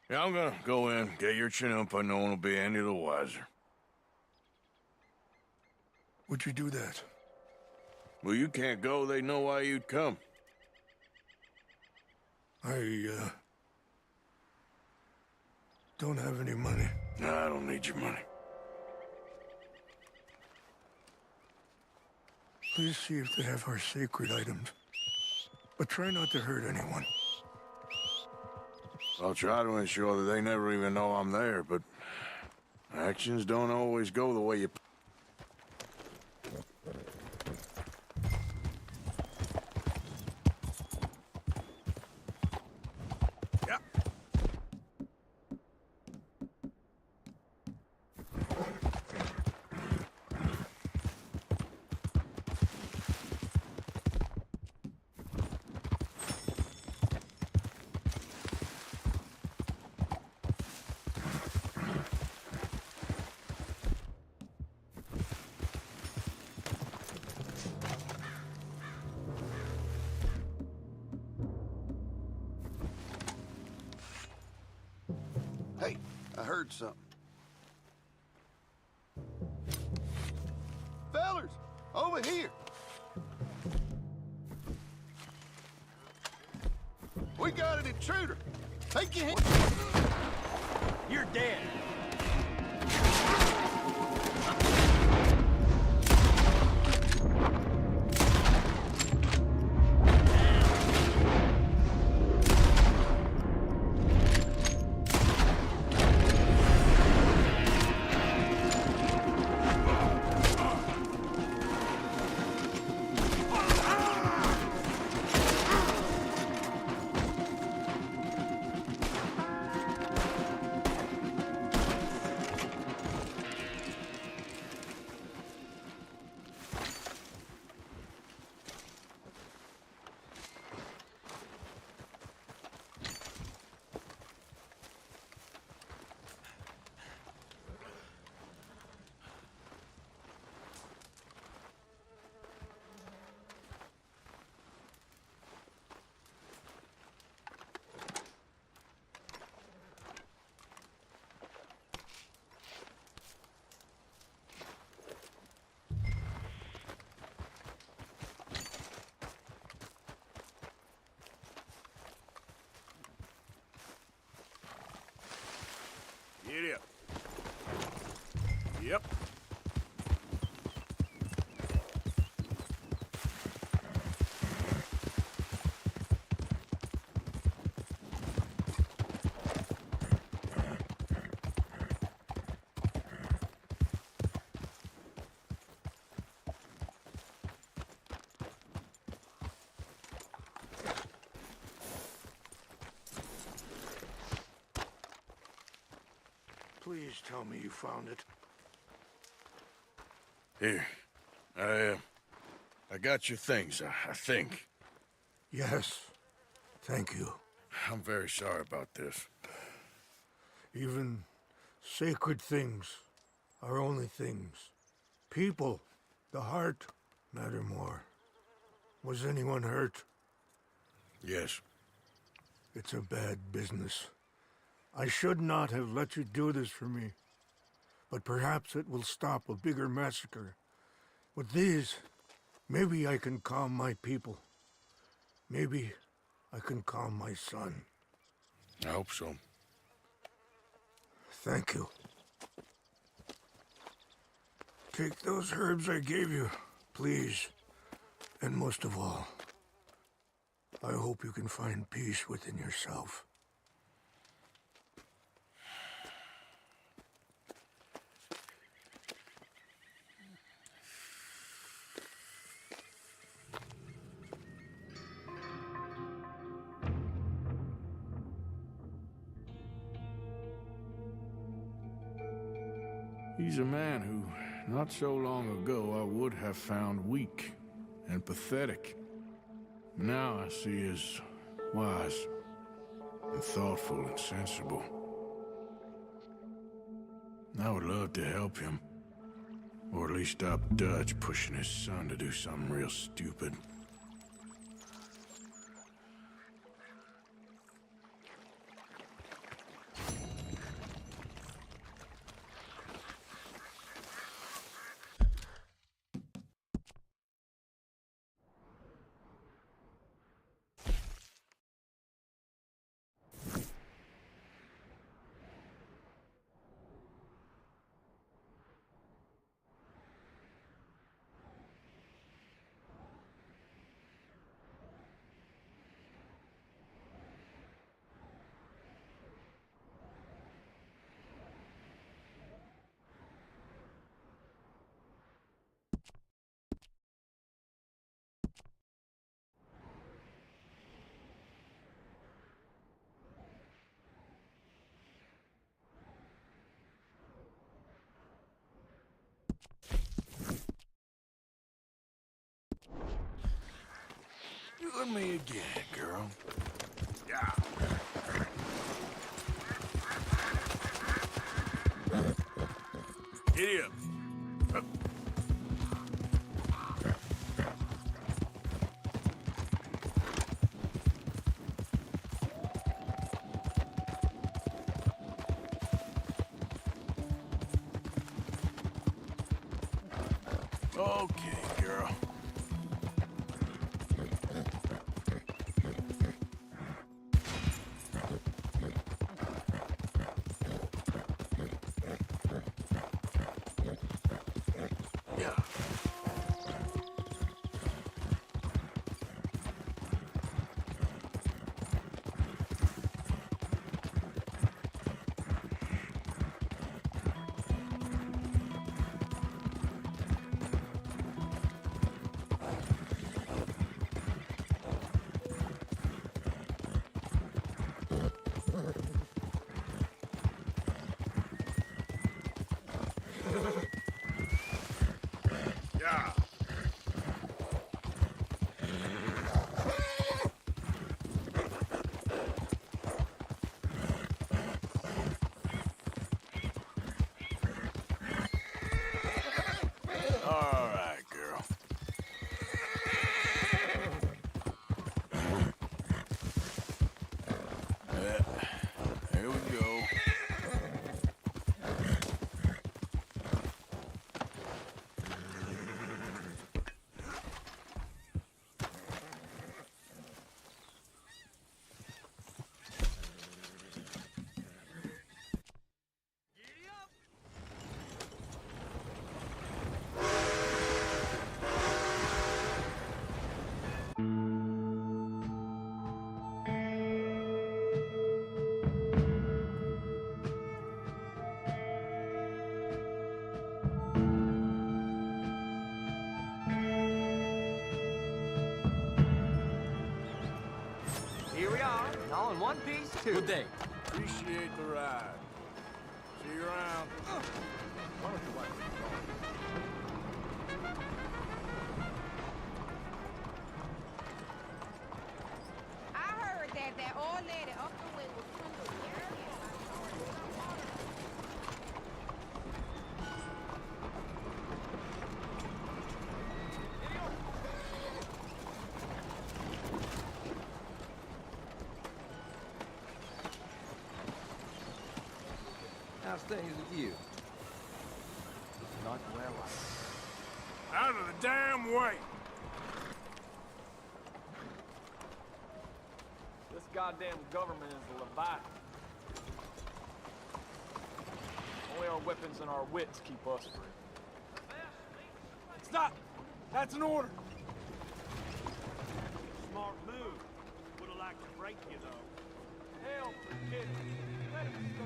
Yeah, I'm gonna go in, get your Chanupa, no one will be any the wiser. Would you do that? Well, you can't go, they know why you'd come. I, don't have any money. No, I don't need your money. Please see if they have our sacred items. But try not to hurt anyone. I'll try to ensure that they never even know I'm there, but actions don't always go the way you... heard something. Fellers, over here. We got an intruder. Take your hand. You're dead. Get up. Yep. Please tell me you found it. Here. I got your things, I think. Yes. Thank you. I'm very sorry about this. Even sacred things are only things. People, the heart, matter more. Was anyone hurt? Yes. It's a bad business. I should not have let you do this for me. But perhaps it will stop a bigger massacre. With these, maybe I can calm my people. Maybe I can calm my son. I hope so. Thank you. Take those herbs I gave you, please. And most of all, I hope you can find peace within yourself. He's a man who, not so long ago, I would have found weak and pathetic. Now I see as wise and thoughtful and sensible. I would love to help him, or at least stop Dutch pushing his son to do something real stupid. You and me again, girl. Yeah. Giddy up. Up. Okay, girl. Yeah. All right, girl. There we go. Here we are, all in one piece, too. Good day. Appreciate the ride. See you around. Why don't you watch I heard that old lady up the way was coming to the area. How's things with you? Not well. Out of the damn way! This goddamn government is a Leviathan. Only our weapons and our wits keep us free. Stop! That's an order! Smart move. Would've liked to break you, though. Hell for kids. Let him stir.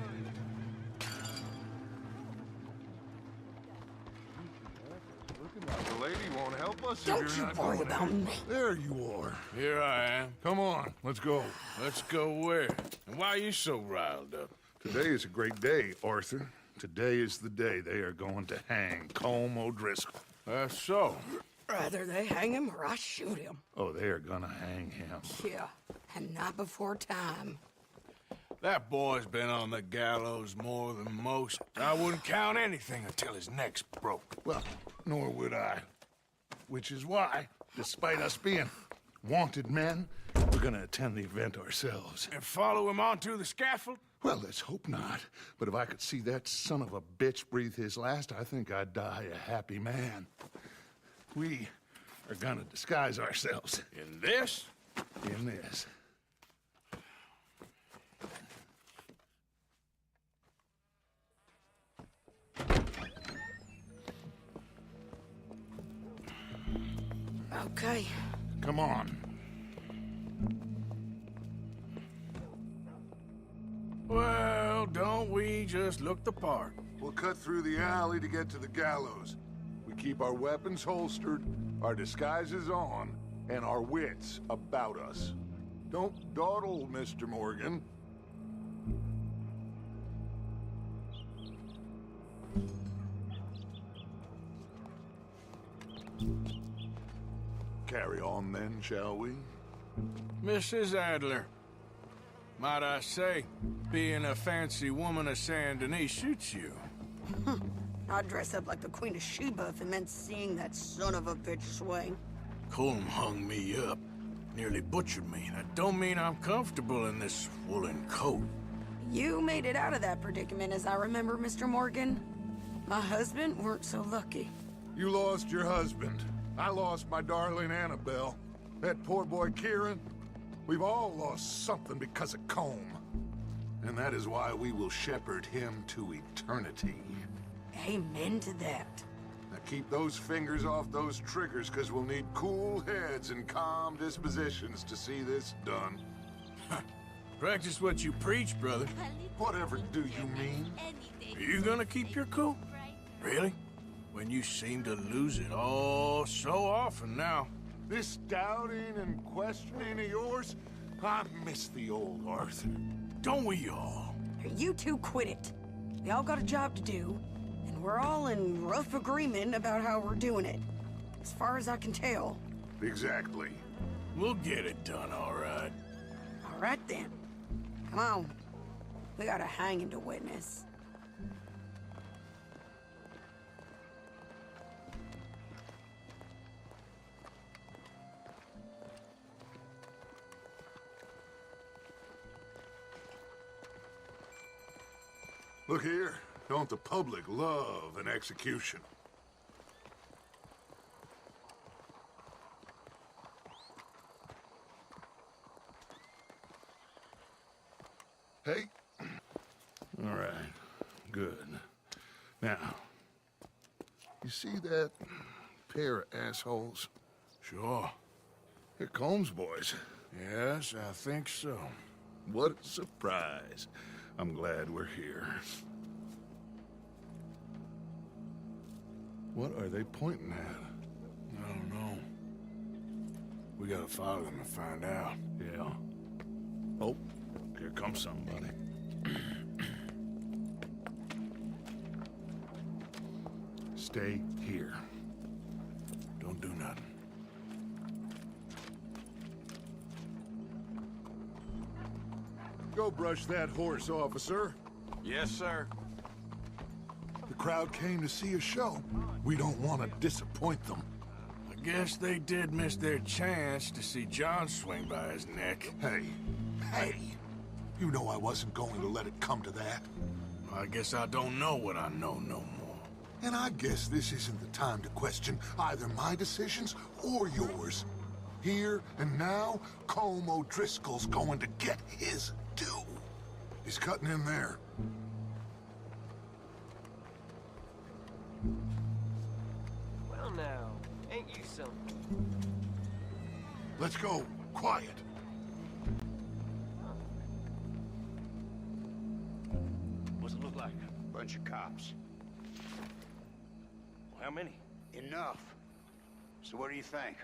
The lady won't help us Don't if you you're not worry going about in. me. There you are. Here I am. Come on, let's go. Let's go where? And why are you so riled up? Today is a great day, Arthur. Today is the day they are going to hang Colm O'Driscoll. That's so. Rather they hang him or I shoot him. Oh, they are gonna hang him. Yeah, and not before time. That boy's been on the gallows more than most. I wouldn't count anything until his neck's broke. Well, nor would I. Which is why, despite us being wanted men, we're gonna attend the event ourselves. And follow him onto the scaffold? Well, let's hope not. But if I could see that son of a bitch breathe his last, I think I'd die a happy man. We are gonna disguise ourselves. In this? In this. Okay. Come on. Well, don't we just look the part? We'll cut through the alley to get to the gallows. We keep our weapons holstered, our disguises on, and our wits about us. Don't dawdle, Mr. Morgan. Carry on then, shall we? Mrs. Adler, might I say, being a fancy woman of Saint Denis suits you. I'd dress up like the Queen of Sheba if it meant seeing that son of a bitch swing. Colm hung me up, nearly butchered me. That don't mean I'm comfortable in this woolen coat. You made it out of that predicament, as I remember, Mr. Morgan. My husband weren't so lucky. You lost your husband. I lost my darling Annabelle. That poor boy Kieran. We've all lost something because of Colm. And that is why we will shepherd him to eternity. Amen to that. Now keep those fingers off those triggers, because we'll need cool heads and calm dispositions to see this done. Practice what you preach, brother. Whatever do you mean? Are you gonna keep your cool? Really? When you seem to lose it all so often now. This doubting and questioning of yours, I miss the old Arthur. Don't we all? You two quit it. We all got a job to do, and we're all in rough agreement about how we're doing it. As far as I can tell. Exactly. We'll get it done, all right. All right, then. Come on. We got a hanging to witness. Look here. Don't the public love an execution? Hey. All right. Good. Now, you see that pair of assholes? Sure. They're Combs boys. Yes, I think so. What a surprise. I'm glad we're here. What are they pointing at? I don't know. We gotta follow them and find out. Yeah. Oh, here comes somebody. Stay here. Don't do nothing. Go brush that horse, officer. Yes, sir. The crowd came to see a show. We don't want to disappoint them. I guess they did miss their chance to see John swing by his neck. Hey, you know I wasn't going to let it come to that. I guess I don't know what I know no more. And I guess this isn't the time to question either my decisions or yours. Here and now, Colm O'Driscoll's going to get his due. He's cutting in there. Well now, ain't you something? Let's go. Quiet. What's it look like? Bunch of cops. How many? Enough. So what do you think?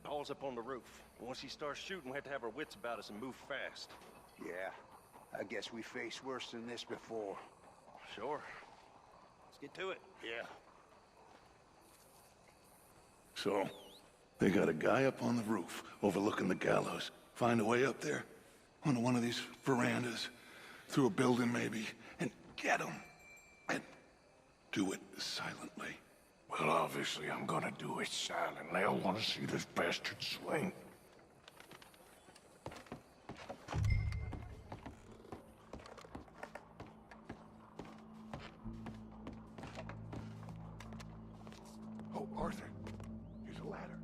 Paul's up on the roof. Once he starts shooting, we have to have our wits about us and move fast. Yeah, I guess we faced worse than this before. Sure. Let's get to it. Yeah. So, they got a guy up on the roof overlooking the gallows. Find a way up there, onto one of these verandas, through a building maybe, and get him. And do it silently. Well, obviously I'm gonna do it silently. I want to see this bastard swing. Oh, Arthur, here's a ladder.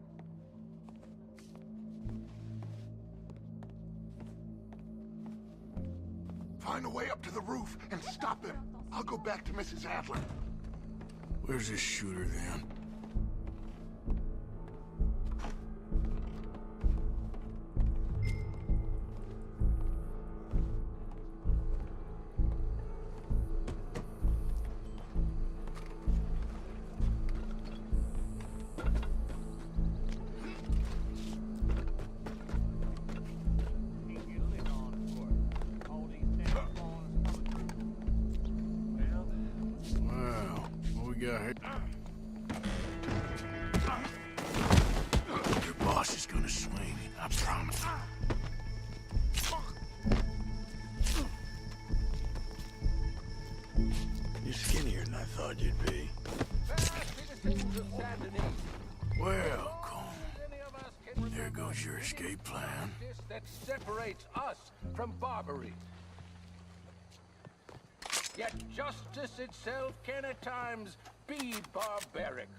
Find a way up to the roof and stop him. I'll go back to Mrs. Adler. Where's this shooter, then? Well, what we got here? Your boss is gonna swing, I promise. You're skinnier than I thought you'd be. Well, Colm, there goes your escape plan. That separates us from Barbary. Yet justice itself can at times be barbaric.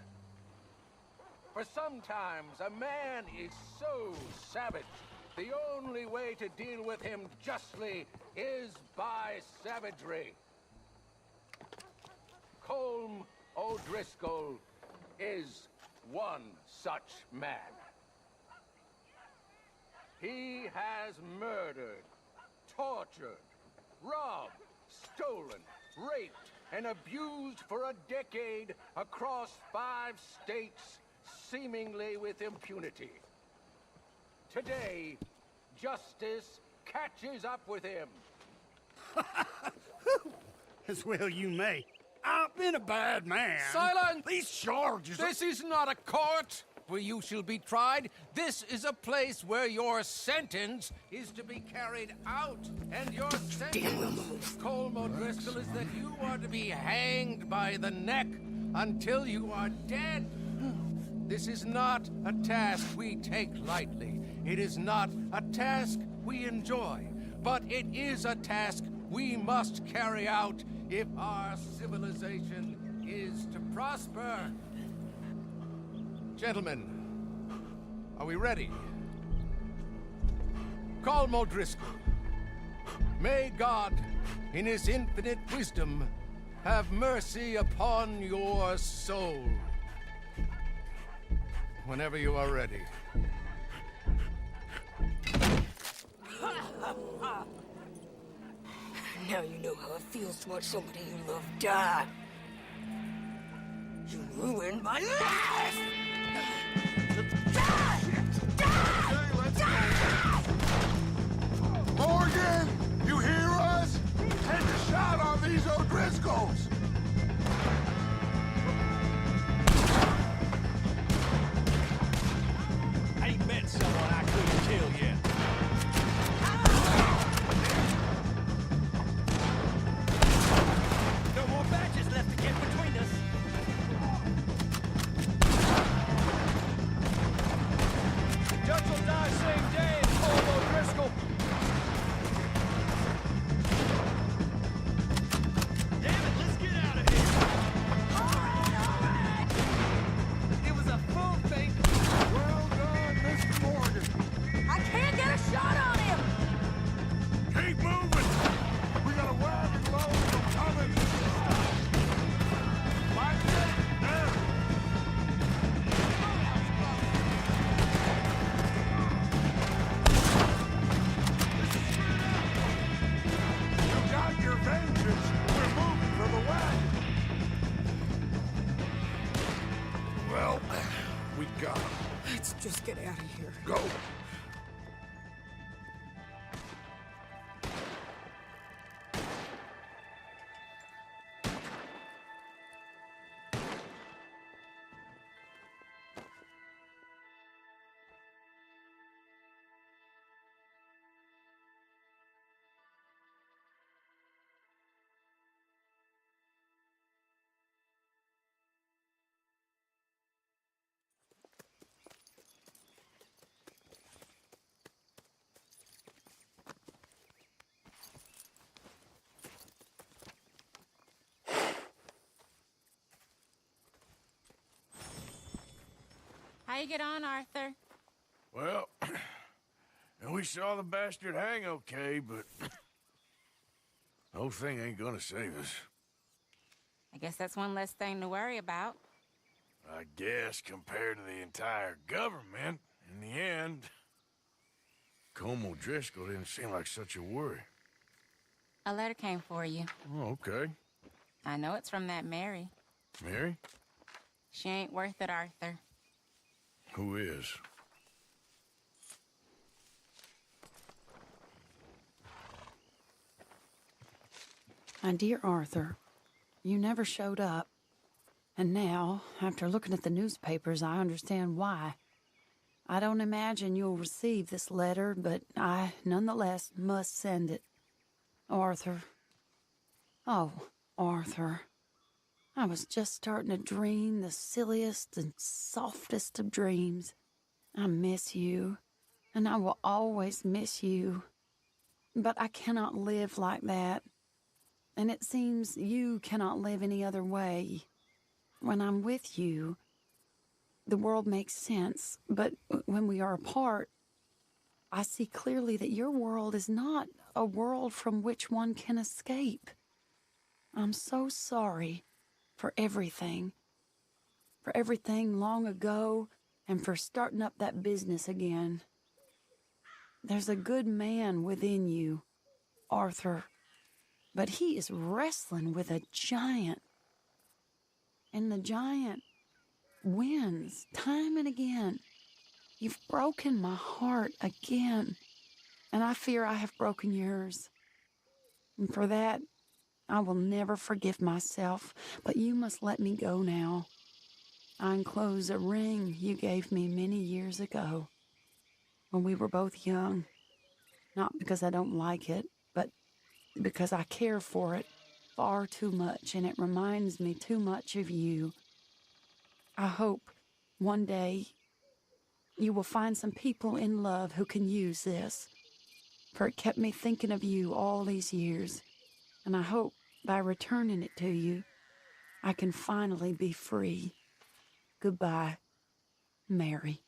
For sometimes a man is so savage, the only way to deal with him justly is by savagery. Colm O'Driscoll is one such man. He has murdered, tortured, robbed, stolen, raped, and abused for a decade across 5 states, seemingly with impunity. Today, justice catches up with him. As well you may. I've been a bad man. Silence! These charges... This is not a court where you shall be tried. This is a place where your sentence is to be carried out. And your sentence, Colm O'Driscoll, is that you are to be hanged by the neck until you are dead. This is not a task we take lightly. It is not a task we enjoy. But it is a task we must carry out if our civilization is to prosper. Gentlemen, are we ready? Colm O'Driscoll, may God, in his infinite wisdom, have mercy upon your soul. Whenever you are ready. Now you know how it feels to watch somebody you love die. You ruined my life! Morgan, you hear us? Take a shot on these O'Driscolls! I ain't met someone I couldn't kill yet. No more badges left to get between us. Judge will die same day as Colm O'Driscoll. Damn it, let's get out of here. All right. It was a full thing. Well done, Mr. Morgan. I can't get a shot on him! Keep moving! We got a wagon load of them coming! Watch it! There! You got your vengeance! We're moving for the wagon! Well, we got him. Let's just get out of here. Go! How you get on, Arthur? Well, we saw the bastard hang okay, but the whole thing ain't gonna save us. I guess that's one less thing to worry about. I guess compared to the entire government, in the end, Colm O'Driscoll didn't seem like such a worry. A letter came for you. Oh, okay. I know it's from that Mary. Mary? She ain't worth it, Arthur. Who is? My dear Arthur, you never showed up. And now, after looking at the newspapers, I understand why. I don't imagine you'll receive this letter, but I, nonetheless, must send it. Arthur. Oh, Arthur. I was just starting to dream the silliest and softest of dreams. I miss you, and I will always miss you. But I cannot live like that. And it seems you cannot live any other way. when I'm with you, the world makes sense. But when we are apart, I see clearly that your world is not a world from which one can escape. I'm so sorry for everything long ago, and for starting up that business again. There's a good man within you, Arthur, but he is wrestling with a giant. And the giant wins time and again. You've broken my heart again, and I fear I have broken yours. And for that, I will never forgive myself, but you must let me go now. I enclose a ring you gave me many years ago, when we were both young. Not because I don't like it, but because I care for it far too much, and it reminds me too much of you. I hope one day you will find some people in love who can use this, for it kept me thinking of you all these years, and I hope by returning it to you, I can finally be free. Goodbye, Mary.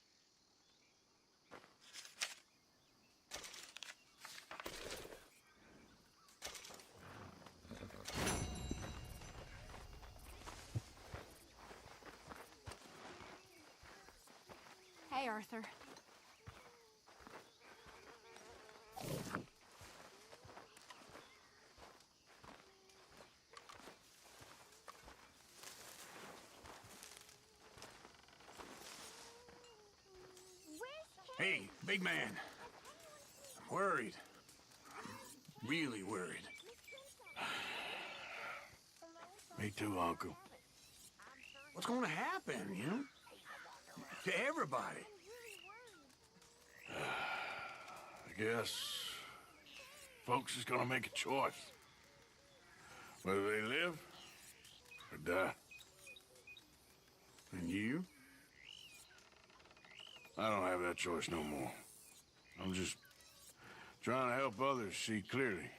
Hey, Arthur. Hey, big man. I'm worried. I'm really worried. Me too, Uncle. What's gonna happen, you know? To everybody. I guess folks is gonna make a choice. Whether they live or die. And you? I don't have that choice no more. I'm just trying to help others see clearly.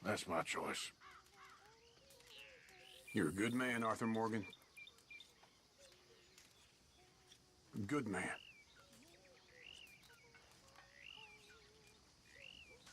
That's my choice. You're a good man, Arthur Morgan. A good man.